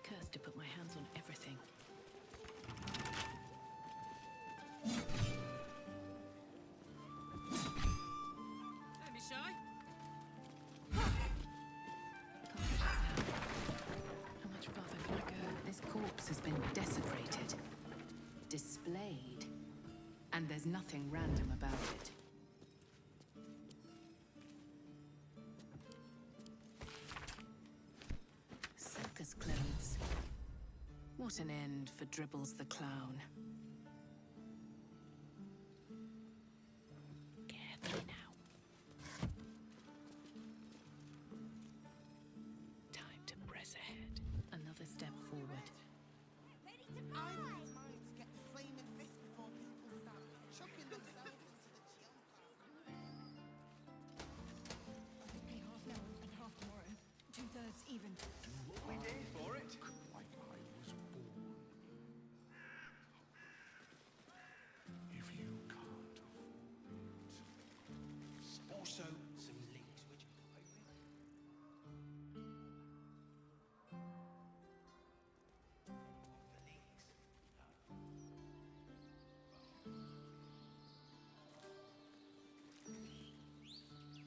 Cursed to put my hands on everything. Don't be shy. How much farther can I go? This corpse has been desecrated, displayed, and there's nothing random about it. Circus clothes. What an end for Dribbles the clown. Carefully now. Time to press ahead. Another step forward. Ivan's minds get the flaming fist before people start chucking themselves into the jumper. Pay half now and half tomorrow. 2/3 even. We did for it. Like I was born. If you can't afford it. Also, some leeks, which I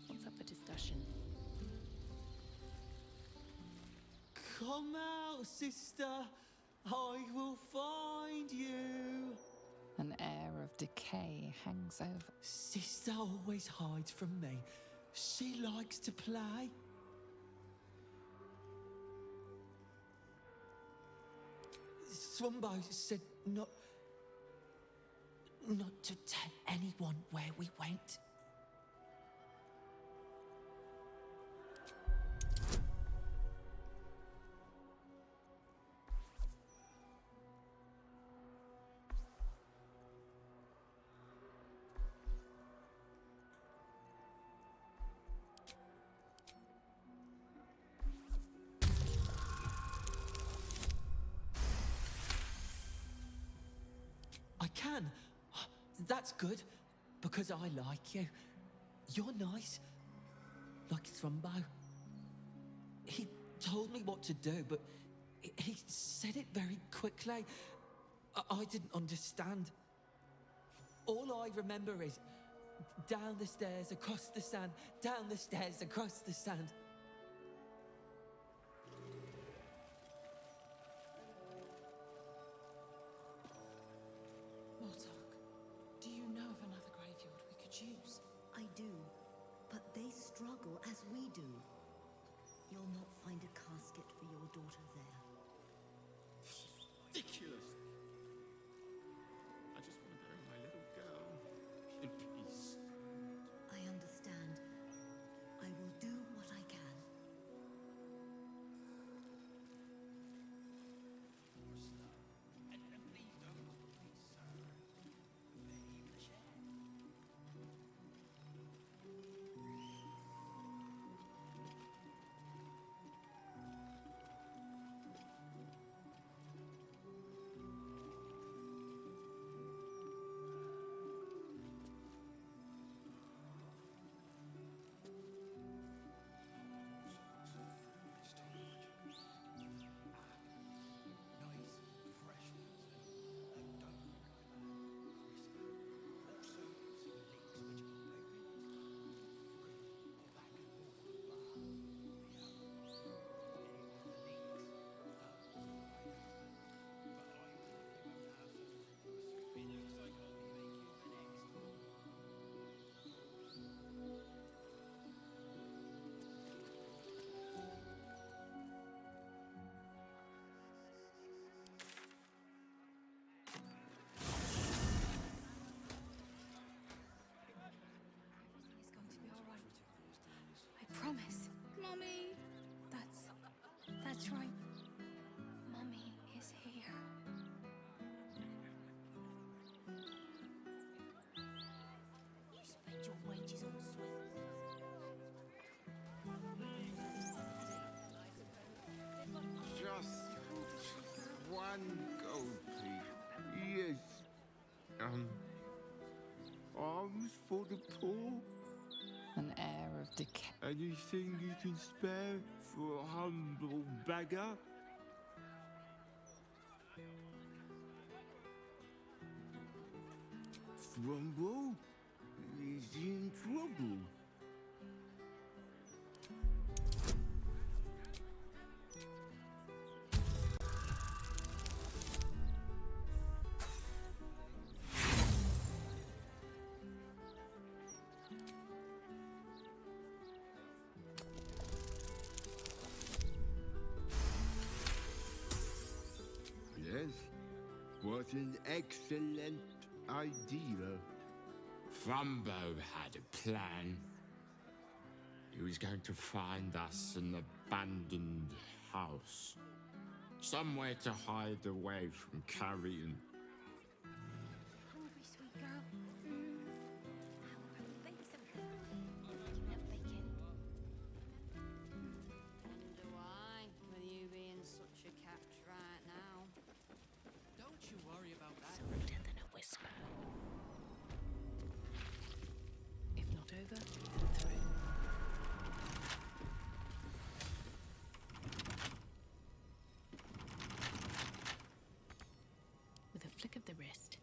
What's up for discussion? Come out, sister. I will find you. An air of decay hangs over. Sister always hides from me. She likes to play. Thrumbo said not to tell anyone where we went. I can. That's good, because I like you. You're nice, like Thrumbo. He told me what to do, but he said it very quickly. I didn't understand. All I remember is down the stairs, across the sand, down the stairs, across the sand. Mortark, do you know of another graveyard we could use? I do, but they struggle as we do. You'll not find a casket for your daughter there. Ridiculous. I just want to bury my little girl in peace. I understand. I will do what I can. please don't. That's right. Mummy is here. You spent your wages on sweets. Just one gold, please. Yes. Alms for the poor? An air of decay. Anything you can spare for a humble beggar? Frumble? Is he in trouble? Yes, what an excellent idea. Frumbo had a plan. He was going to find us an abandoned house. Somewhere to hide away from Carrion. Hungry, sweet girl. How about we bake something? You love bacon. Wonder why, with you being such a catch right now. Don't you worry about that. Softer than a whisper. If not over, then through. With a flick of the wrist.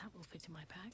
That will fit in my pack.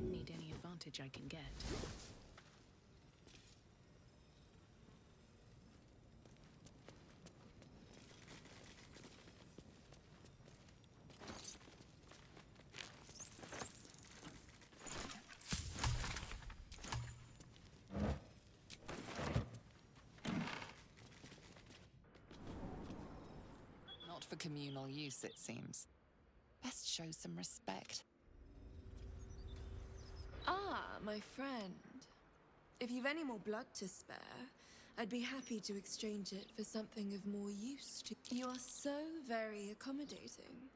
Need any advantage I can get. for communal use, it seems. Best show some respect. Ah, my friend. If you've any more blood to spare, I'd be happy to exchange it for something of more use to... You are so very accommodating.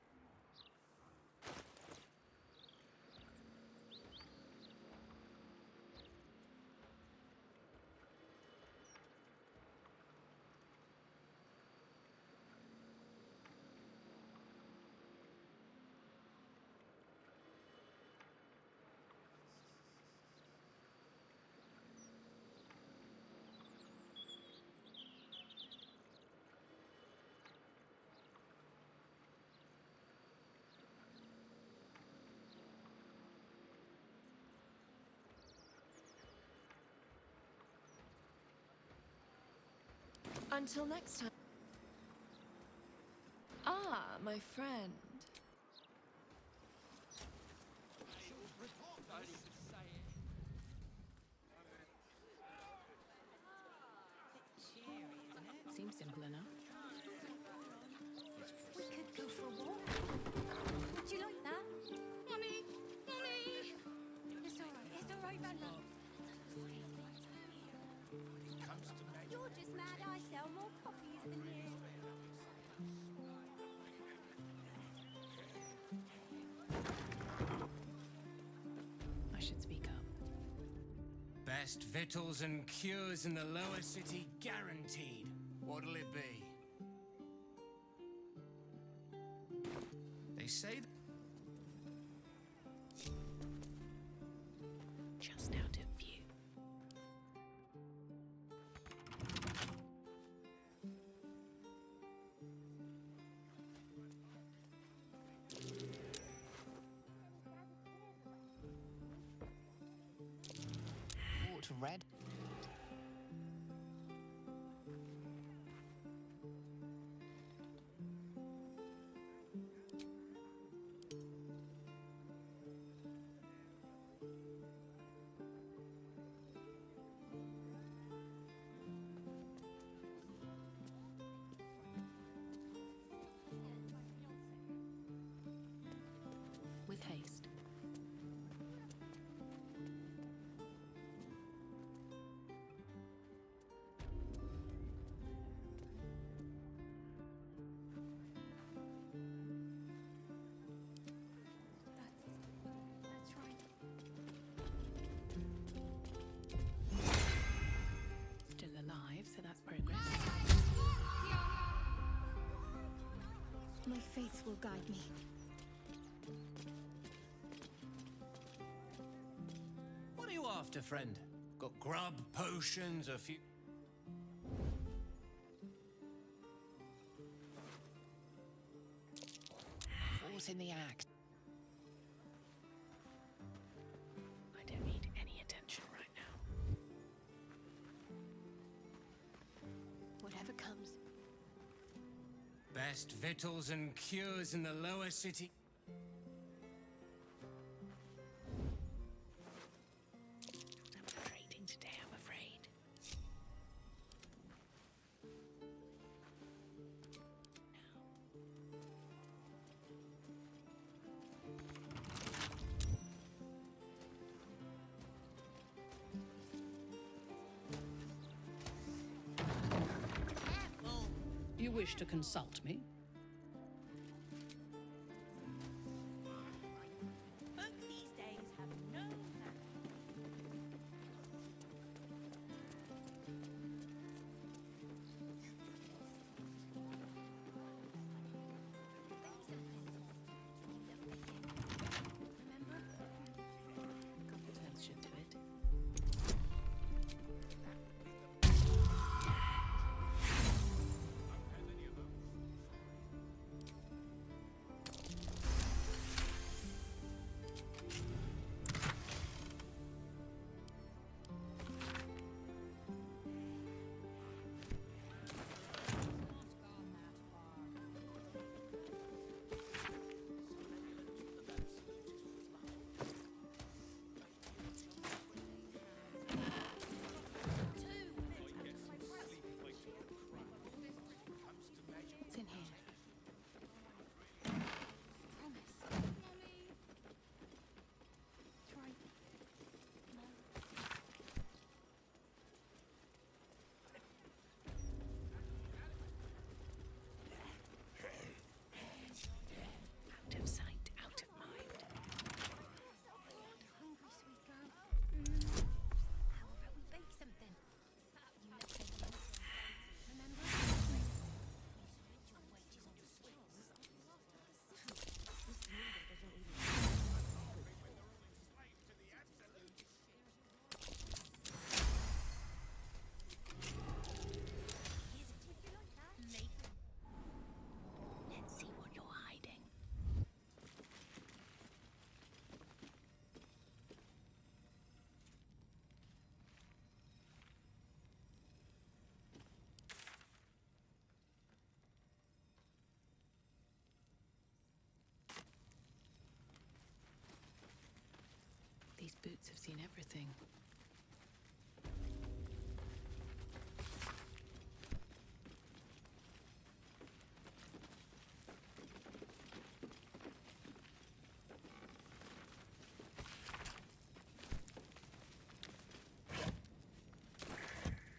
Until next time. Ah, my friend. Seems simple enough. We could go for a walk. Would you like that? Mummy! Mummy! It's alright, Randall. You're just mad I sell more copies than you. I should speak up. Best victuals and cures in the lower city guaranteed. What'll it be? They say Just out of view. Water red. With haste. That's right. Still alive, so that's progress. My faith will guide me. What are you after, friend? Got grub, potions, a few... Caught in the act. I don't need any attention right now. Whatever comes. Best victuals and cures in the lower city. I'm trading today, I'm afraid. You wish to consult me? Folk these days have no manners. Couple turns should do it. boots have seen everything.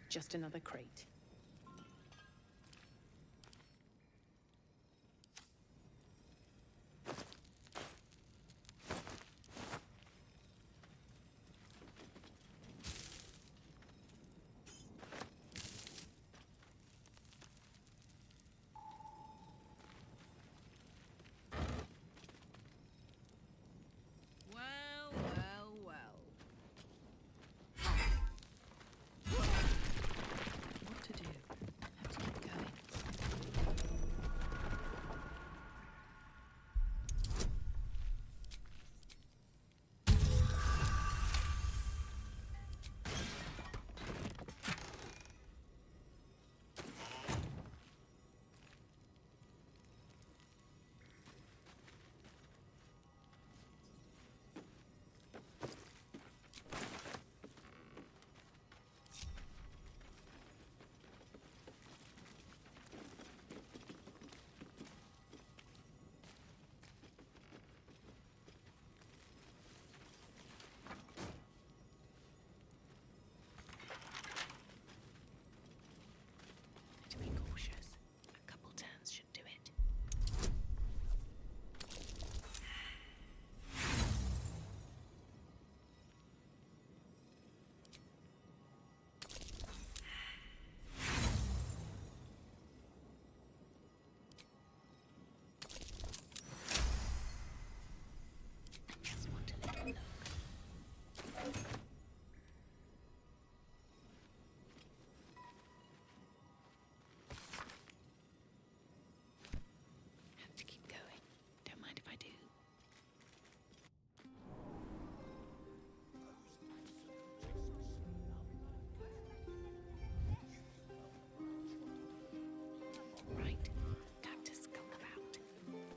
Just another crate.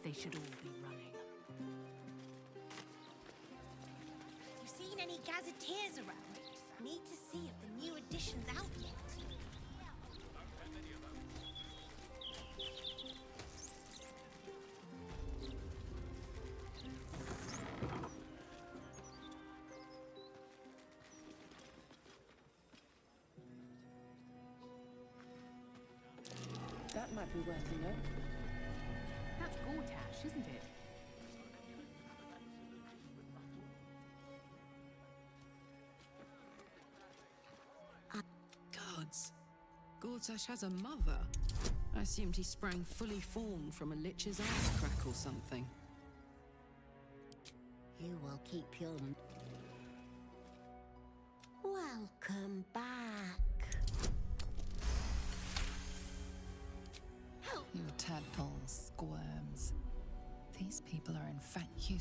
They should all be running. You seen any gazetteers around? Need to see if the new edition's out yet. That might be worth a look. That's Gortash, isn't it? Gods. Gortash has a mother. I assumed he sprang fully formed from a lich's ass crack or something. You will keep your... Welcome back. You tadpole squirms. These people are in fact you.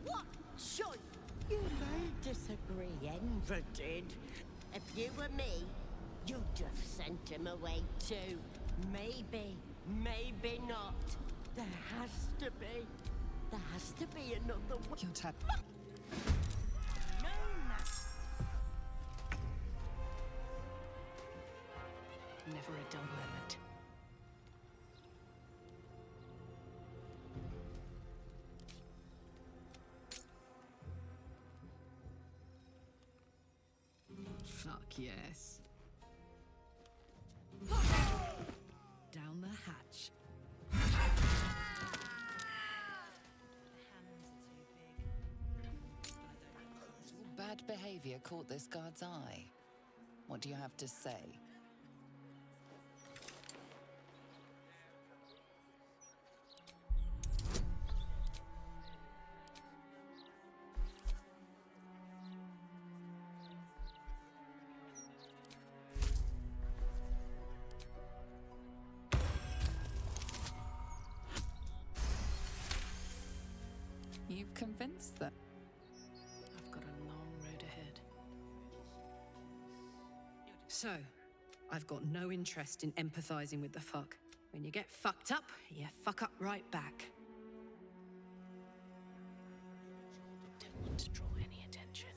What choice? You may disagree, Enver did. If you were me, you'd have sent him away too. Maybe, maybe not. There has to be another way. You tad. No, Never a dull moment. Fuck yes. Down the hatch. Bad behavior caught this guard's eye. What do you have to say? You've convinced them. I've got a long road ahead. So, I've got no interest in empathizing with the fuck. When you get fucked up, you fuck up right back. not draw any attention.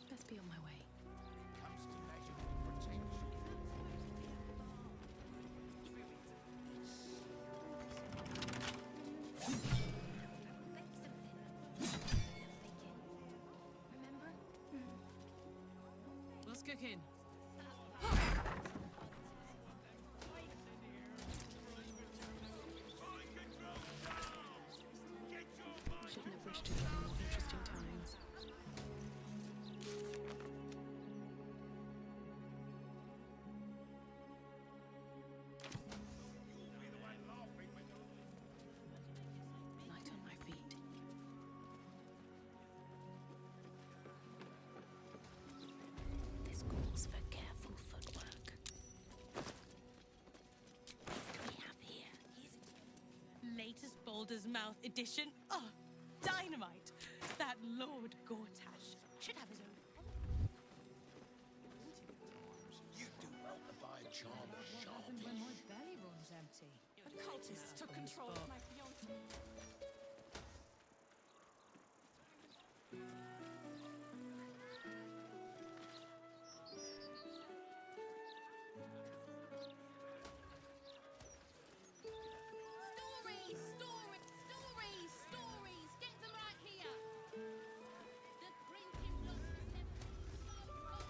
Best be on my way. Comes to magical protection. What's cooking? Shouldn't have wished to live in more interesting times. Light on my feet. This calls for careful footwork. What do we have here? Latest Baldur's Mouth edition. Oh, dynamite! That Lord Gortash should have his own. You do well to buy a charm of sharpish. When my belly runs empty. A cultist took control of my fiancé. Stories! Stories! Stories! Stories! Get them right here! The printing block has never been so hot.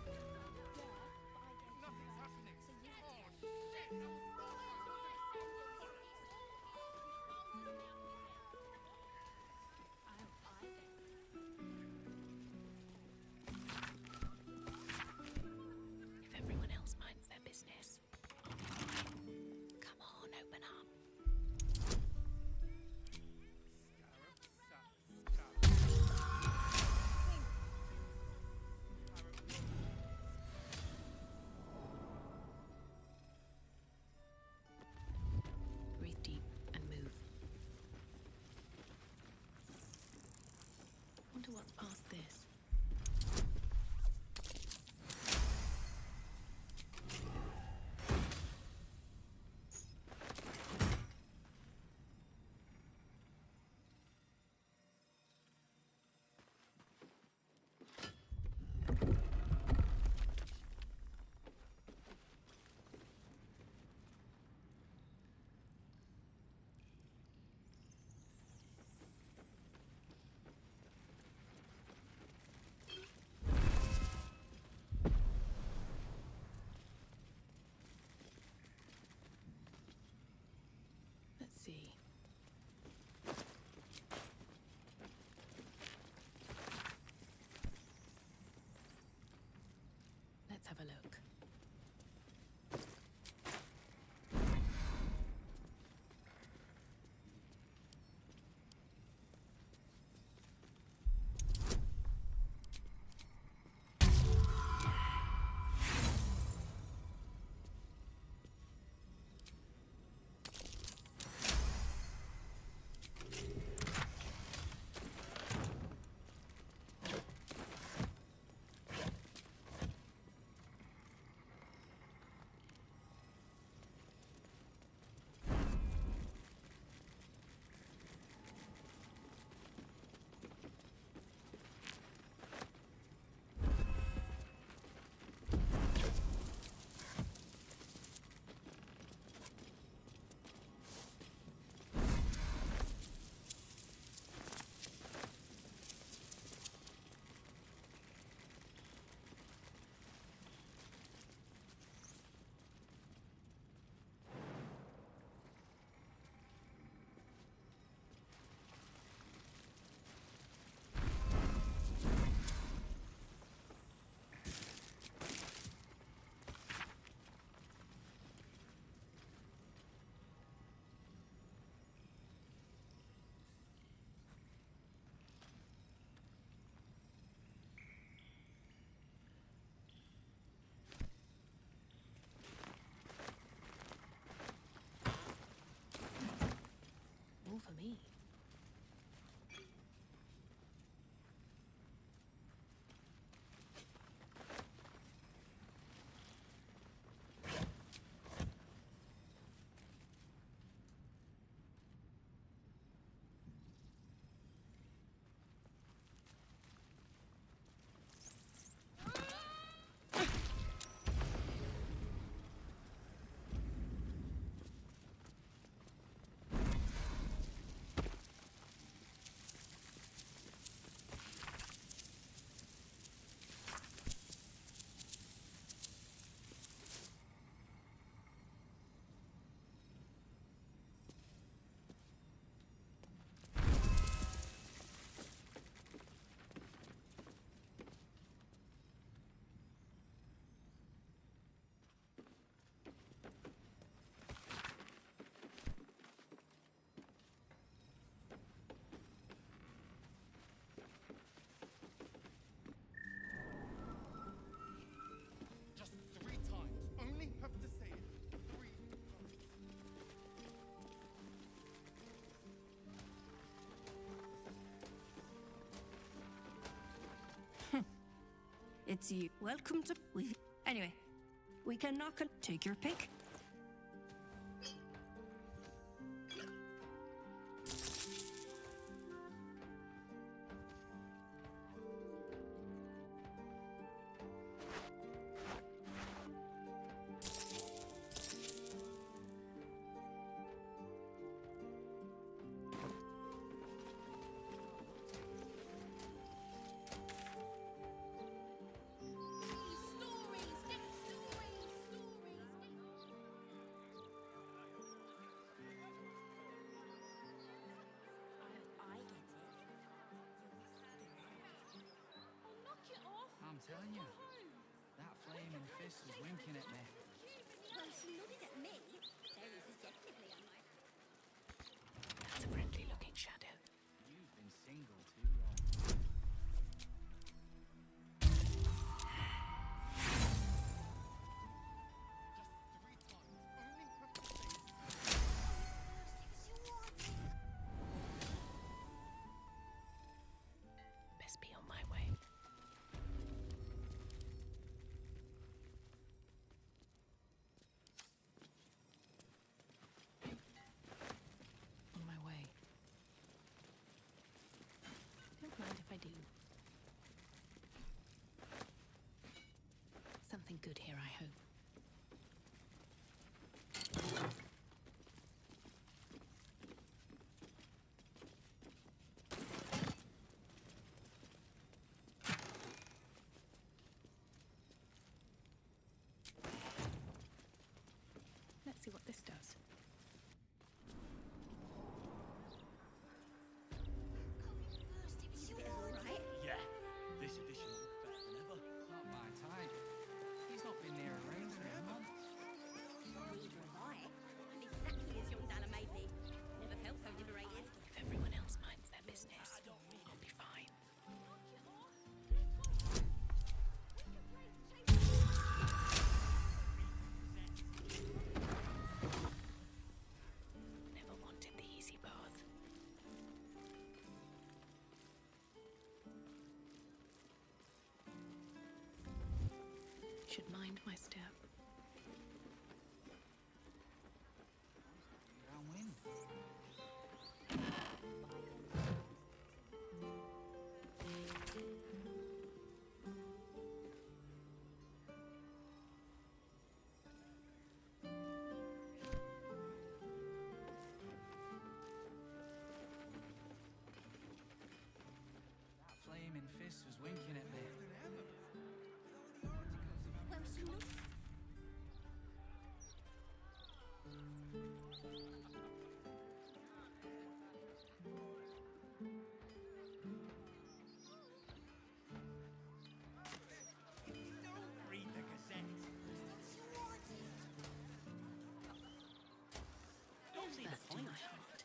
Nothing's happening. So you If everyone else minds their business. Come on, open up. Breathe deep and move. Wonder what's past this. Let's see. Let's have a look. it's you. Welcome to... Anyway, we can knock and take your pick. I'm telling you, that flaming fist was winking at me. Well, she nodded at me. Darius is definitely on my... That's a friendly-looking shadow. You've been single too long. Best be on my way. On my way. Don't mind if I do. Something good here, I hope. Let's see what this does. Yeah, this edition looks better than ever. Not my type. He's not been near a race for months. Neither have I. I'm exactly as young Dana made me. Never felt so liberated. If everyone else minds their business, I'll be fine. Never wanted the easy path. Should mind my step. Downwind. That flaming fist was winking at me. Well, she nodded... Read the Gazette. Don't see the point. My heart.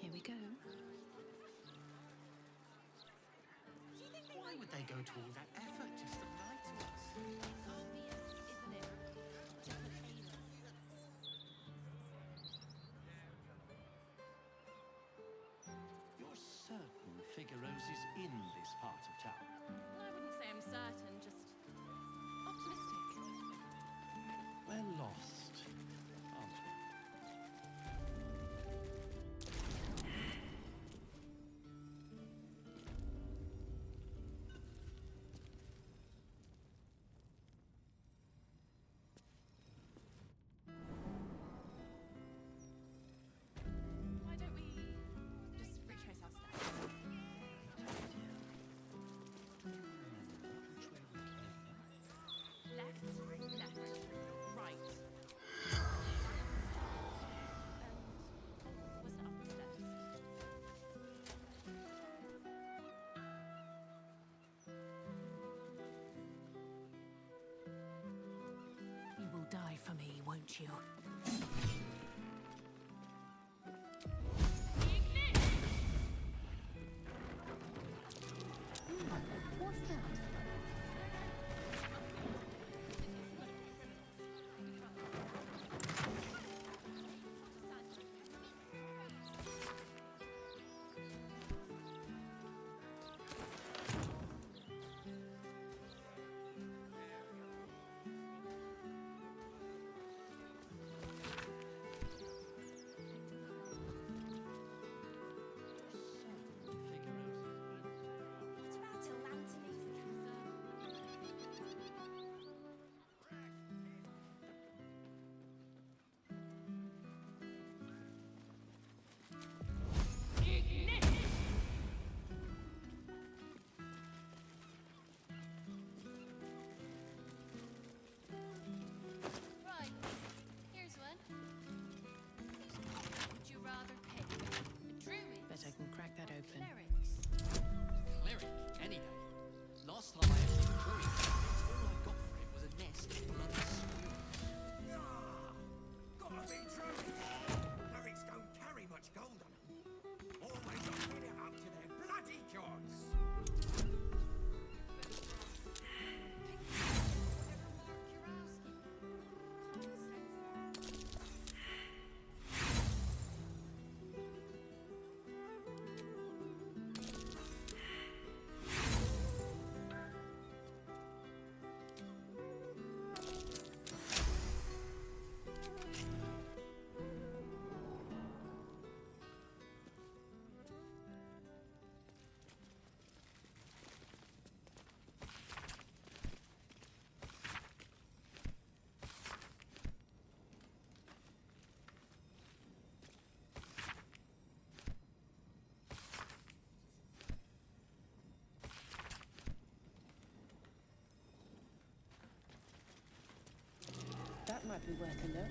Here we go. Why would they go to all that effort just to lie to us? It's obvious, isn't it? To placate us. You're certain Figueroa's is in this part of town? I wouldn't say I'm certain, just optimistic. We're lost, aren't we? Why don't we just retrace our steps? Left, right. Was it up the steps? You will die for me, won't you? What's that? Might be worth a look.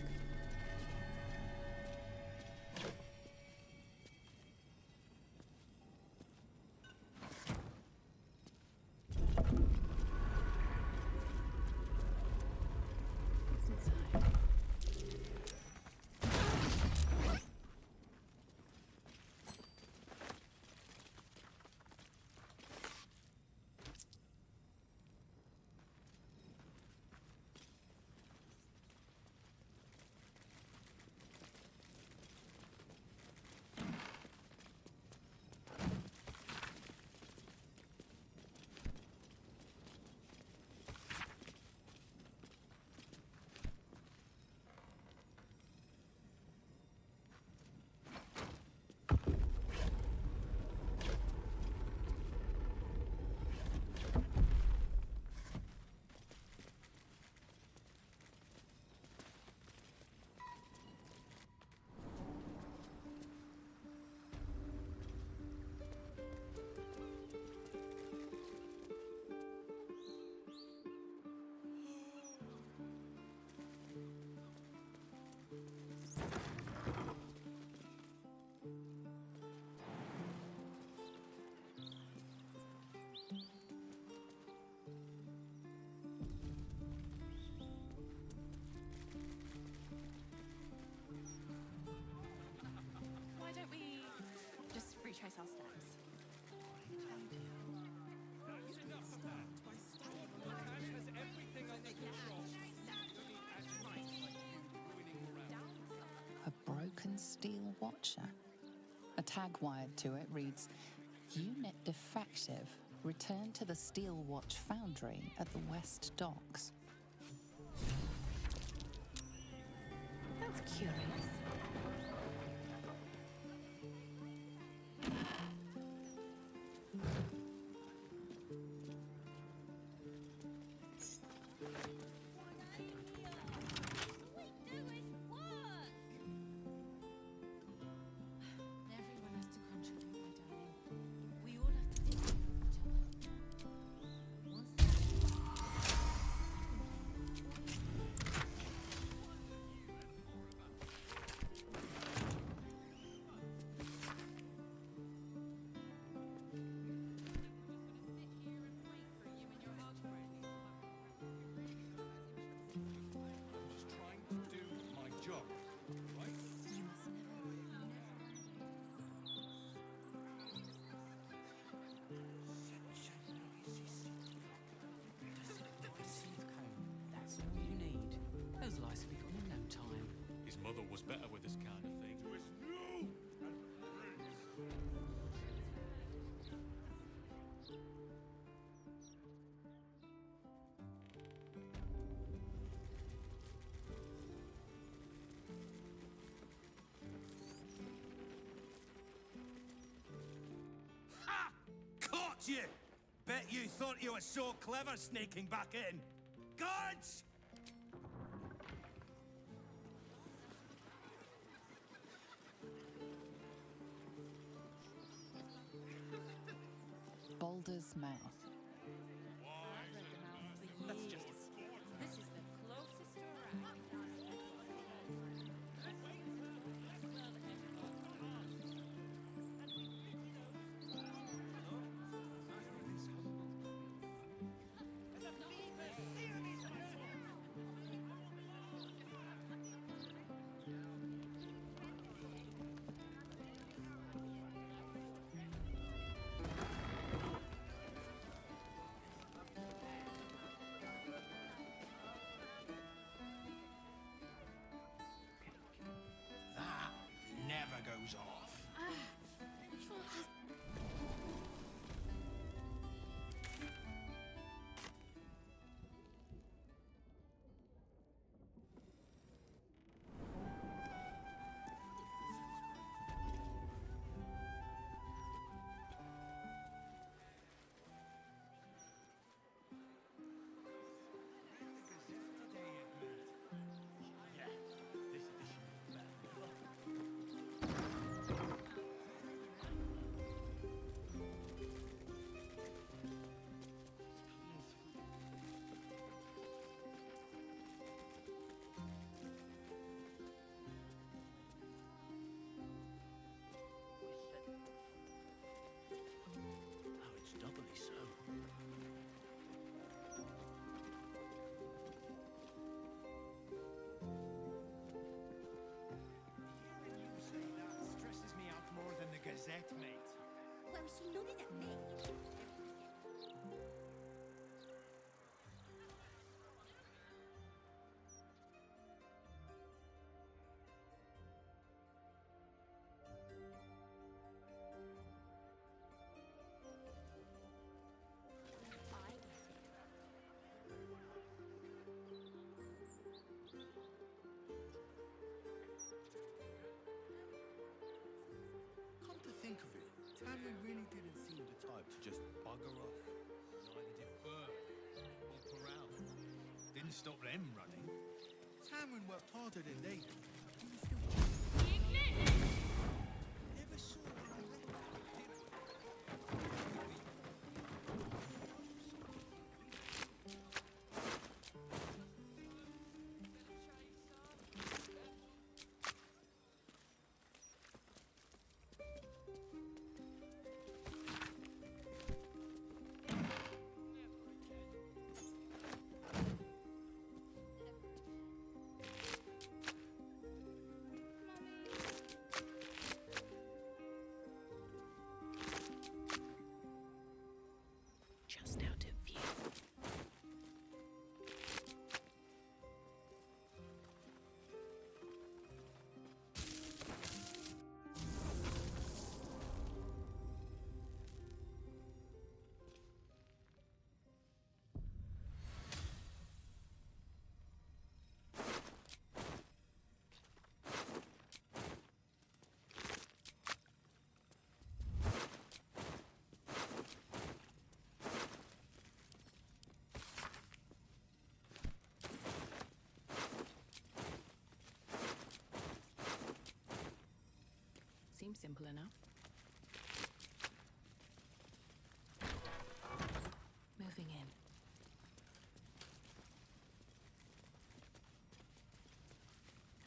Why don't we just retrace our steps? A broken steel watcher. A tag wired to it reads, "Unit defective. Return to the Steel Watch Foundry at the West Docks." That's curious. Everyone has to contribute, my darling. We all have to take care of each other. Once Just trying to do my job, right? you must never. That's all you need. Those lights will be gone in no time. His mother was better with this kind of thing. Ha! Caught you! Bet you thought you were so clever sneaking back in. Guards! Baldur's Mouth. That's just this is the closest to set, mate. Well, she nodded at me. Come to think of it, Tamlin really didn't seem the type to just bugger off. Neither did Burr or Corral. Didn't stop them running. Tamlin worked harder than they did. Never saw when I left. Just out of view. Seems simple enough. Moving in.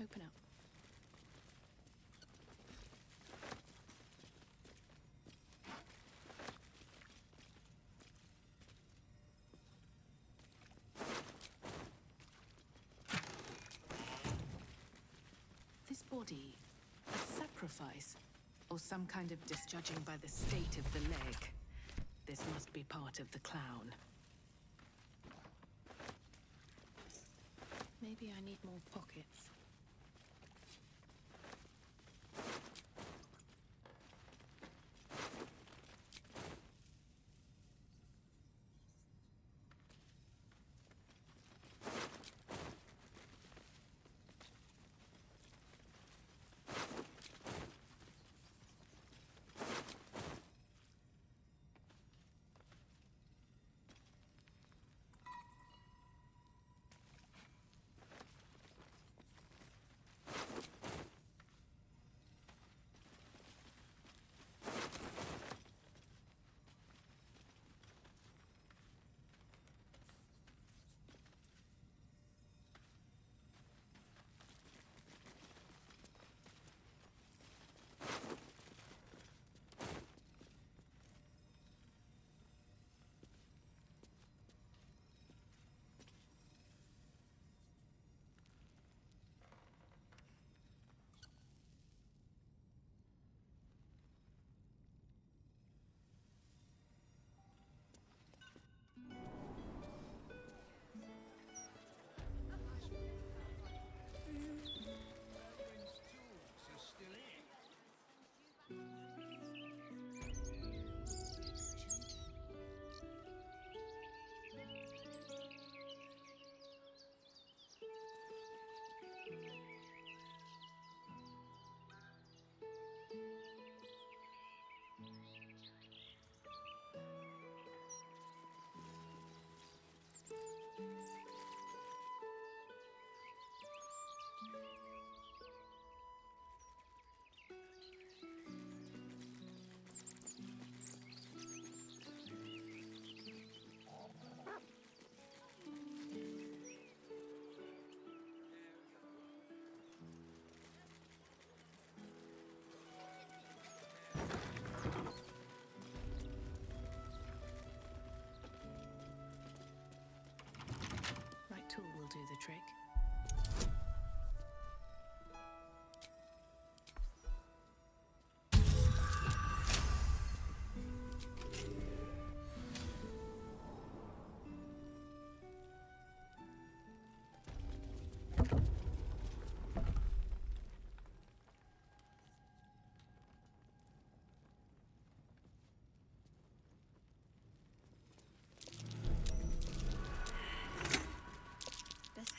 Open up. This body, a sacrifice, or some kind of judging by the state of the leg. This must be part of the clown. Maybe I need more pockets.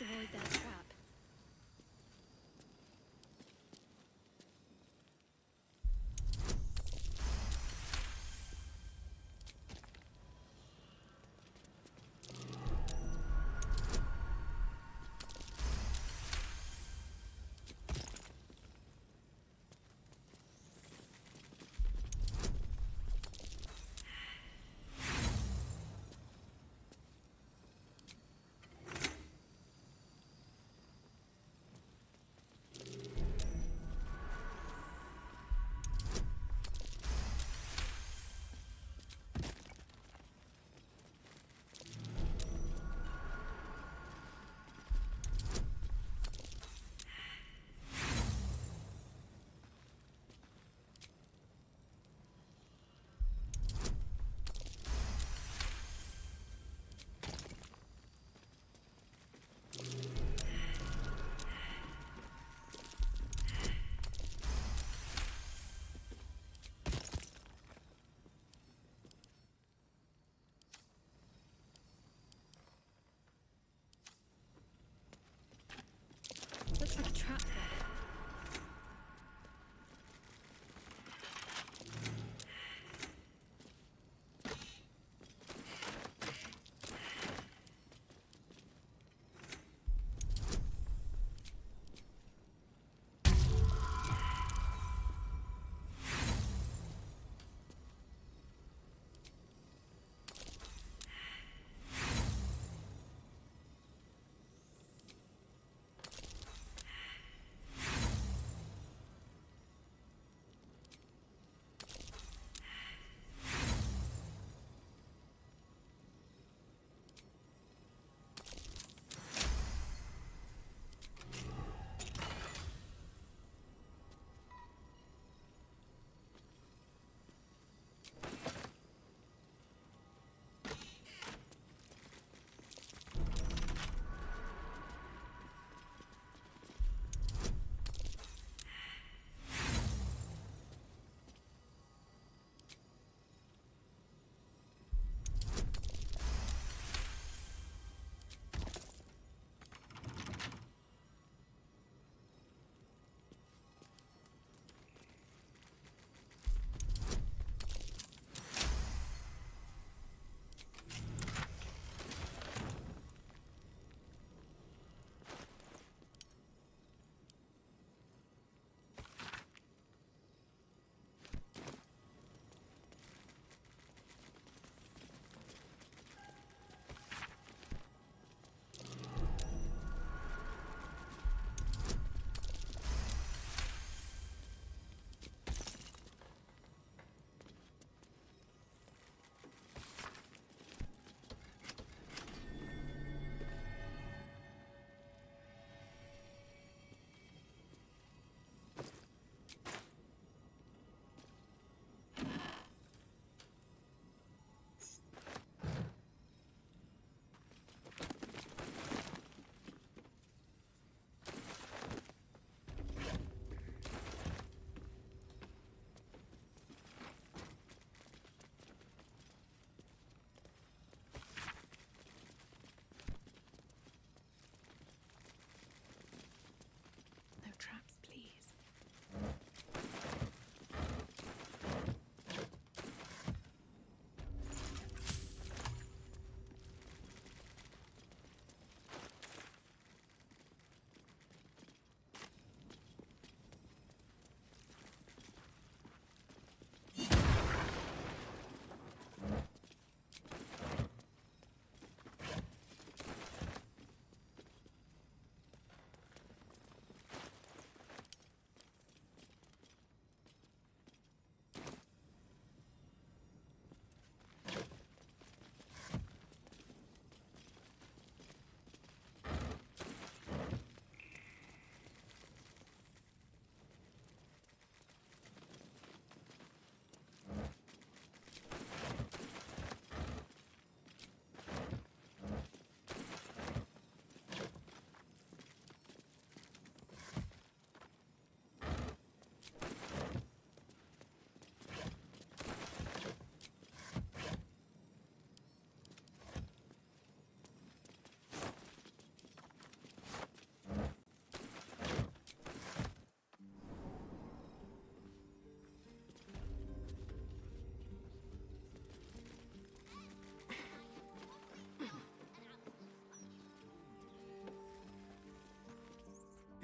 avoid their trap.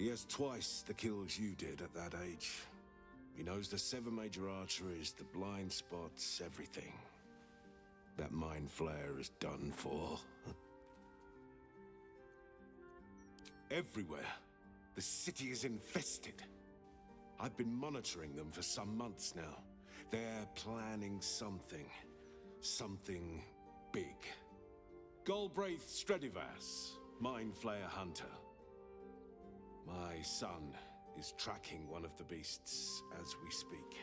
He has twice the kills you did at that age. He knows the 7 major arteries, the blind spots, everything. That mind flare is done for. Everywhere. The city is infested. I've been monitoring them for some months now. They're planning something. Something big. Galbraith Stredivas, Mind Flayer Hunter. My son is tracking one of the beasts as we speak.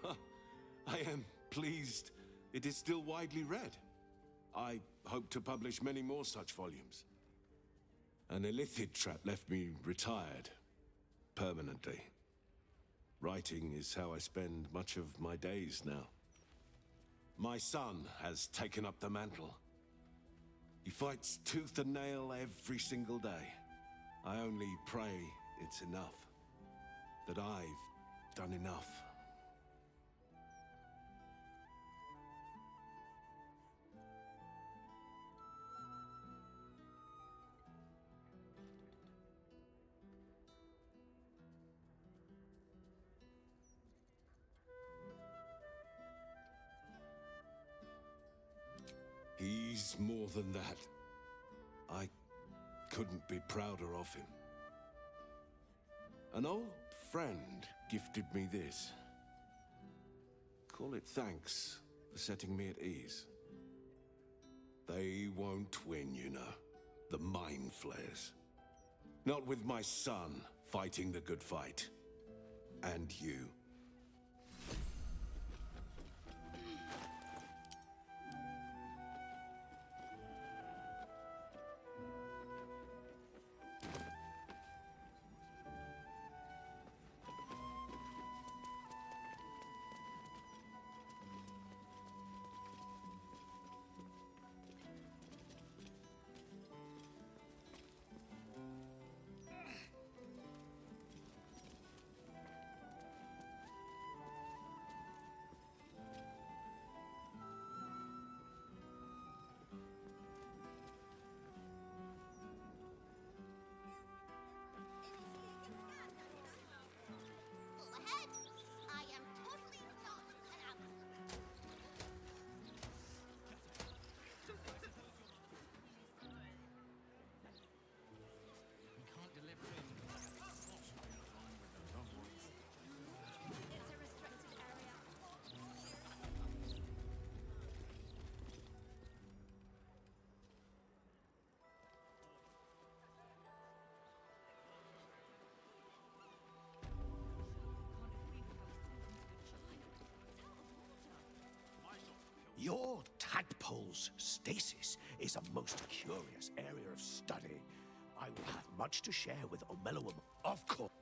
Oh. I am pleased it is still widely read. I hope to publish many more such volumes. An illithid trap left me retired. Permanently. Writing is how I spend much of my days now. My son has taken up the mantle. He fights tooth and nail every single day. I only pray it's enough. That I've done enough. He's more than that. I couldn't be prouder of him. An old friend gifted me this. Call it thanks for setting me at ease. They won't win, you know. The Mind Flayers. Not with my son fighting the good fight. And you. Your tadpole's stasis is a most curious area of study. I will have much to share with Omeluum, of course.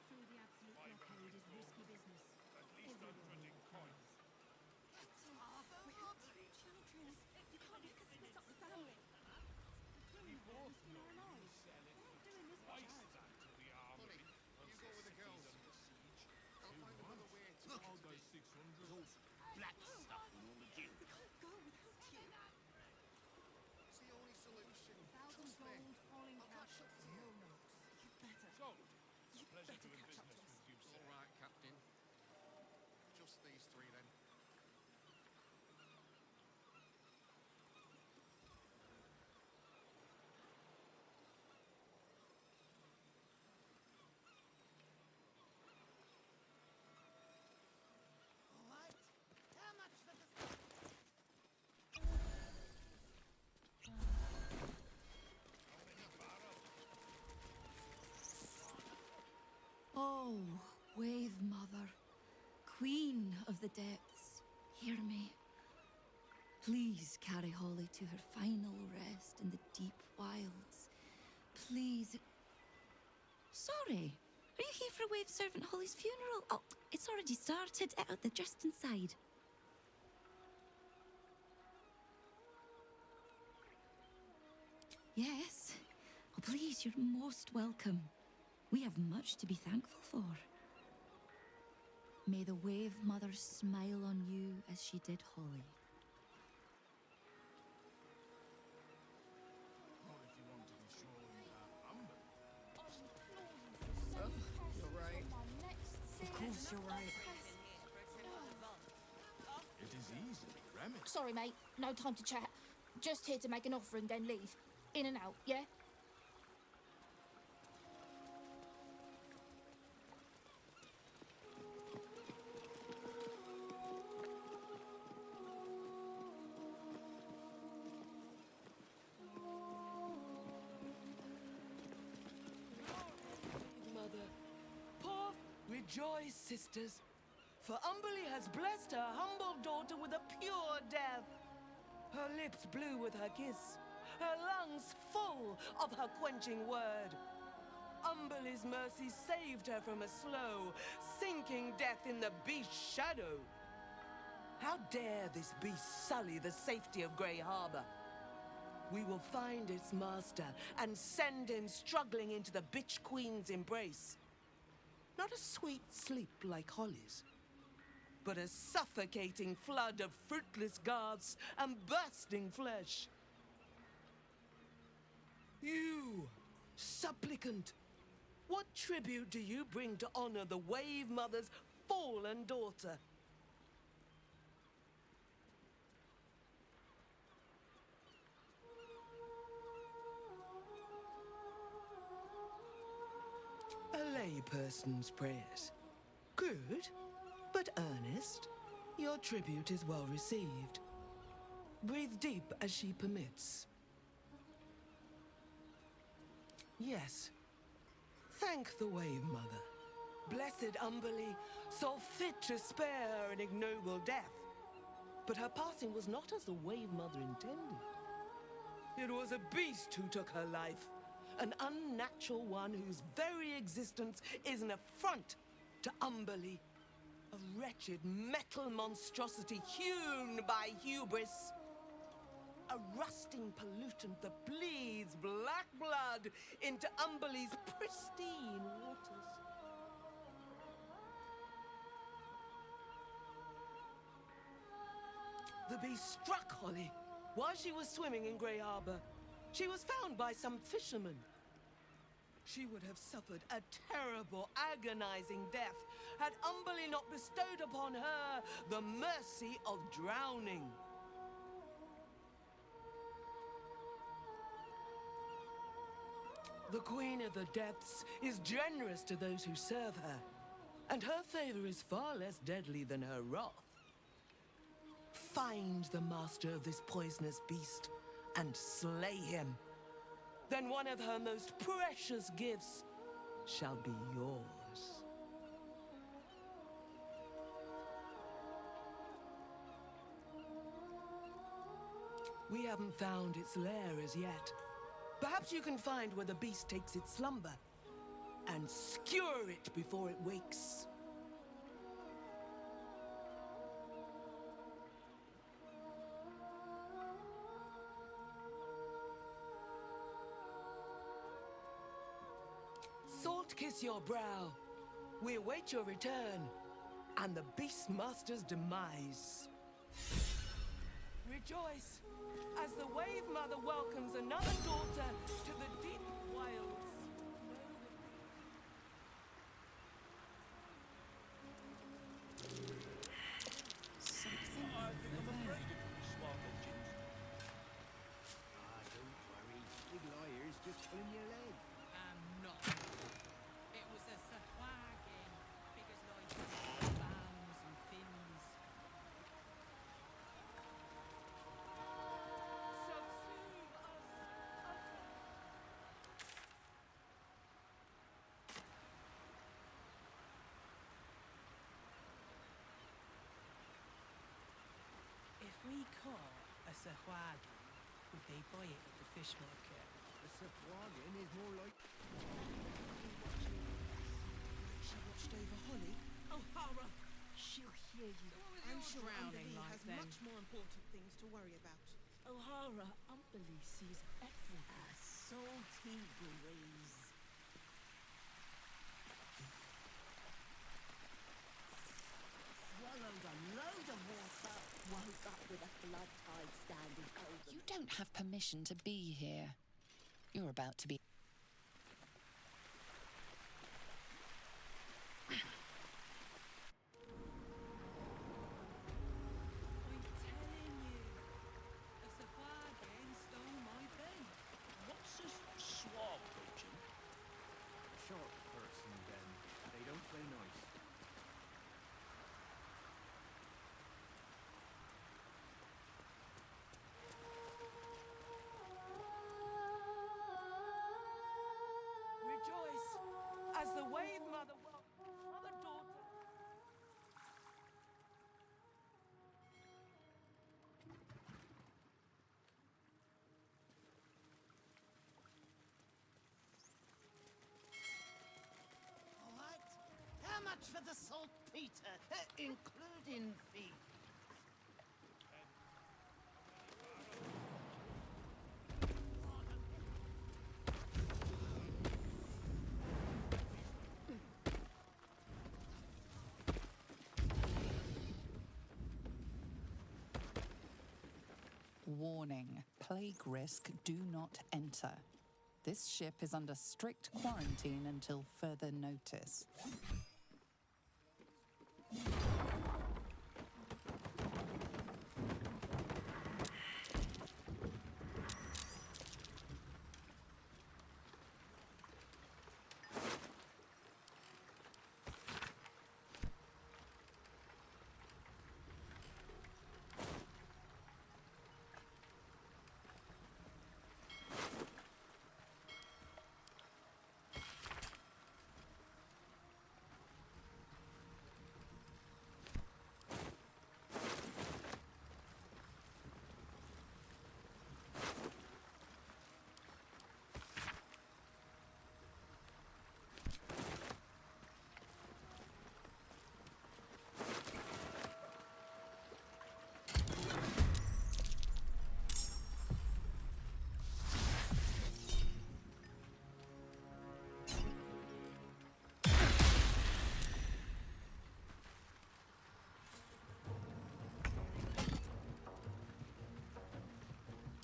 through the absolute blockade is risky business. Everyone knows. We have two children. You can't make us split up the family. We both know our lives. We're not doing this for charity. Honey, you go with the girls. I'll find another way to... Look, I'll go 600. Those black stuff and all the gin. We can't go without you. It's the only solution. 1,000 Trust me. gold, all in I'll cash. catch up to No you. notes. You better. So, You pleasure better doing catch up business to us. with you, sir. All right, Captain. Just these three, then. What? How much for the... Oh, Wave Mother, Queen of the Depths, hear me. Please carry Holly to her final rest in the deep wilds. Please. Sorry, are you here for Wave Servant Holly's funeral? Oh, it's already started. They're just inside. Yes. Oh, please, you're most welcome. We have much to be thankful for. May the Wave Mother smile on you as she did Holly. Not if you want to be sure you have Amber. You're right. Of course you're right. It is easily remedied. Sorry, mate. No time to chat. Just here to make an offering, then leave. In and out, yeah? Mother. Rejoice, sisters, for Umberly has blessed her humble daughter with a pure death. Her lips blue with her kiss, her lungs full of her quenching word. Umberly's mercy saved her from a slow, sinking death in the beast's shadow. How dare this beast sully the safety of Grey Harbor? We will find its master and send him struggling into the bitch queen's embrace. Not a sweet sleep like Holly's, but a suffocating flood of fruitless garths and bursting flesh. You, supplicant, what tribute do you bring to honor the Wave Mother's fallen daughter? A layperson's prayers. Good, but earnest. Your tribute is well received. Breathe deep as she permits. Yes. Thank the Wave Mother. Blessed Umberly saw fit to spare her an ignoble death. But her passing was not as the Wave Mother intended. It was a beast who took her life. An unnatural one whose very existence is an affront to Umberly. A wretched metal monstrosity hewn by hubris. A rusting pollutant that bleeds black blood into Umberly's pristine waters. The beast struck Holly while she was swimming in Grey Harbor. She was found by some fishermen. She would have suffered a terrible, agonizing death had Umberly not bestowed upon her the mercy of drowning. The Queen of the Depths is generous to those who serve her, and her favor is far less deadly than her wrath. Find the master of this poisonous beast and slay him. Then one of her most precious gifts shall be yours. We haven't found its lair as yet. Perhaps you can find where the beast takes its slumber. and skewer it before it wakes. Salt kiss your brow. We await your return and the Beastmaster's demise. Rejoice as the Wave Mother welcomes another daughter to the deep wilds. Something I'm there. afraid of you, swamp engines. Ah, don't worry. Big liar's just pulling your leg. I'm not. It was a sahuagin, big as life, bounds and fins. If we caught a sahuagin, would they buy it at the fish market? A sahuagin is more like... She watched over Holly. Oh, horror! She'll hear you. I'm sure drowning Umberlee like has them. much more important things to worry about. O'Hara, Umberlee sees everything. A salty breeze. Swallowed a load of water, woke up with a flood tide standing over. You don't have permission to be here. You're about to be. I'm telling you, a sahuagin stole my pen. What's a swamp pigeon? Sharp person, then. They don't play nice. Rejoice as the Wave Mother welcomes another daughter. What? How much for the saltpeter, including fee? Warning, plague risk, do not enter. This ship is under strict quarantine until further notice.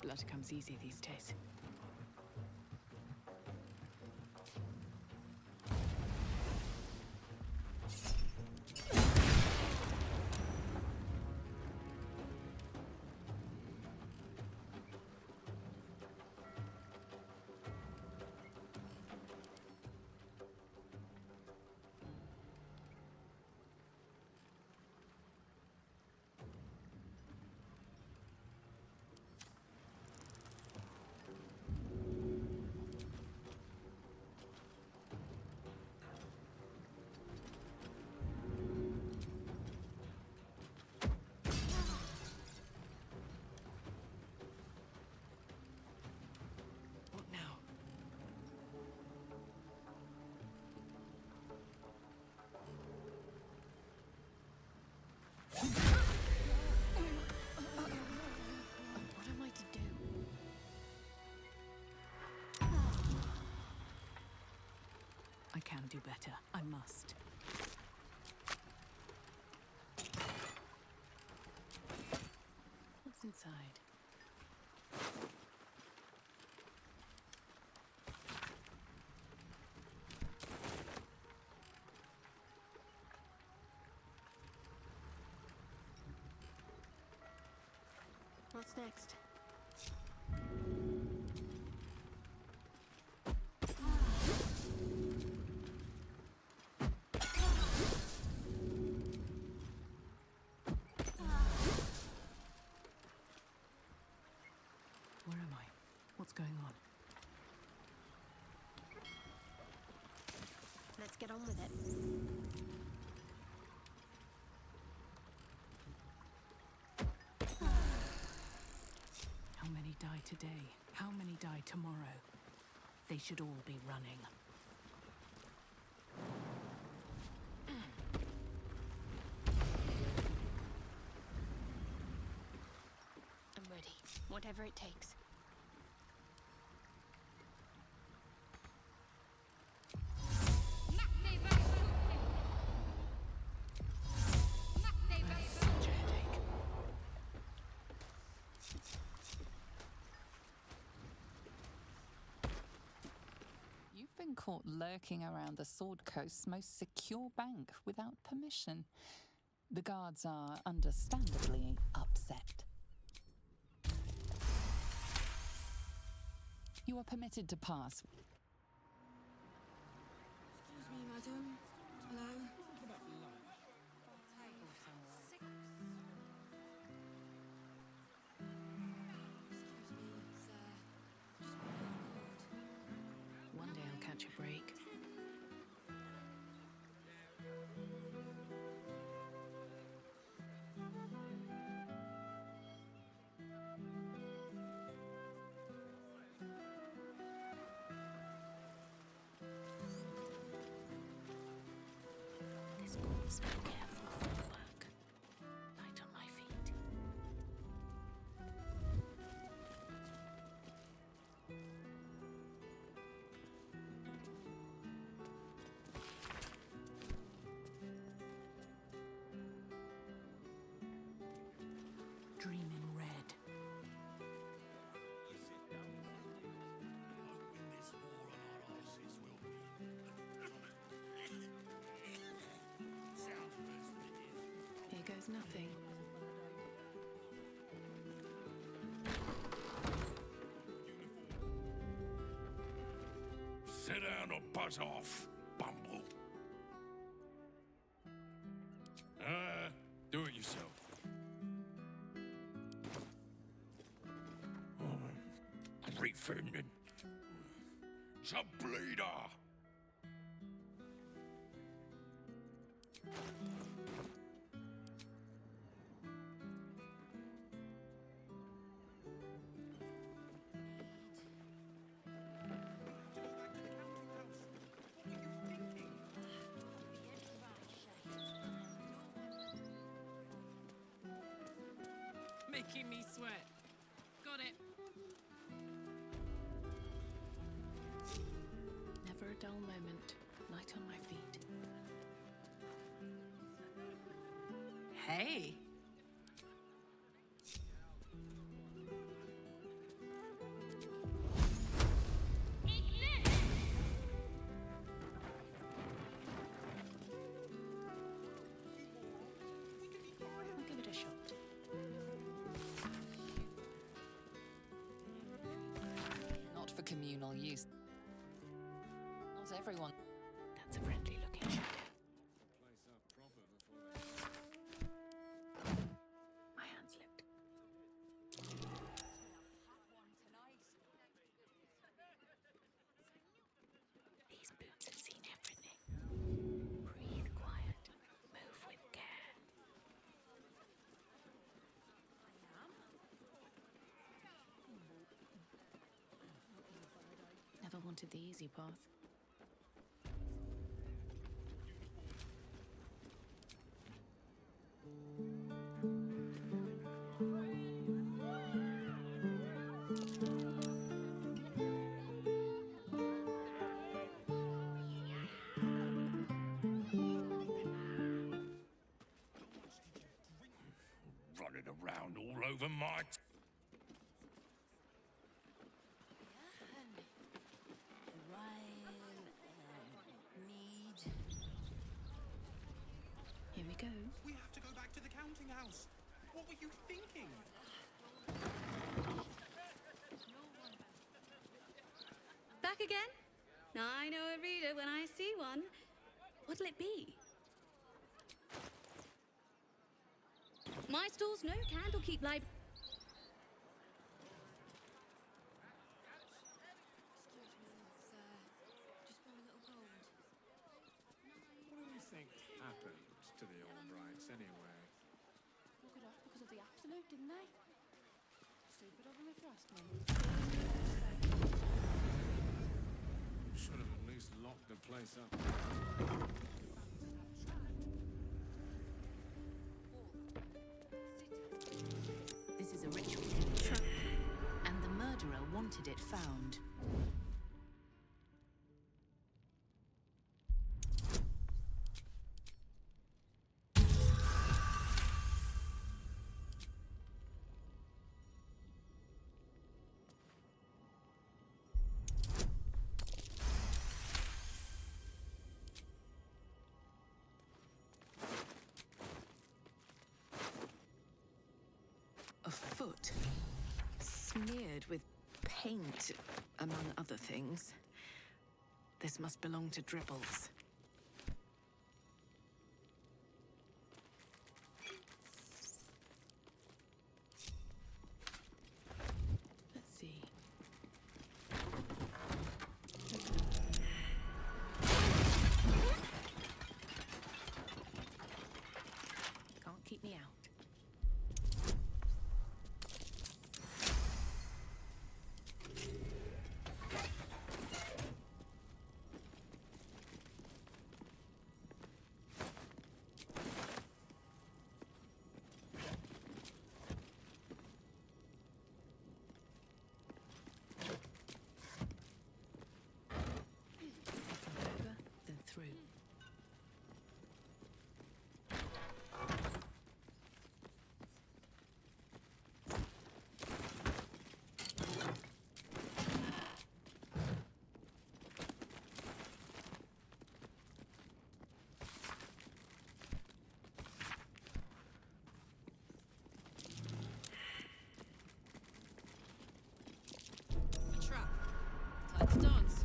Blood comes easy these days. I can do better. I must. What's inside? What's next? Where am I? What's going on? Let's get on with it. How many die today? How many die tomorrow? They should all be running. I'm ready. Whatever it takes. Such a headache. You've been caught lurking around the Sword Coast's most secure bank without permission. The guards are understandably upset. You are permitted to pass. Excuse me, madam. Hello? One day I'll catch a break. This calls for careful footwork. Light on my feet. Dream in red. Here goes nothing. Sit down or buzz off, Bumble. Do it yourself. Refunding. It's a bleeder. Making me sweat. Got it. Never a dull moment. Light on my feet. Hey. I'll give it a shot. Not for communal use. Not everyone. That's a friendly looking shadow. My hand slipped. These boots have seen everything. Breathe quiet. Move with care. Never wanted the easy path. over my... Here we go. We have to go back to the counting house. What were you thinking? Back again? I know a reader when I see one. What'll it be? My stall's no Candlekeep Library. What do you think happened to the Albrights anyway? Walk it off because of the absolute, didn't they? Stupid of them if you ask me. Should have at least locked the place up. This is a ritual trap, and the murderer wanted it found. A foot, smeared with paint, among other things. This must belong to Dribbles. Let's see. Can't keep me out. Then through. A trap. Time to dance.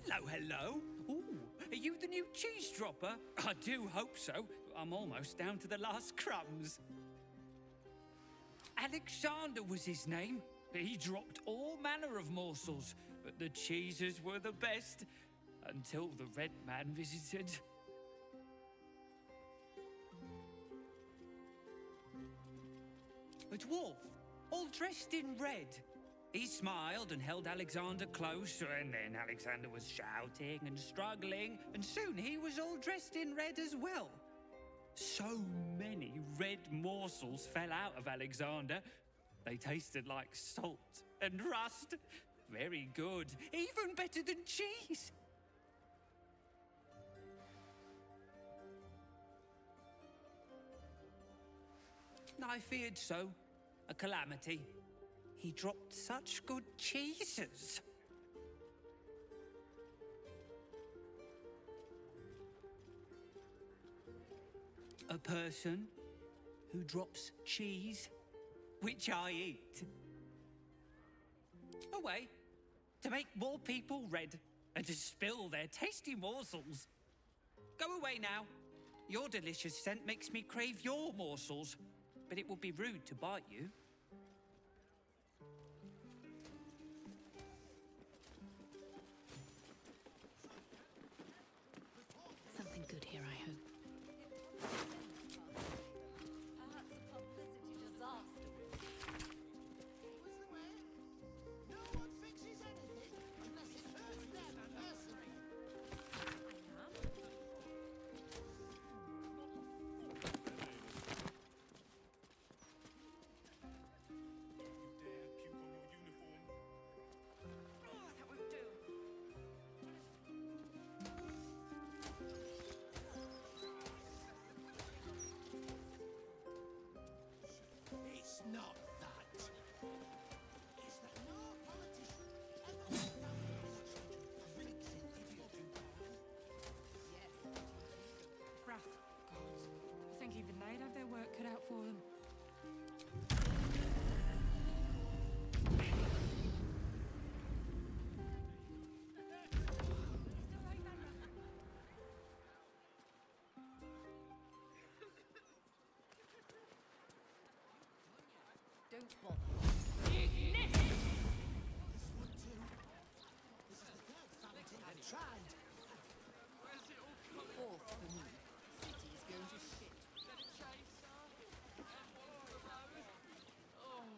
Hello, hello. Ooh, are you the new cheese dropper? I do hope so. I'm almost down to the last crumbs. Alexander was his name. He dropped all manner of morsels, but the cheeses were the best until the Red Man visited. A dwarf, all dressed in red. He smiled and held Alexander close, and then Alexander was shouting and struggling, and soon he was all dressed in red as well. So many red morsels fell out of Alexander. They tasted like salt and rust. Very good, even better than cheese. I feared so. A calamity. He dropped such good cheeses. A person who drops cheese which I eat. A way to make more people red and to spill their tasty morsels. Go away now. Your delicious scent makes me crave your morsels, but it would be rude to bite you. Something good here, I hope. Perhaps a publicity disaster. What's the way? No one fixes anything unless it hurts them personally. It's not that. Is that no politician ever sat down with his children and fix it if you can? Yes. Fraff, gods. I think even they'd have their work cut out for them. Don't bother. This one too. This is the third fountain I've tried. Where's it all coming Fourth for me. City is going to shit. Oh,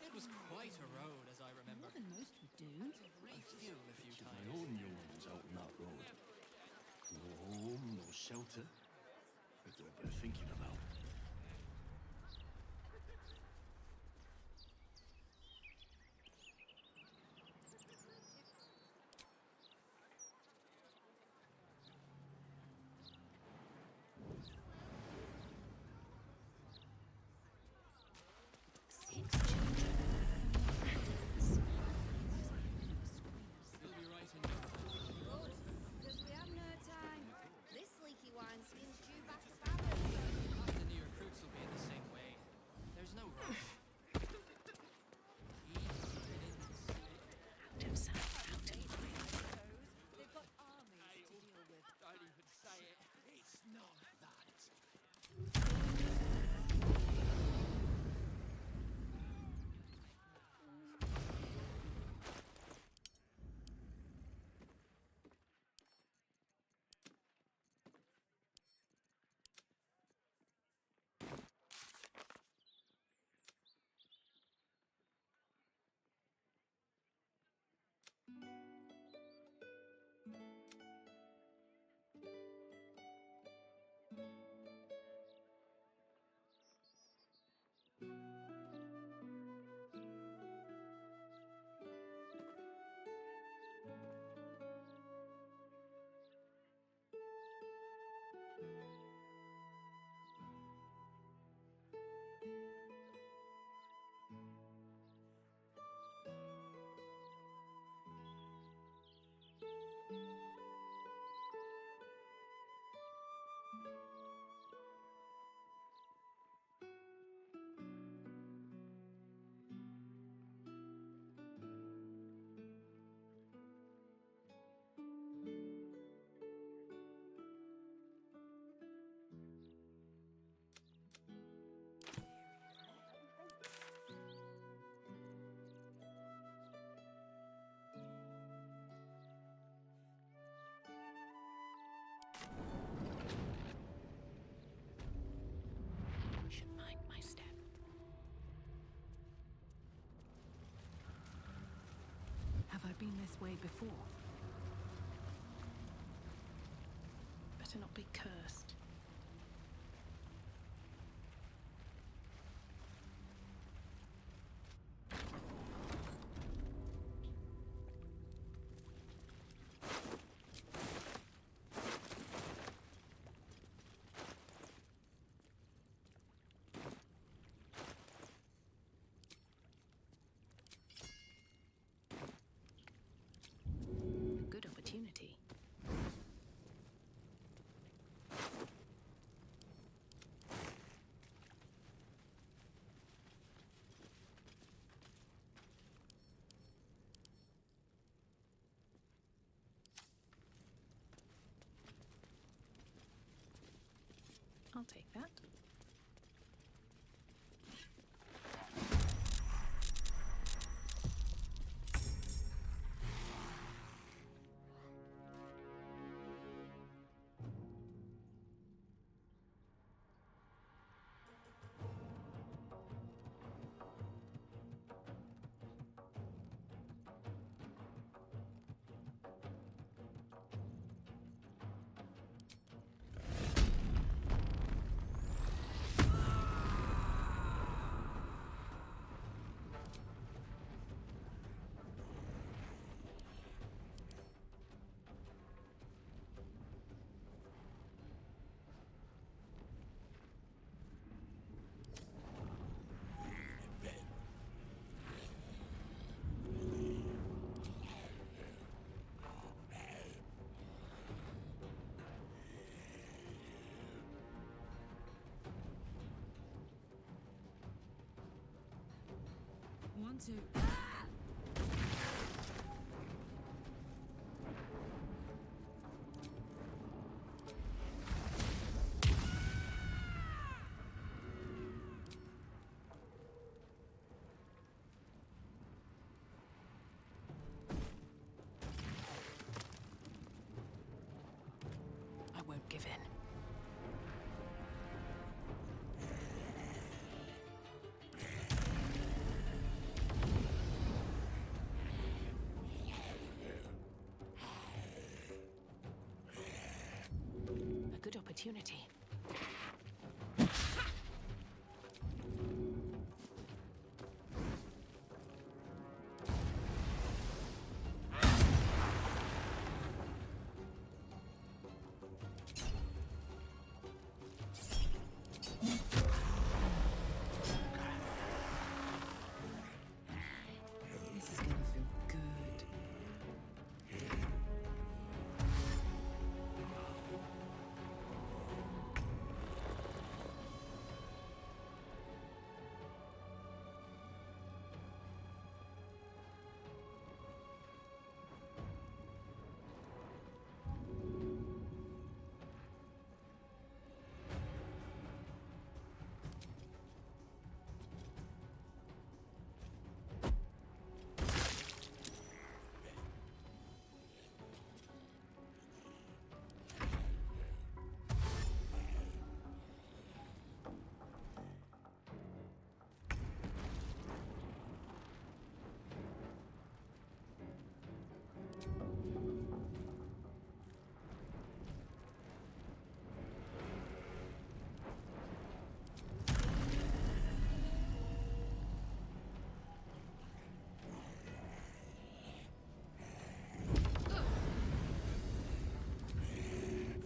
it was quite a road, as I remember. More than most would do. Refuel a few My times. own young ones out on that road. No home, no shelter. What they're thinking about. You'll be right in no time. Good, because we have no time. This leaky wineskin's due back to Baldur. The new recruits will be in the same way. There's no rush. Out of sight, out of mind. They've got armies to deal with. Don't even say it. It's not that. Should mind my step. Have I been this way before? Better not be cursed. A good opportunity. I'll take that. One, two. I won't give in. A good opportunity. This is gonna feel good.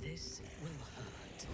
This will hurt.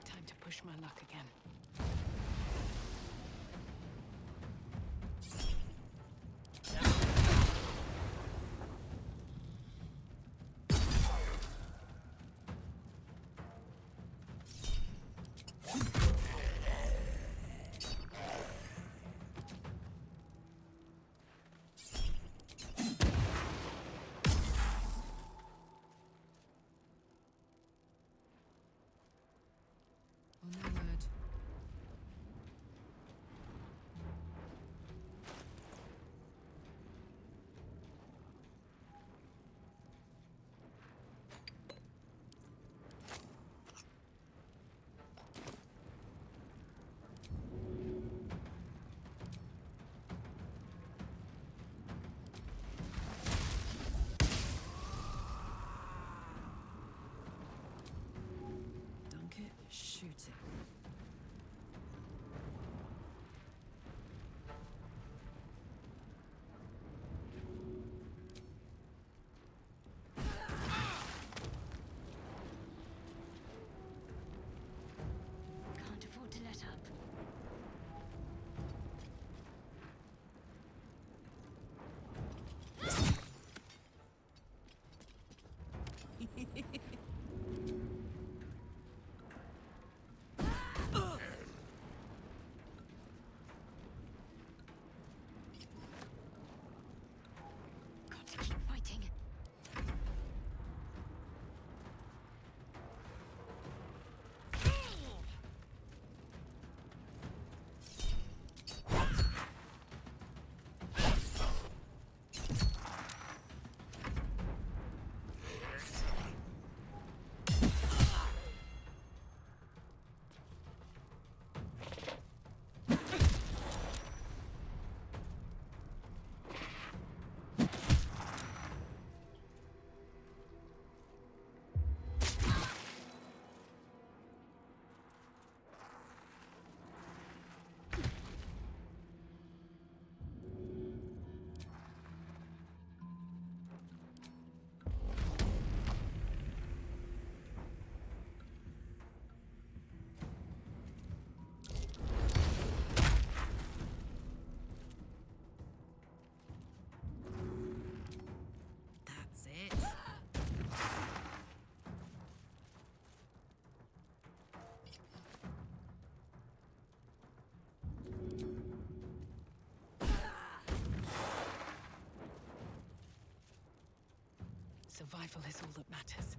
Time to push my luck again. On my word. survival is all that matters.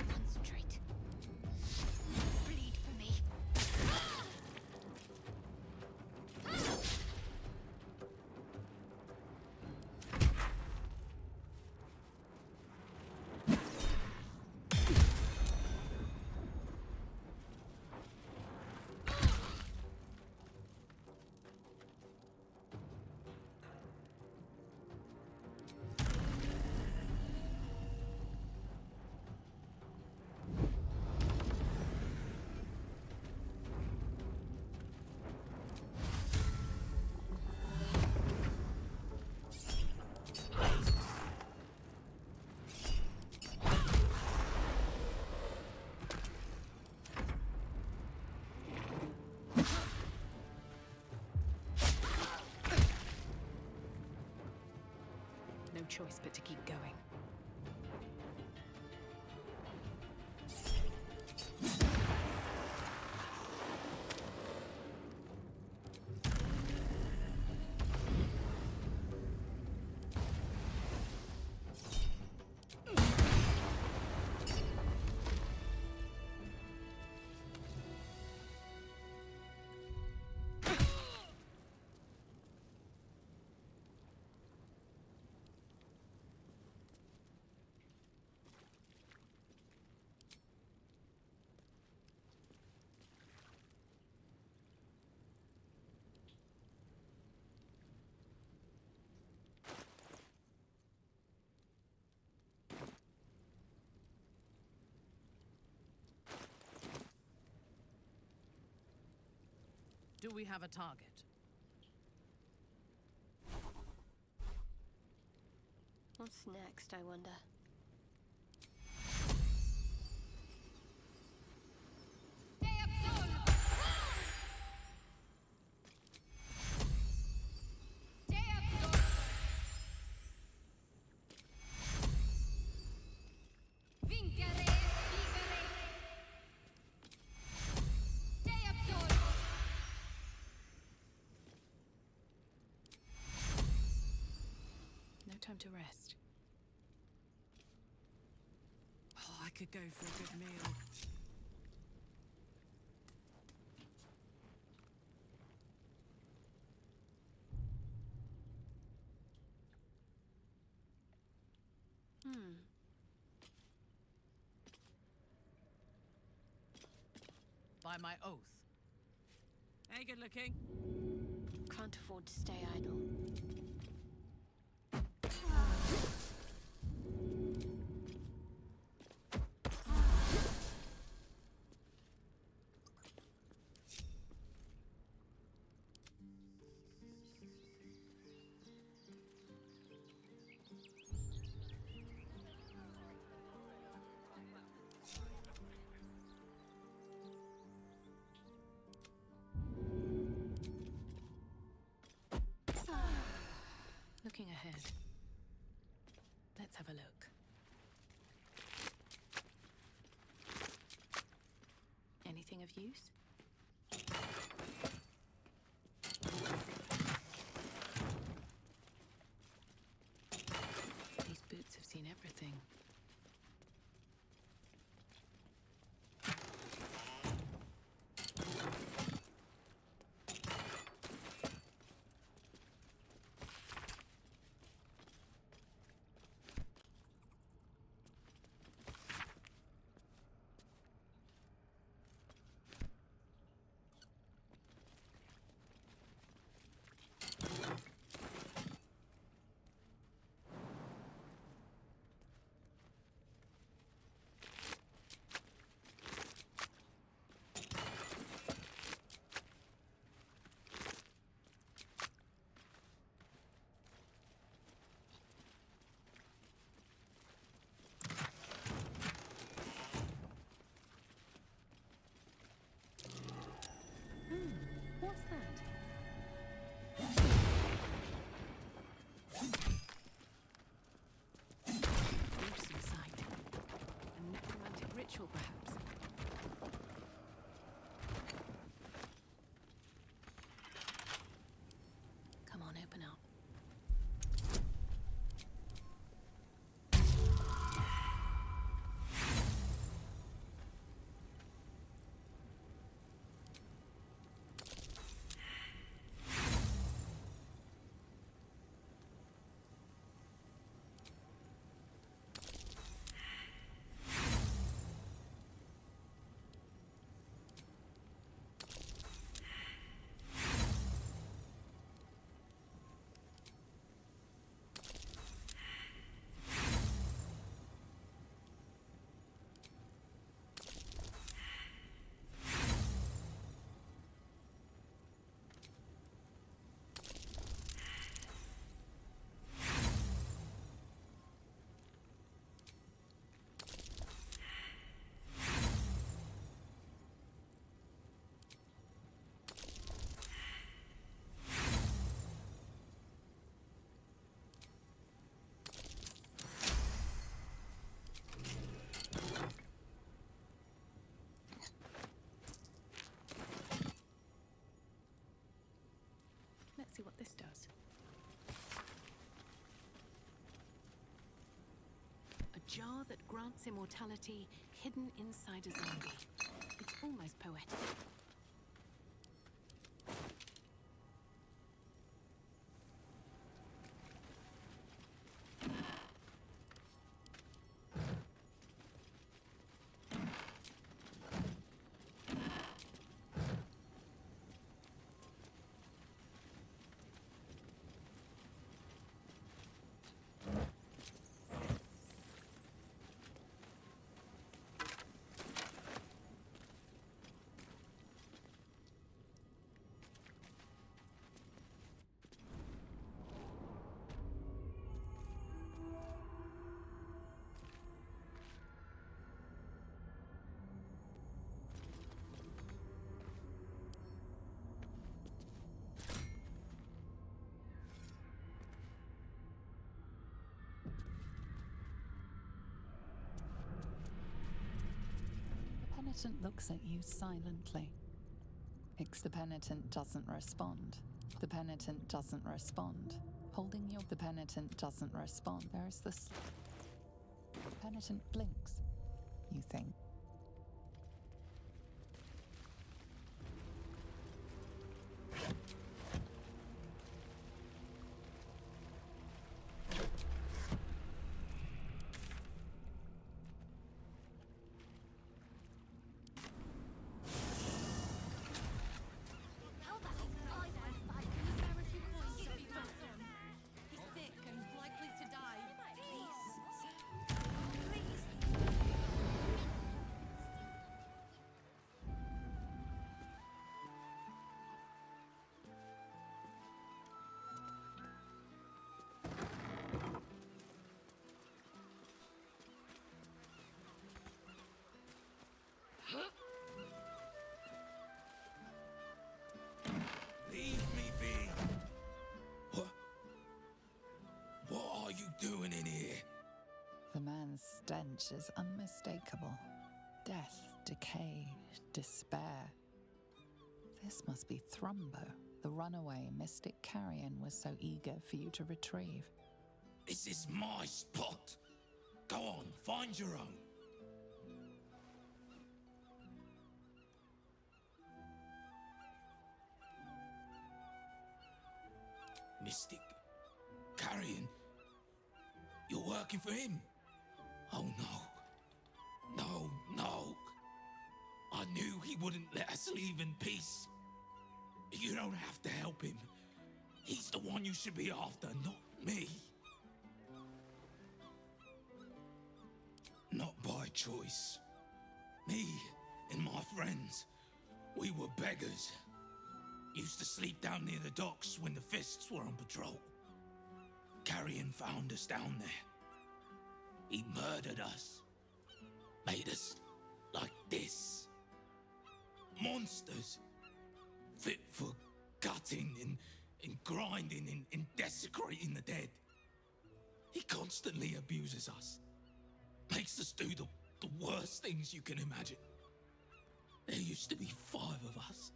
Concentrate. Bleed for me. No choice but to keep going. Do we have a target? What's next, I wonder? No time to rest. Oh, I could go for a good meal. By my oath. Hey, good looking. Can't afford to stay idle. Looking ahead. Let's have a look. Anything of use? These boots have seen everything. What's that? Gruesome sight. A necromantic ritual, perhaps. Come on, open up. Let's see what this does. A jar that grants immortality hidden inside a zombie. It's almost poetic. The penitent looks at you silently. The penitent doesn't respond. The penitent doesn't respond. Holding your... The penitent doesn't respond. There is this... The penitent blinks. You think. How about I went back and spare a few coins to feed my son? He's sick and likely to die. Leave me be! What are you doing in here? The man's stench is unmistakable. Death, decay, despair. This must be Thrumbo, the runaway mystic carrion was so eager for you to retrieve. This is my spot. Go on, find your own. Mystic Carrion, you're working for him? Oh no. No, no. I knew he wouldn't let us leave in peace. You don't have to help him. He's the one you should be after, not me. Not by choice. Me and my friends, we were beggars. Used to sleep down near the docks when the Fists were on patrol. Carrion found us down there. He murdered us. Made us like this. Monsters. Fit for fighting, in grinding, in desecrating the dead. He constantly abuses us. Makes us do the worst things you can imagine. There used to be 5 of us.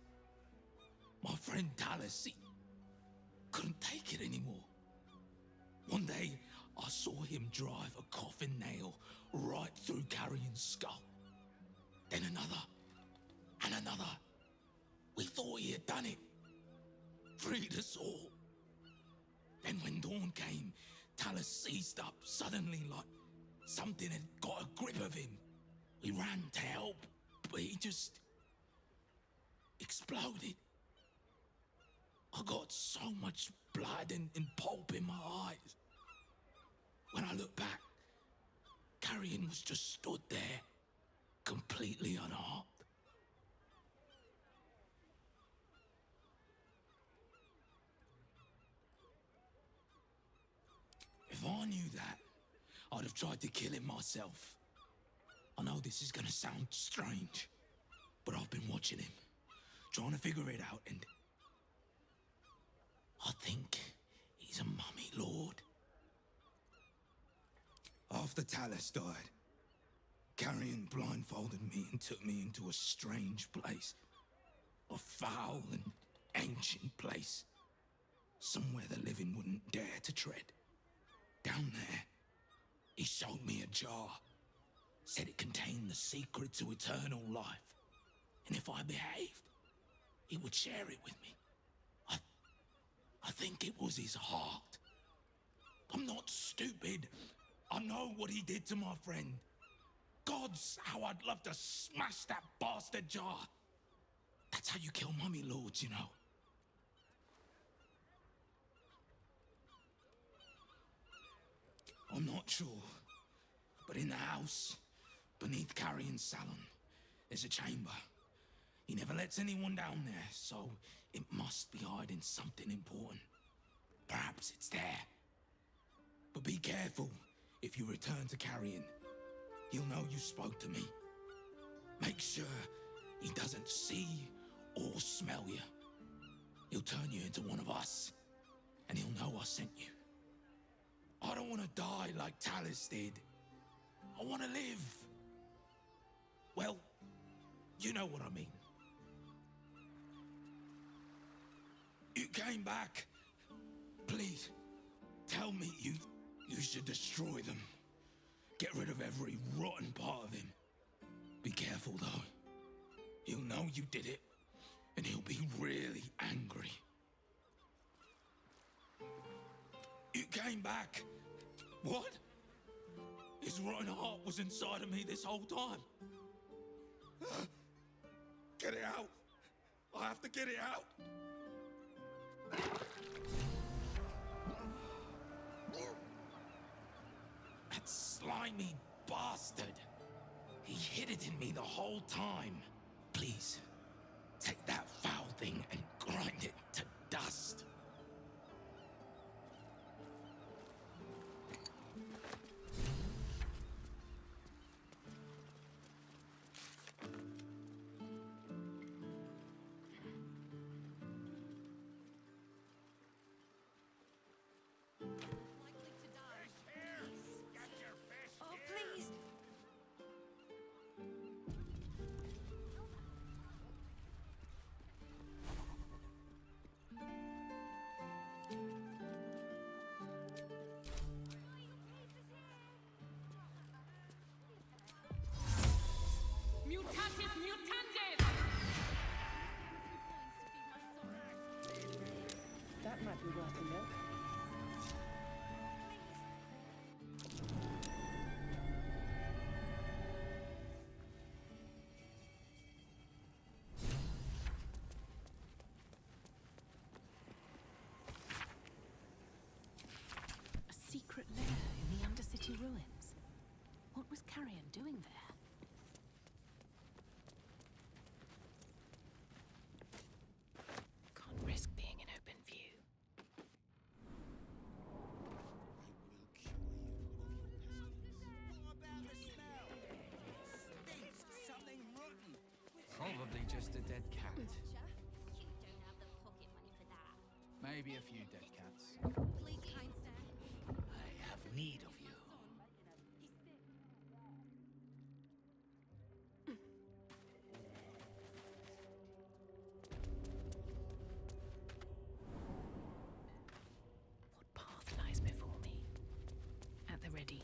My friend Talus, he couldn't take it anymore. One day, I saw him drive a coffin nail right through Carrion's skull. Then another, and another. We thought he had done it. Freed us all. Then when dawn came, Talus seized up suddenly like something had got a grip of him. We ran to help, but he just exploded. I got so much blood and pulp in my eyes. When I look back, Carrion was just stood there, completely unharmed. If I knew that, I'd have tried to kill him myself. I know this is gonna sound strange, but I've been watching him, trying to figure it out, and I think he's a mummy lord. After Talus died, Carrion blindfolded me and took me into a strange place. A foul and ancient place. Somewhere the living wouldn't dare to tread. Down there, he showed me a jar. Said it contained the secret to eternal life. And if I behaved, he would share it with me. I think it was his heart. I'm not stupid. I know what he did to my friend. Gods, how I'd love to smash that bastard jar. That's how you kill mummy lords, you know. I'm not sure, but in the house, beneath Carrion's salon, there's a chamber. He never lets anyone down there, so it must be hiding something important. Perhaps it's there. But be careful if you return to Carrion. He'll know you spoke to me. Make sure he doesn't see or smell you. He'll turn you into one of us, and he'll know I sent you. I don't want to die like Talus did. I want to live. Well, you know what I mean. You came back. Please, tell me you should destroy them. Get rid of every rotten part of him. Be careful, though. He'll know you did it, and he'll be really angry. You came back. What? His rotten heart was inside of me this whole time. Get it out. I have to get it out. That slimy bastard. He hid it in me the whole time. Please, take that foul thing and grind it to dust. Mutatis mutandis! That might be worth a look. A secret lair in the Undercity ruins. What was Carrion doing there? Can't risk being in open view. Probably just a dead cat. You don't have the pocket money for that. Maybe a few dead cats. Please, kind sir. I have need of you. What path lies before me? At the ready.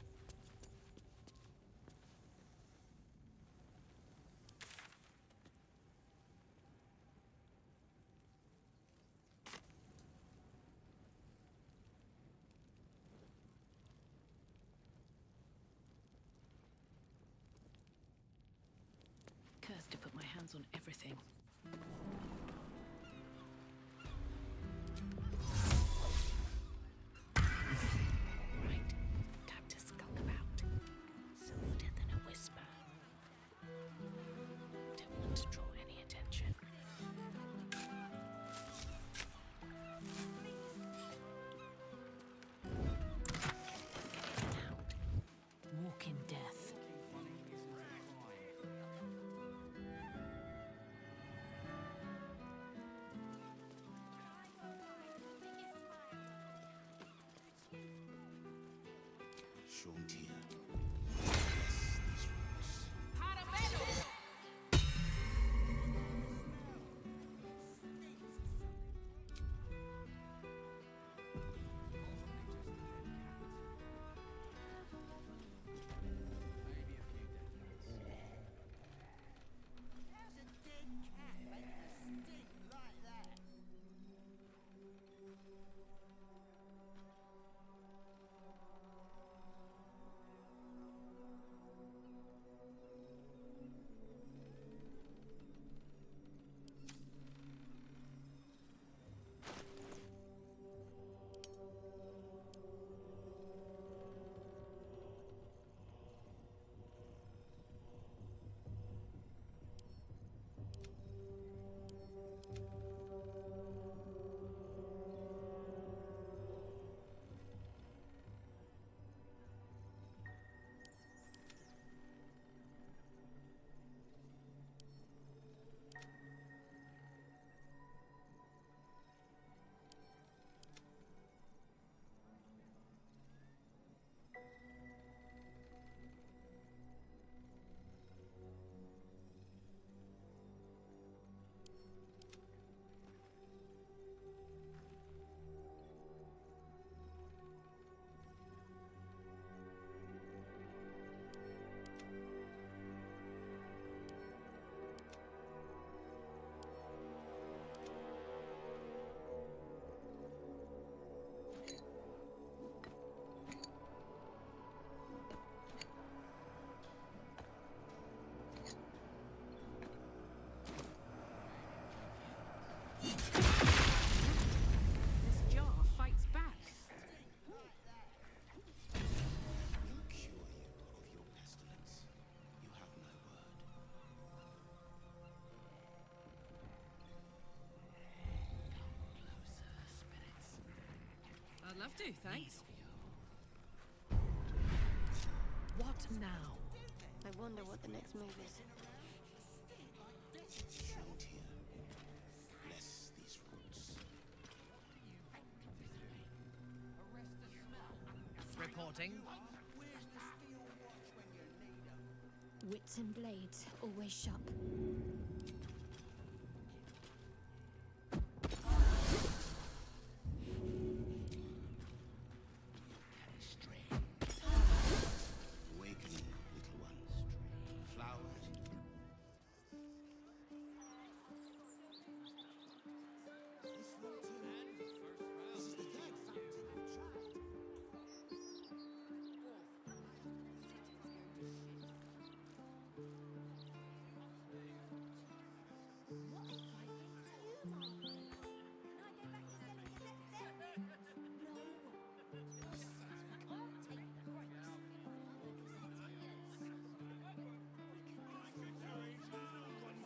Cursed to put my hands on everything. Right. Time to skulk about. Softer than a whisper. Don't want to draw any attention. Out. Walk in death. Shuntia. Bless these roots. How's a dead cat make a stink like that? This jar fights back. We'll cure you of your pestilence. You have my word. I'd love to, thanks. What now? I wonder what the next move is. Shuntia. Bless these roots. Reporting. Wits and blades always sharp. Awakening, little ones. Flowers. This is the third fountain we've tried.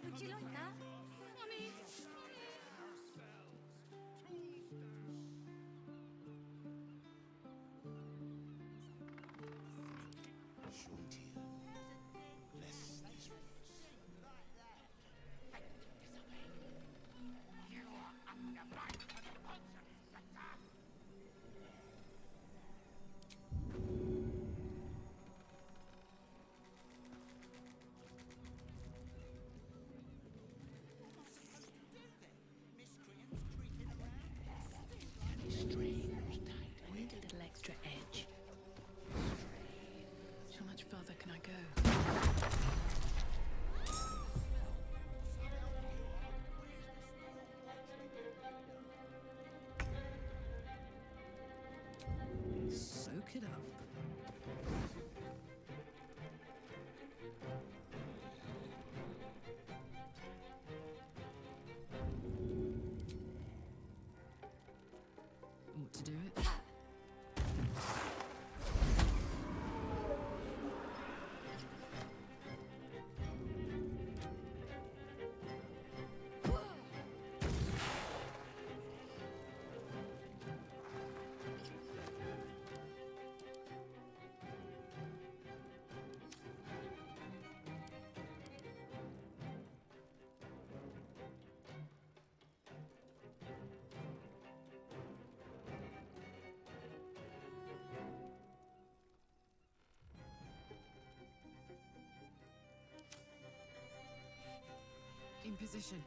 Would you like that? Mommy. Shuntia. Bless these roots. You are under my compulsion. it up. Ought to do it. In position.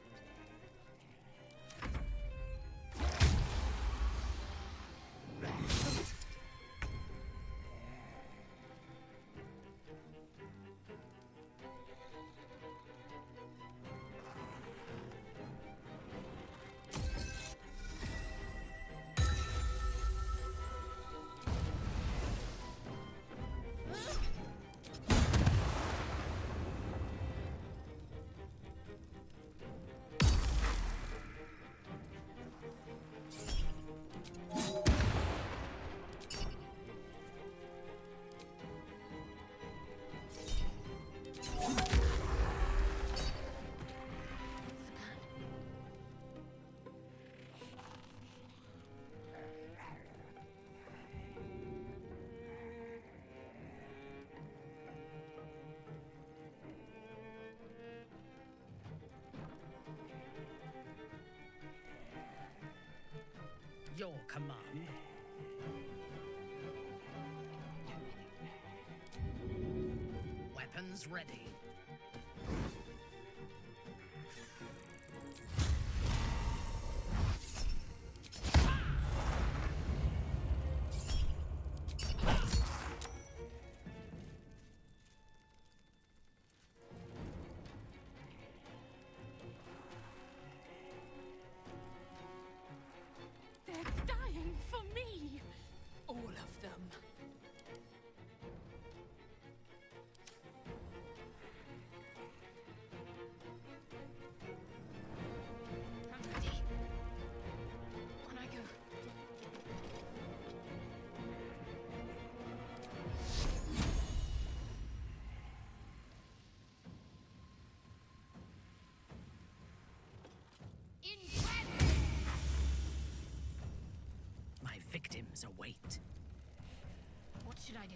Your command. Weapons ready. They're dying for me! All of them. I'm ready. On I go. My victims await. What should I do?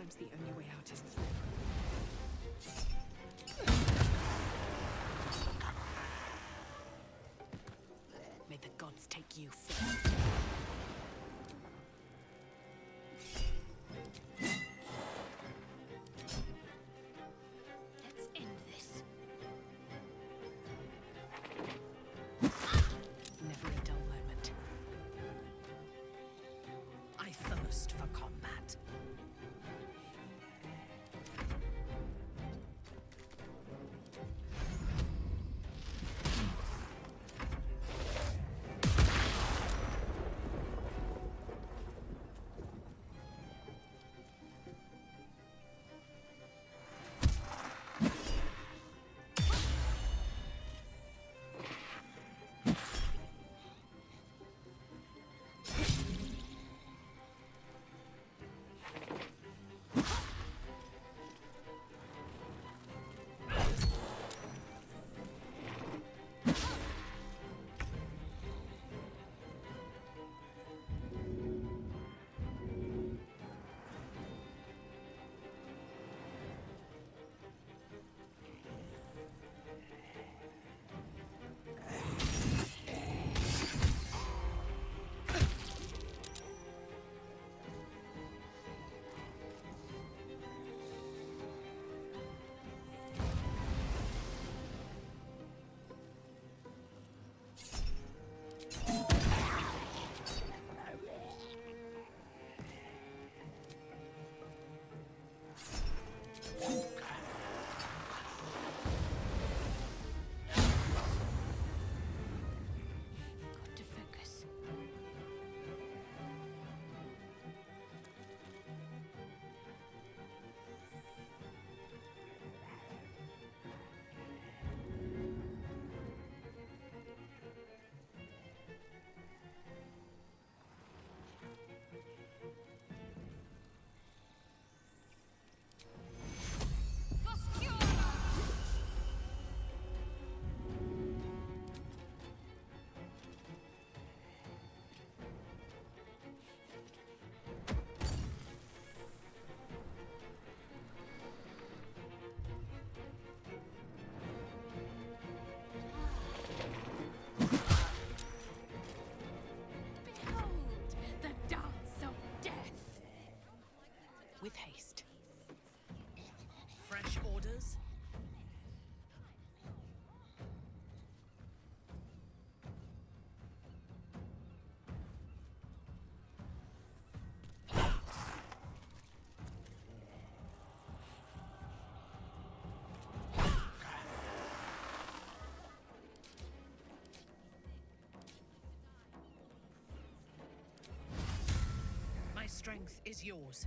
Sometimes the only way out is through. May the gods take you first. Let's end this. Never a dull moment. I thirst for combat. Got to focus. Behold, the dance of death! With haste. Fresh orders? My strength is yours.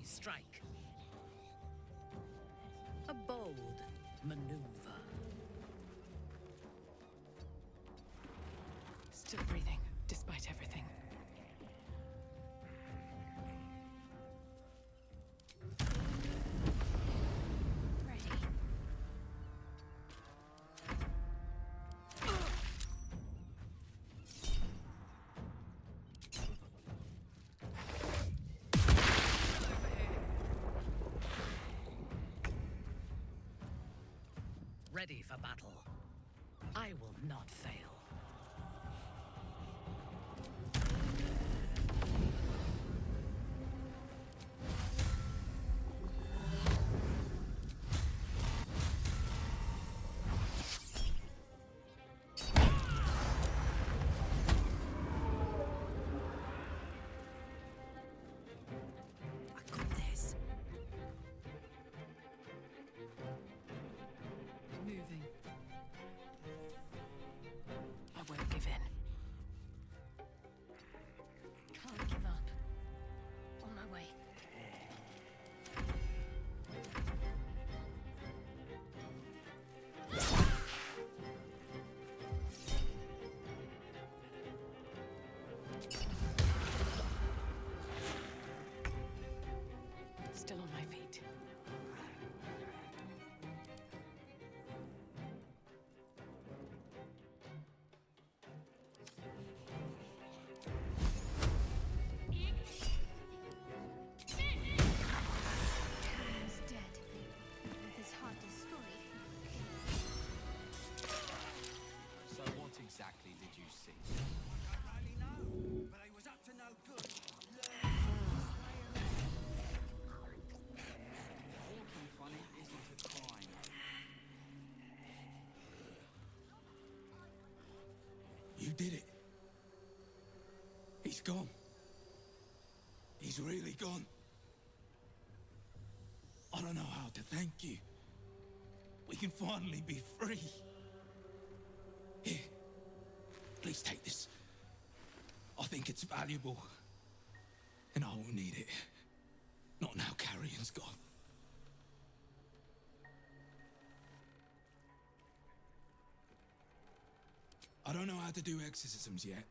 strike. A bold maneuver. Still breathing, despite everything. Ready for battle. I will not fail. I got this. Moving. I won't give in. Can't give up. On my way. Still on my feet. Carrion's dead. With his heart destroyed. So what exactly did you see? I don't really know, but he was up to no good. Walking funny isn't a crime. You did it. He's gone. He's really gone. I don't know how to thank you. We can finally be free. Here, please take this. I think it's valuable. And I will need it. Not now Carrion's gone. I don't know how to do exorcisms yet,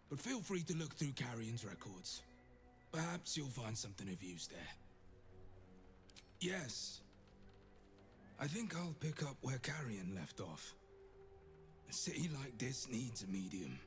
but feel free to look through Carrion's records. Perhaps you'll find something of use there. Yes. I think I'll pick up where Carrion left off. A city like this needs a medium.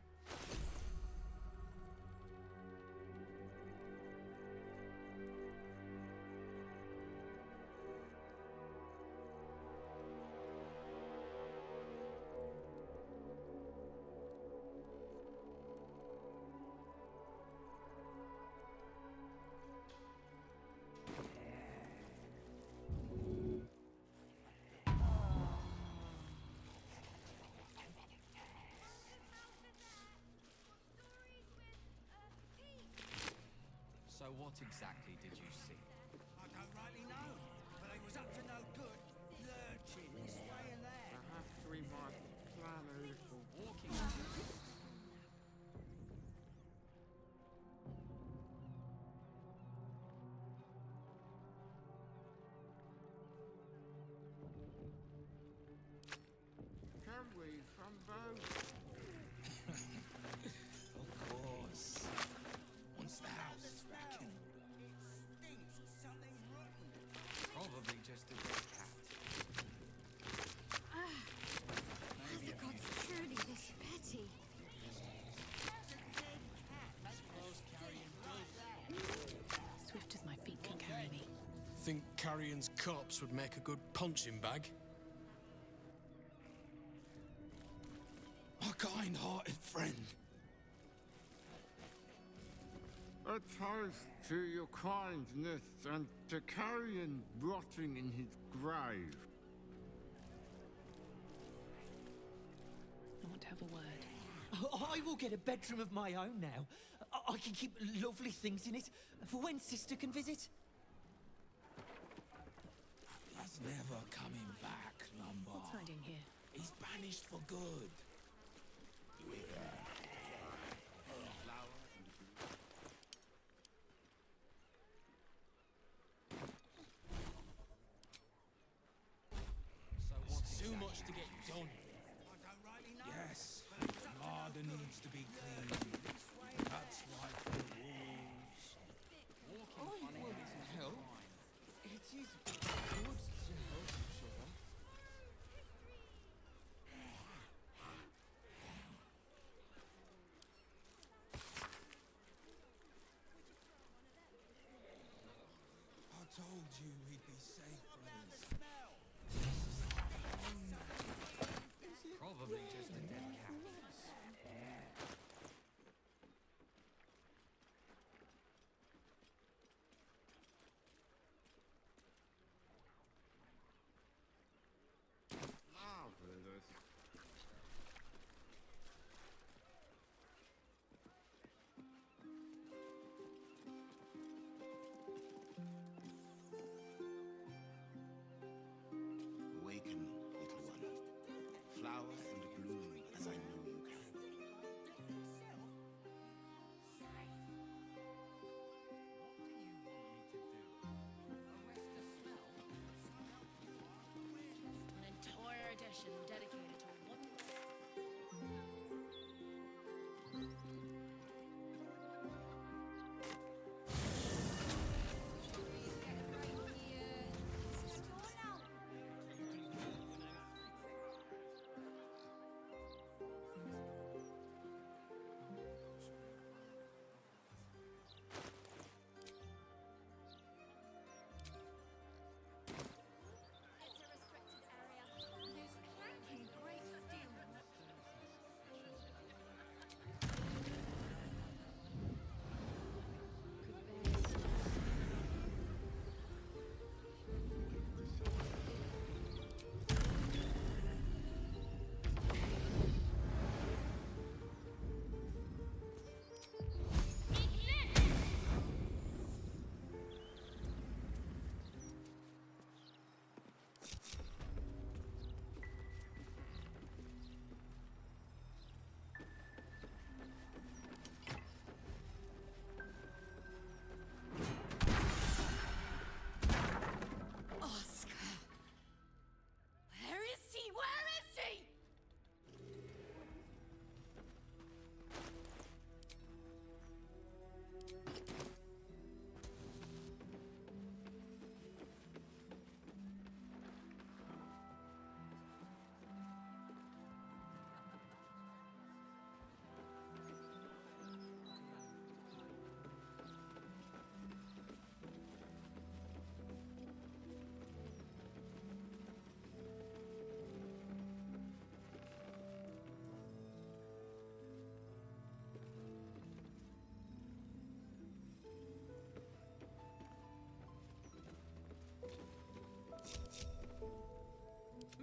So what exactly did you see? I don't rightly know, but he was up to no good. Lurching this way and there. I have to revise the plan a little. Walking. Can we from both? Of course. Once the house is back in order. Stinks of something rotten. Probably just a dead cat. Are the gods truly this petty? Swift as my feet can carry me. Think Carrion's corpse would make a good punching bag? My kind-hearted friend. A toast to your kindness and to Carrion rotting in his grave. I want to have a word. I will get a bedroom of my own now. I can keep lovely things in it for when Sister can visit. He's never coming back, Lombard. What's hiding here? He's banished for good.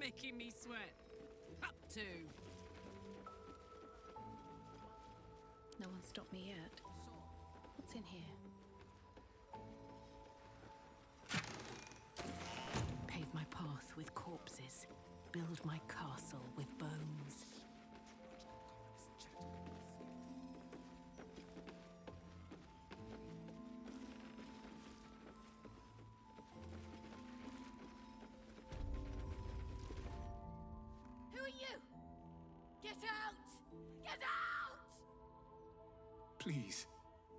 making me sweat. Up to. No one stopped me yet. What's in here? Pave my path with corpses. Build my castle with bones. Who are you? Get out! Get out! Please,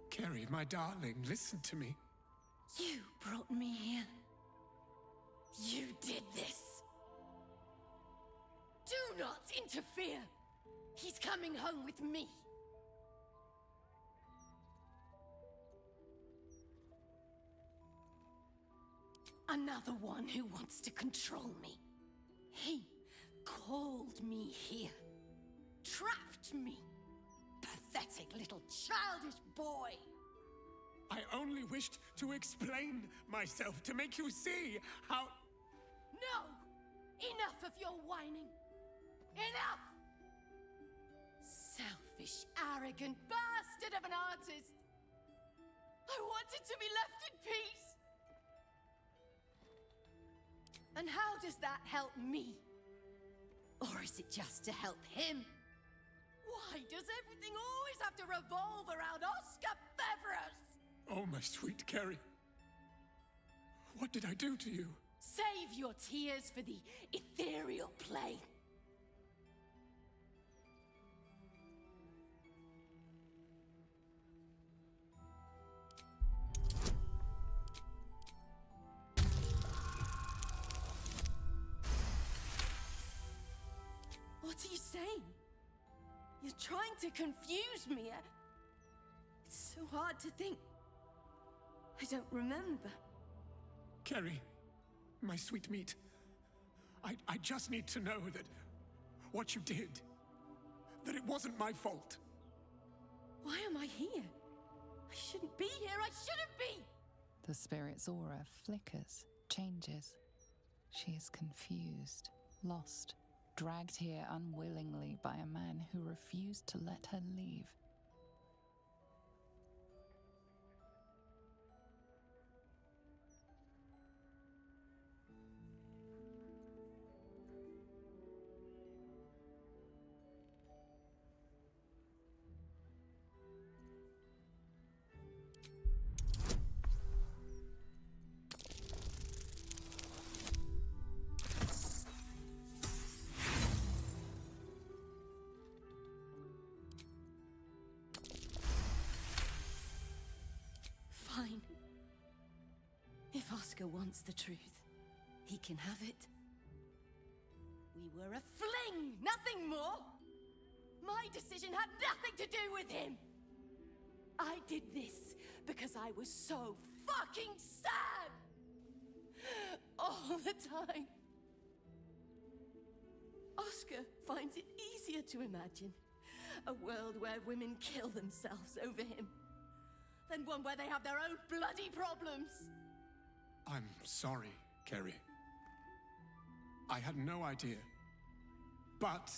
Carrie, my darling, listen to me. You brought me here. You did this. Do not interfere. He's coming home with me. Another one who wants to control me. He called me here. Trapped me. Pathetic little childish boy. I only wished to explain myself, to make you see how... No! Enough of your whining. Enough! Selfish, arrogant bastard of an artist. I wanted to be left in peace. And how does that help me? Or is it just to help him? Why does everything always have to revolve around Oscar Beverus? Oh, my sweet Carrie. What did I do to you? Save your tears for the ethereal plane. What are you saying? You're trying to confuse me. It's so hard to think. I don't remember. Carrie, my sweet meat. I just need to know that what you did, that it wasn't my fault. Why am I here? I shouldn't be here. I shouldn't be! The spirit's aura flickers, changes. She is confused, lost, dragged here unwillingly by a man who refused to let her leave. Fine. If Oscar wants the truth, he can have it. We were a fling, nothing more. My decision had nothing to do with him. I did this because I was so fucking sad. All the time. Oscar finds it easier to imagine a world where women kill themselves over him than one where they have their own bloody problems. I'm sorry, Carrie. I had no idea. But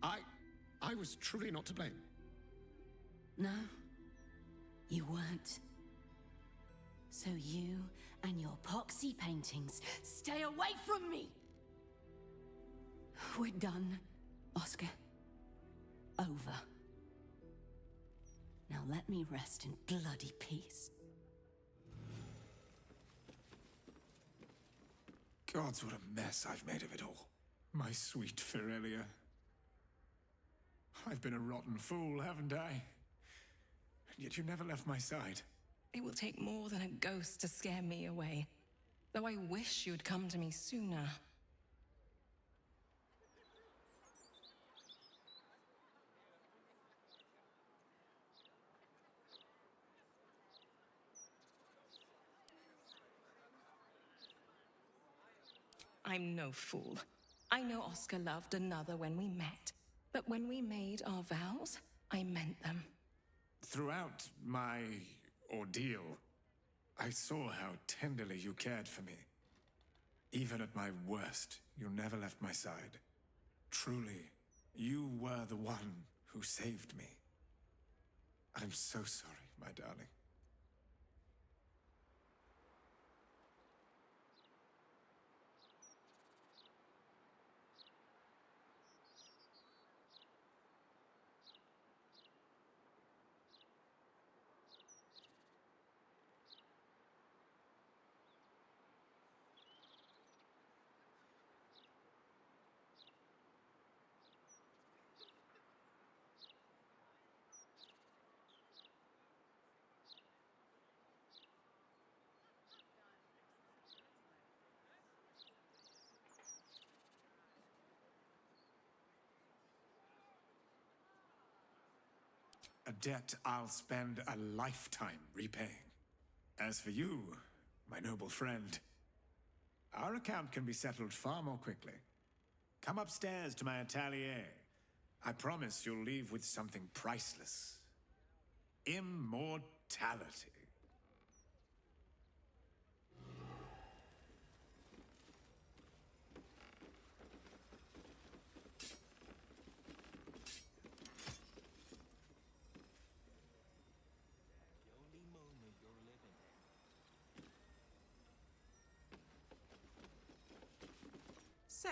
I was truly not to blame. No, you weren't. So you and your poxy paintings stay away from me. We're done, Oscar. Over. Now let me rest in bloody peace. Gods, what a mess I've made of it all. My sweet Ferelia. I've been a rotten fool, haven't I? And yet you never left my side. It will take more than a ghost to scare me away. Though I wish you'd come to me sooner. I'm no fool. I know Oscar loved another when we met. But when we made our vows, I meant them. Throughout my ordeal, I saw how tenderly you cared for me. Even at my worst, You never left my side. Truly, you were the one who saved me. I'm so sorry, my darling. A debt I'll spend a lifetime repaying. As for you, my noble friend, our account can be settled far more quickly. Come upstairs to my atelier. I promise you'll leave with something priceless. Immortality. So,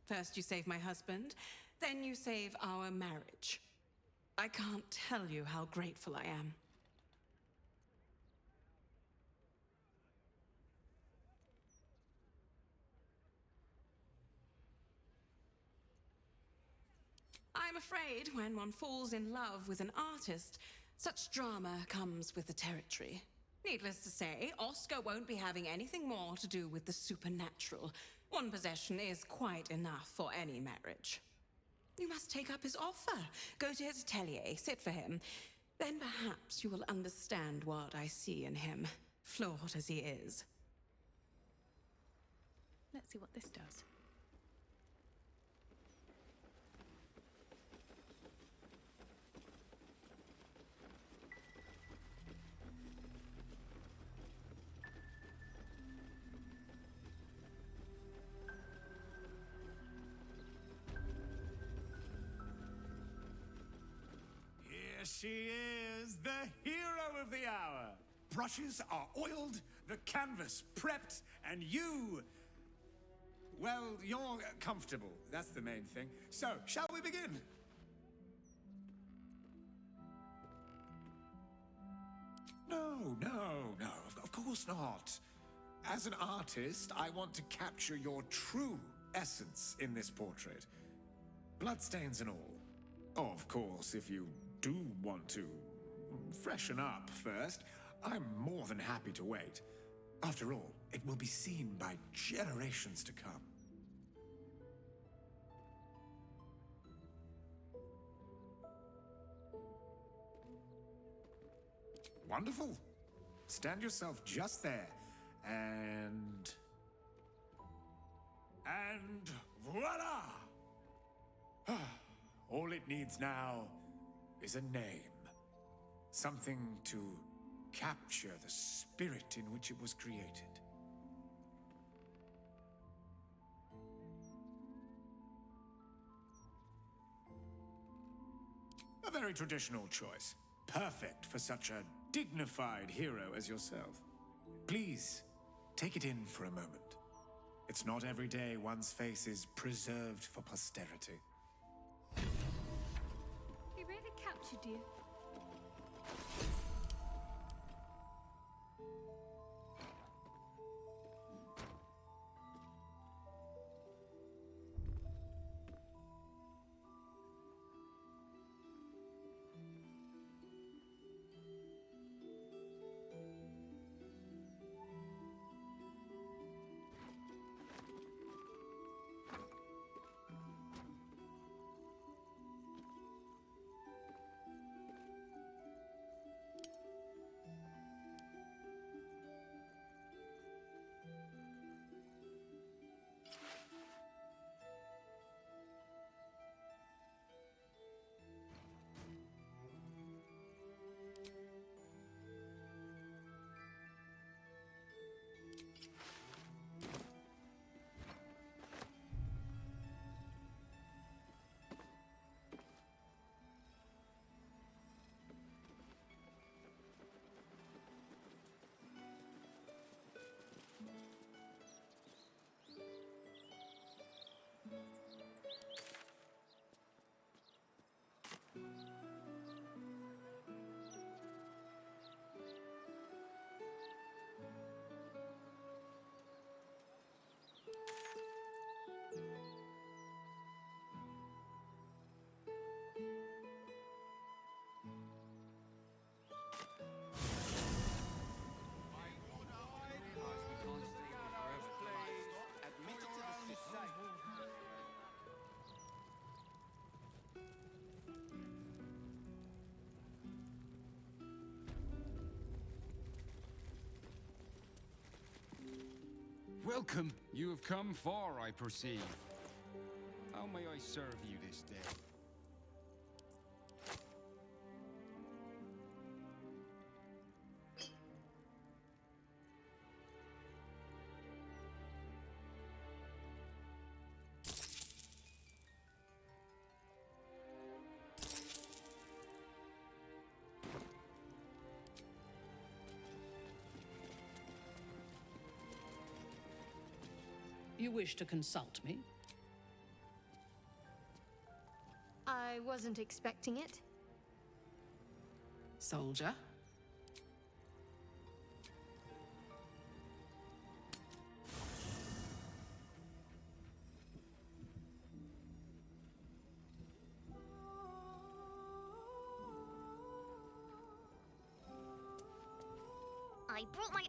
first you save my husband, then you save our marriage. I can't tell you how grateful I am. I'm afraid when one falls in love with an artist, such drama comes with the territory. Needless to say, Oscar won't be having anything more to do with the supernatural. One possession is quite enough for any marriage. You must take up his offer. Go to his atelier, sit for him. Then perhaps you will understand what I see in him, flawed as he is. Let's see what this does. Here she is, the hero of the hour. Brushes are oiled, the canvas prepped, and you... well, you're comfortable. That's the main thing. So, shall we begin? No, of course not. As an artist, I want to capture your true essence in this portrait. Bloodstains and all. Oh, of course, if you do want to freshen up first, I'm more than happy to wait. After all, it will be seen by generations to come. Wonderful. Stand yourself just there. And voila! All it needs now is a name. Something to capture the spirit in which it was created. A very traditional choice. Perfect for such a dignified hero as yourself. Please, take it in for a moment. It's not every day one's face is preserved for posterity. He really captured you. Welcome. You have come far, I perceive. How may I serve you this day? You wish to consult me? I wasn't expecting it. Soldier? I brought my...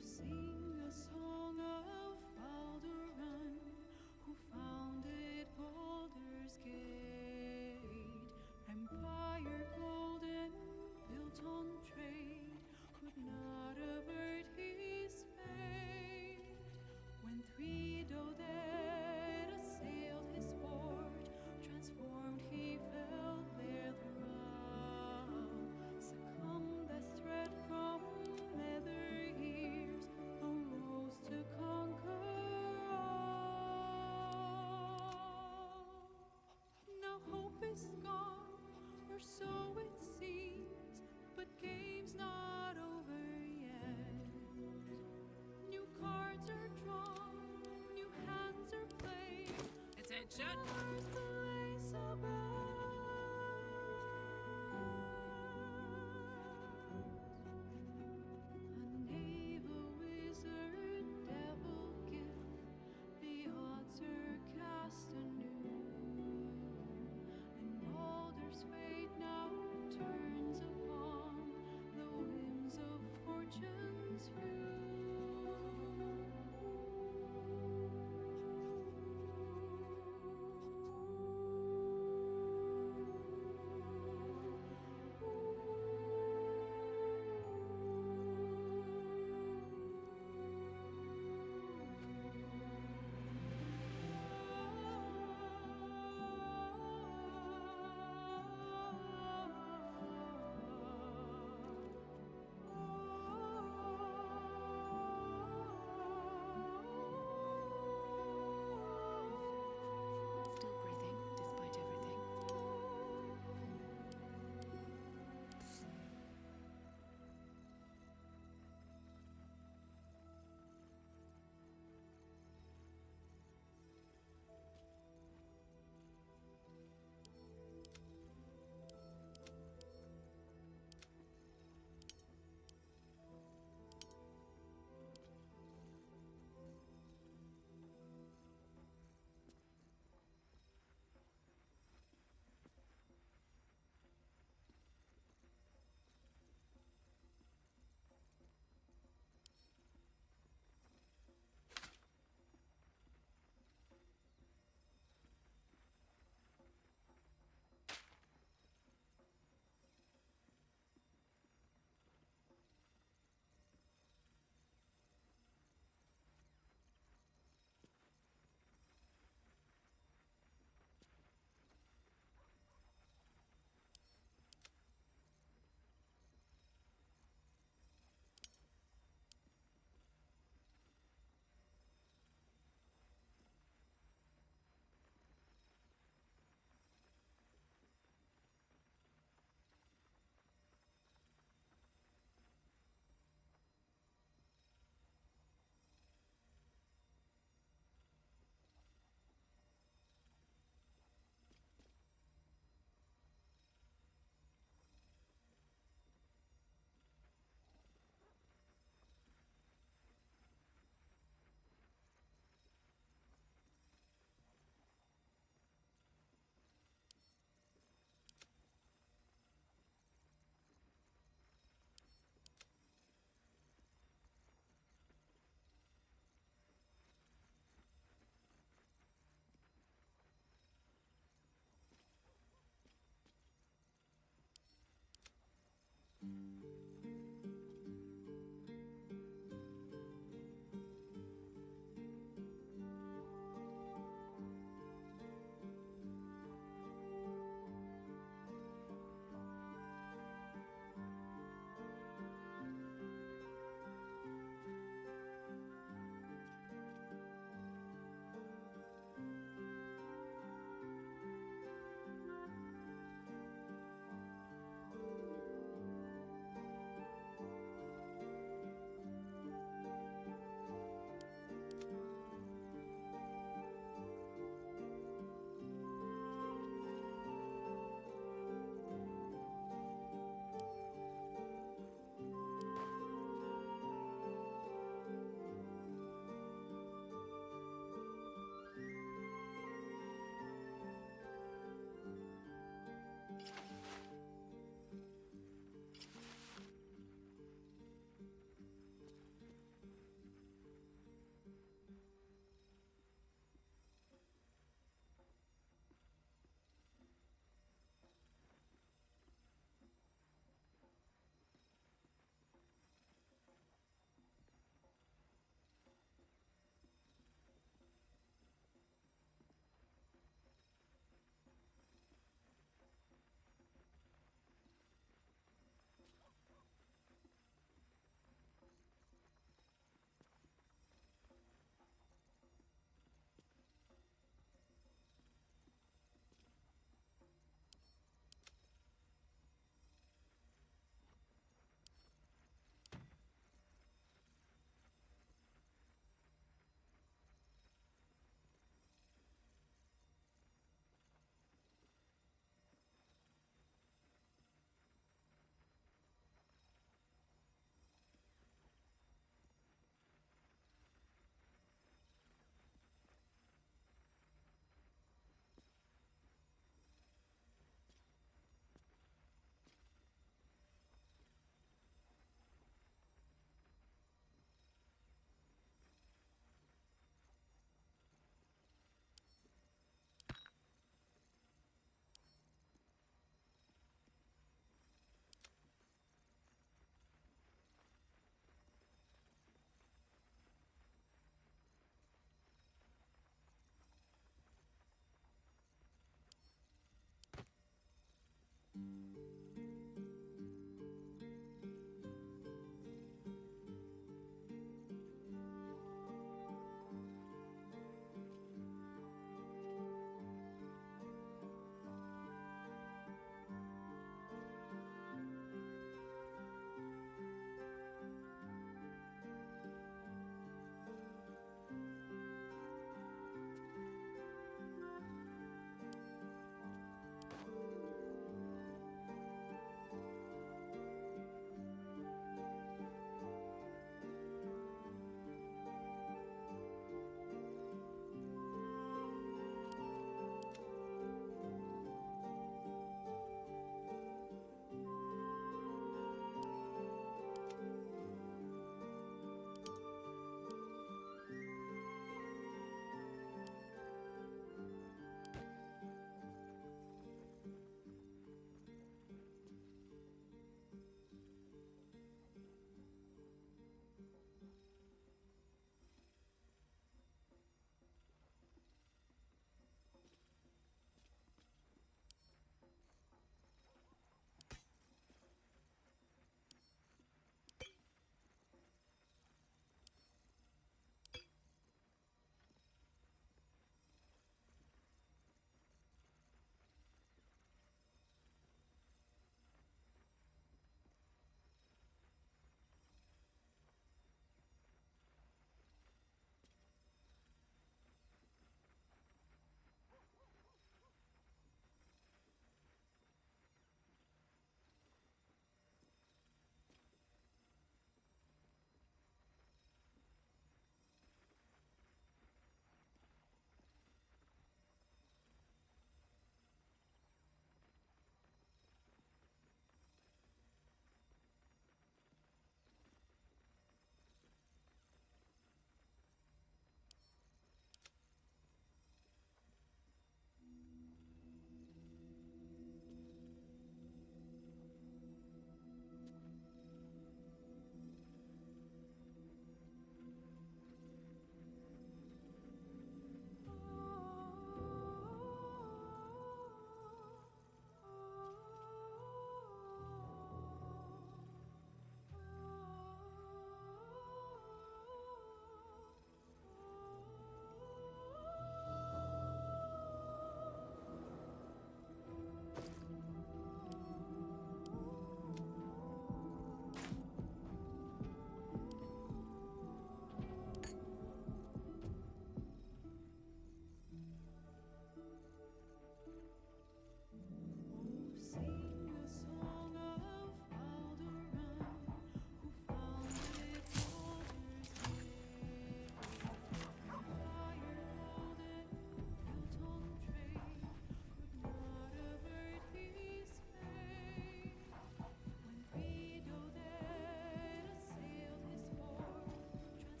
Sing a song of Baldur, who founded Baldur's Gate. Empire golden, built on trade, could not avert his fate. When three Doded assailed his port, transformed he fell there throughout. Succumbed as threat from nether years, arose to conquer all. Now hope is gone, or so it seems, but game's not over yet. New cards are drawn, new hands are played. Attention! Ours the lace above. A knave, a wizard, devil gift, the odds are cast anew, and Baldur's fate now turns upon the whims of fortune's view.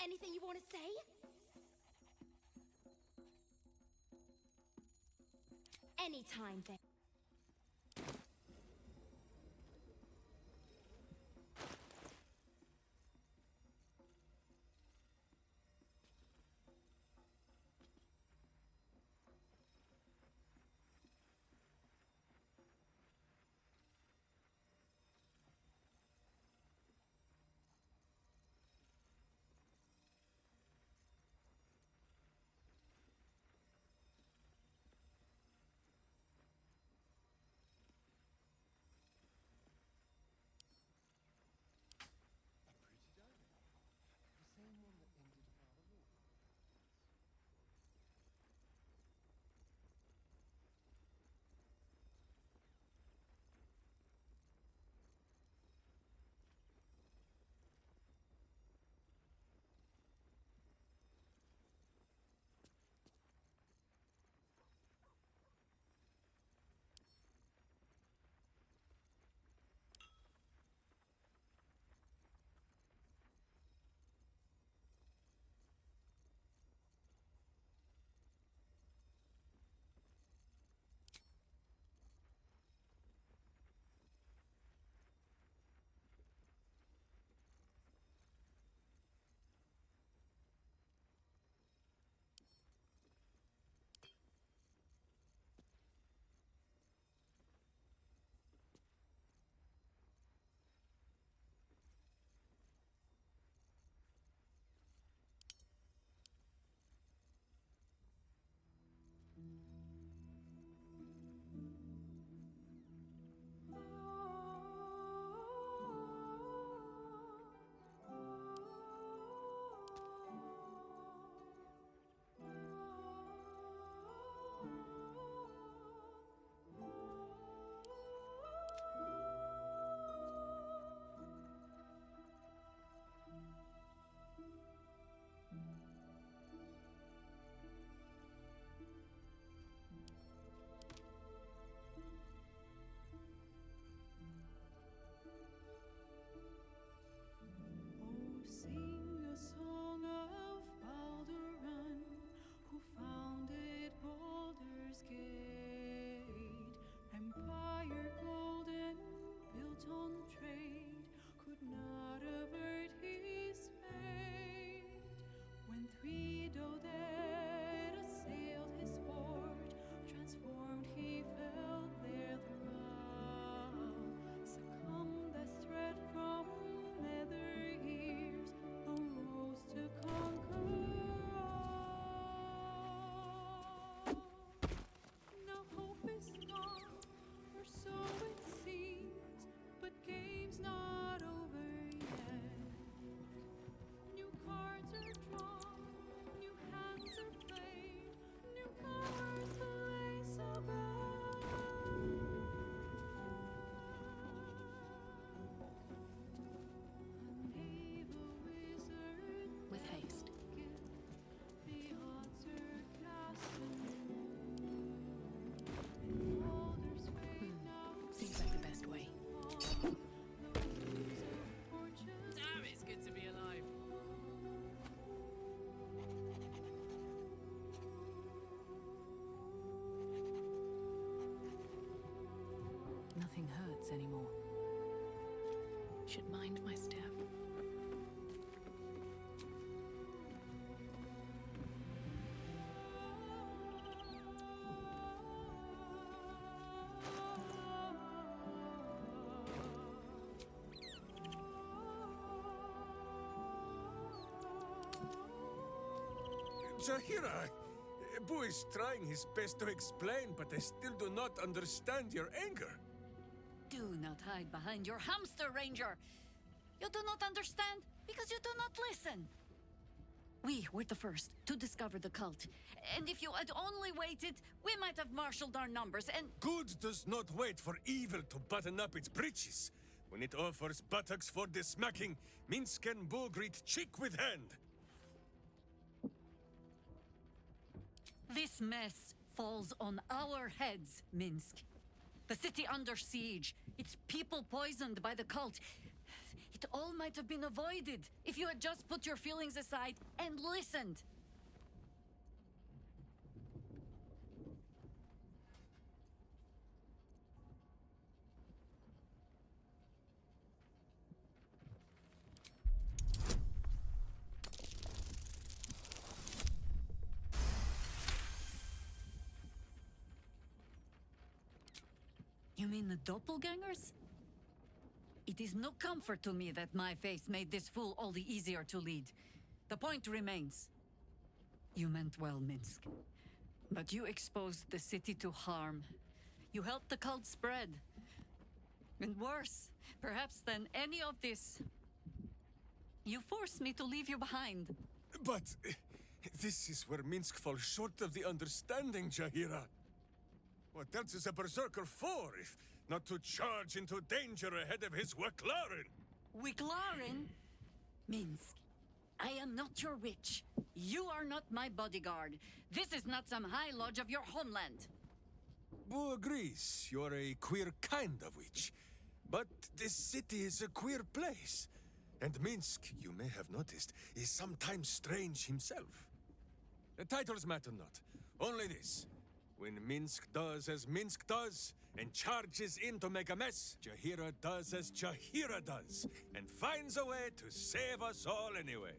Anything you want to say? Anytime then. Sing a song of Baldur, who founded Baldur's Gate. Empire golden, built on trade, could not avert his fate. When three dead assailed his port, transformed he fell there throughout. Succumbed as threat from nether years, arose to conquer all. Now hope is gone, or so it seems, but game's not over yet. New cards are drawn, new hands are played, newcomers the lace above. With haste. The odds are cast anew. In Baldur's fate now Seems like the best way. fortune. Damn, it's good to be alive. Nothing hurts anymore. Should mind my step. Zahira, Boo is trying his best to explain, but I still do not understand your anger. Do not hide behind your hamster, Ranger. You do not understand because you do not listen. We were the first to discover the cult. And if you had only waited, we might have marshaled our numbers and... Good does not wait for evil to button up its breeches. When it offers buttocks for the smacking, Minsk and Boo greet cheek with hand. This mess falls on our heads, Minsk. The city under siege, its people poisoned by the cult. It all might have been avoided if you had just put your feelings aside and listened. You mean the doppelgangers? It is no comfort to me that my face made this fool all the easier to lead. The point remains. You meant well, Minsk. But you exposed the city to harm. You helped the cult spread. And worse, perhaps than any of this, you forced me to leave you behind. But this is where Minsk falls short of the understanding, Jahira. What else is a berserker for, if not to charge into danger ahead of his Waclaren? Wiclaren? Minsk, I am not your witch. You are not my bodyguard. This is not some high lodge of your homeland. Boo agrees you're a queer kind of witch. But this city is a queer place. And Minsk, you may have noticed, is sometimes strange himself. The titles matter not. Only this. When Minsk does as Minsk does, and charges in to make a mess, Jahira does as Jahira does, and finds a way to save us all anyway.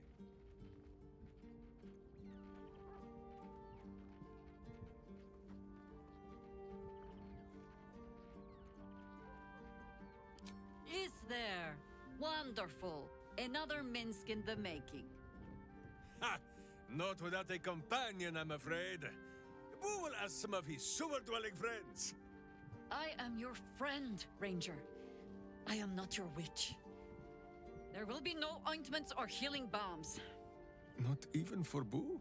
Is there? Wonderful. Another Minsk in the making. Ha! Not without a companion, I'm afraid. Boo will ask some of his sewer-dwelling friends. I am your friend, Ranger. I am not your witch. There will be no ointments or healing balms. Not even for Boo?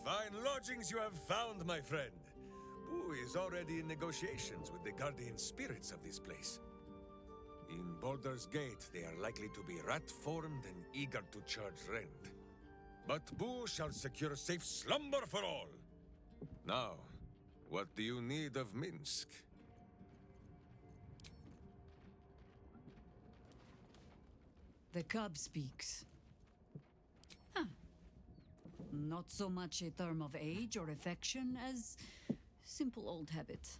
Fine lodgings you have found, my friend. Boo is already in negotiations with the guardian spirits of this place. In Baldur's Gate, they are likely to be rat-formed and eager to charge rent. But Boo shall secure safe slumber for all. Now, what do you need of Minsk? The cub speaks. Huh. Not so much a term of age or affection as simple old habit.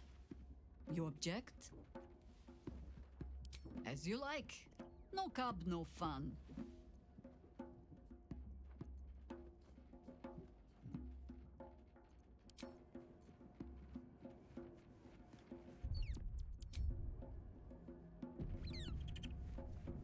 You object? As you like. No cub, no fun.